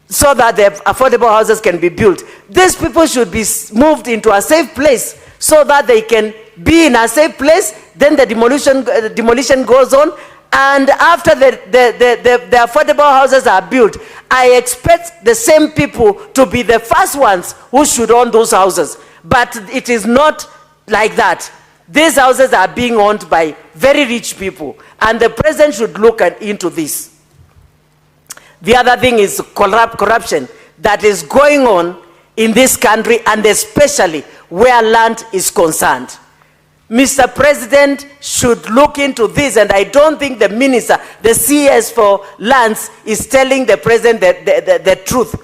so that the affordable houses can be built, these people should be moved into a safe place so that they can be in a safe place. Then the demolition goes on, and after the affordable houses are built, I expect the same people to be the first ones who should own those houses. But it is not like that. These houses are being owned by very rich people, and the president should look into this. The other thing is corruption that is going on in this country, and especially where land is concerned. Mr. President should look into this, and I don't think the minister, the CS for lands, is telling the president the truth.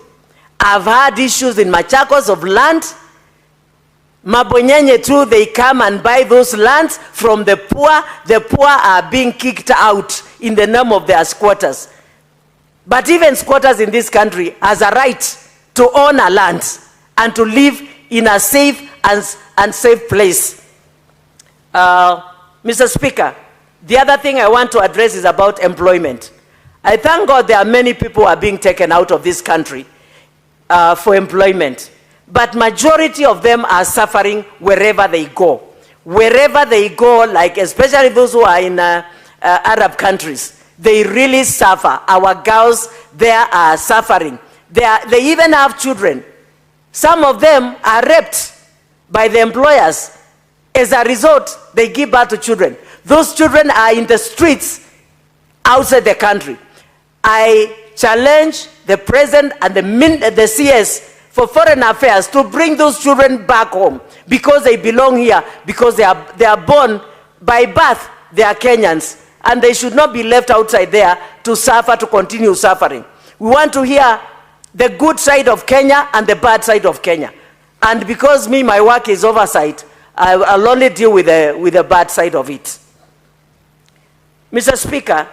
I've had issues in Machakos of land. Mabonyenye too, they come and buy those lands from the poor. The poor are being kicked out in the name of their squatters. But even squatters in this country has a right to own a land and to live in a safe and safe place. Mr. Speaker, The other thing I want to address is about employment. I thank God there are many people who are being taken out of this country for employment. But majority of them are suffering wherever they go. Wherever they go, like especially those who are in Arab countries, they really suffer. Our girls there are suffering. They even have children. Some of them are raped by the employers. As a result, they give birth to children. Those children are in the streets outside the country. I challenge the President and the CS for Foreign Affairs to bring those children back home because they belong here, because they are born by birth, they are Kenyans, and they should not be left outside there to suffer, to continue suffering. We want to hear the good side of Kenya and the bad side of Kenya. And because my work is oversight, I'll only deal with the bad side of it. Mr. Speaker,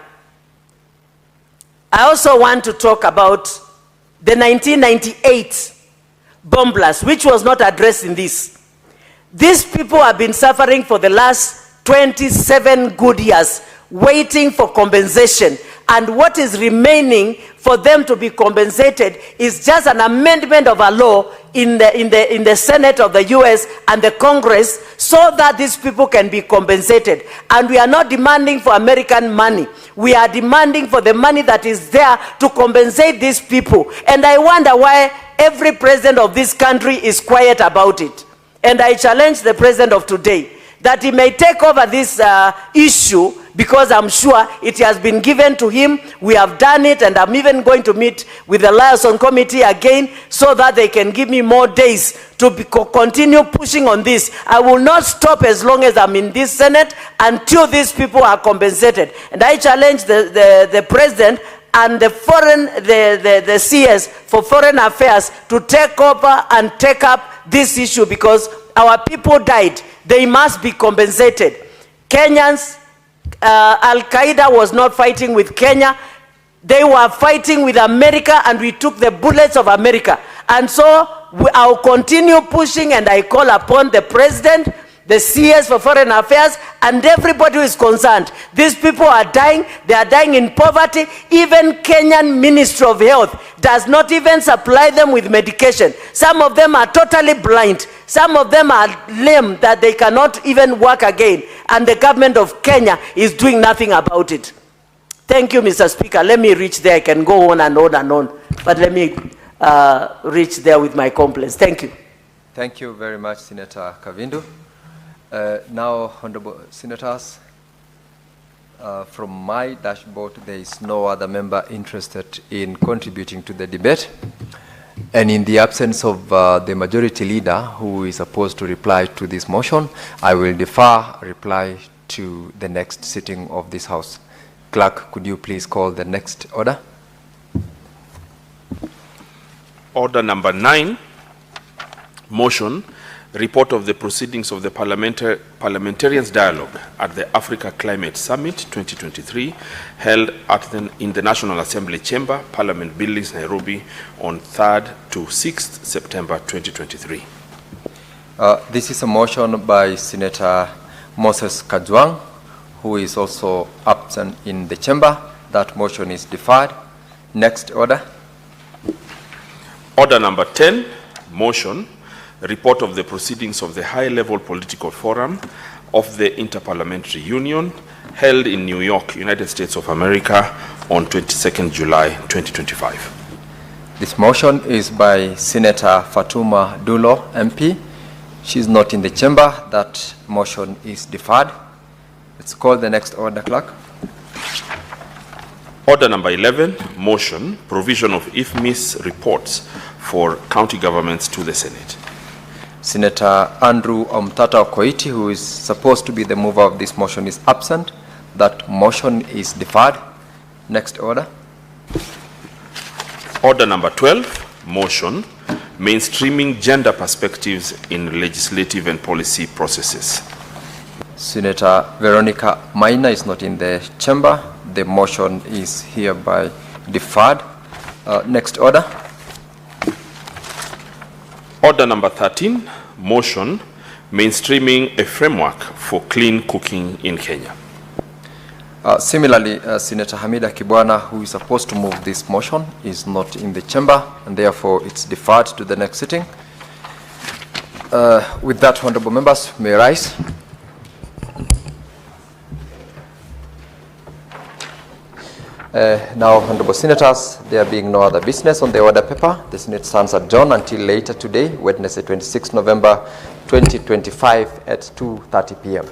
I also want to talk about the 1998 bomb blast, which was not addressed in this. These people have been suffering for the last 27 good years, waiting for compensation. And what is remaining for them to be compensated is just an amendment of a law in the Senate of the US and the Congress so that these people can be compensated. And we are not demanding for American money. We are demanding for the money that is there to compensate these people. And I wonder why every president of this country is quiet about it. And I challenge the president of today that he may take over this issue, because I'm sure it has been given to him. We have done it, and I'm even going to meet with the liaison committee again so that they can give me more days to continue pushing on this. I will not stop as long as I'm in this Senate until these people are compensated. And I challenge the president and the CS for Foreign Affairs to take over and take up this issue, because our people died. They must be compensated. Kenyans, Al-Qaeda was not fighting with Kenya. They were fighting with America, and we took the bullets of America. And so I'll continue pushing, and I call upon the president, the CS for Foreign Affairs, and everybody who is concerned. These people are dying. They are dying in poverty. Even Kenyan Ministry of Health does not even supply them with medication. Some of them are totally blind. Some of them are lame, that they cannot even work again. And the government of Kenya is doing nothing about it. Thank you, Mr. Speaker. Let me reach there. I can go on and on and on. But let me reach there with my complaints. Thank you. Thank you very much, Senator Kavindu. Now, honorable senators, from my dashboard, there is no other member interested in contributing to the debate. And in the absence of the majority leader who is supposed to reply to this motion, I will defer reply to the next sitting of this House. Clerk, could you please call the next order? Order number 9, motion, report of the proceedings of the Parliamentarians' Dialogue at the Africa Climate Summit 2023 held in the National Assembly Chamber, Parliament Buildings, Nairobi on 3rd to 6th September 2023. This is a motion by Senator Moses Kajwang, who is also absent in the chamber. That motion is deferred. Next order. Order number 10, motion, report of the proceedings of the high-level political forum of the Interparliamentary Union held in New York, United States of America on 22nd July 2025. This motion is by Senator Fatuma Dulo, MP. She is not in the chamber. That motion is deferred. Let's call the next order, clerk. Order number 11, motion, provision of IFMIS reports for county governments to the Senate. Senator Andrew Omtata Okoiti, who is supposed to be the mover of this motion, is absent. That motion is deferred. Next order. Order number 12, motion, mainstreaming gender perspectives in legislative and policy processes. Senator Veronica Maina is not in the chamber. The motion is hereby deferred. Next order. Order number 13, motion, mainstreaming a framework for clean cooking in Kenya. Similarly, Senator Hamida Kibwana, who is supposed to move this motion, is not in the chamber, and therefore it's deferred to the next sitting. With that, honorable members may rise. Now, honorable senators, there being no other business on the order paper, the Senate stands adjourned until later today, Wednesday, 26 November 2025 at 2:30 p.m.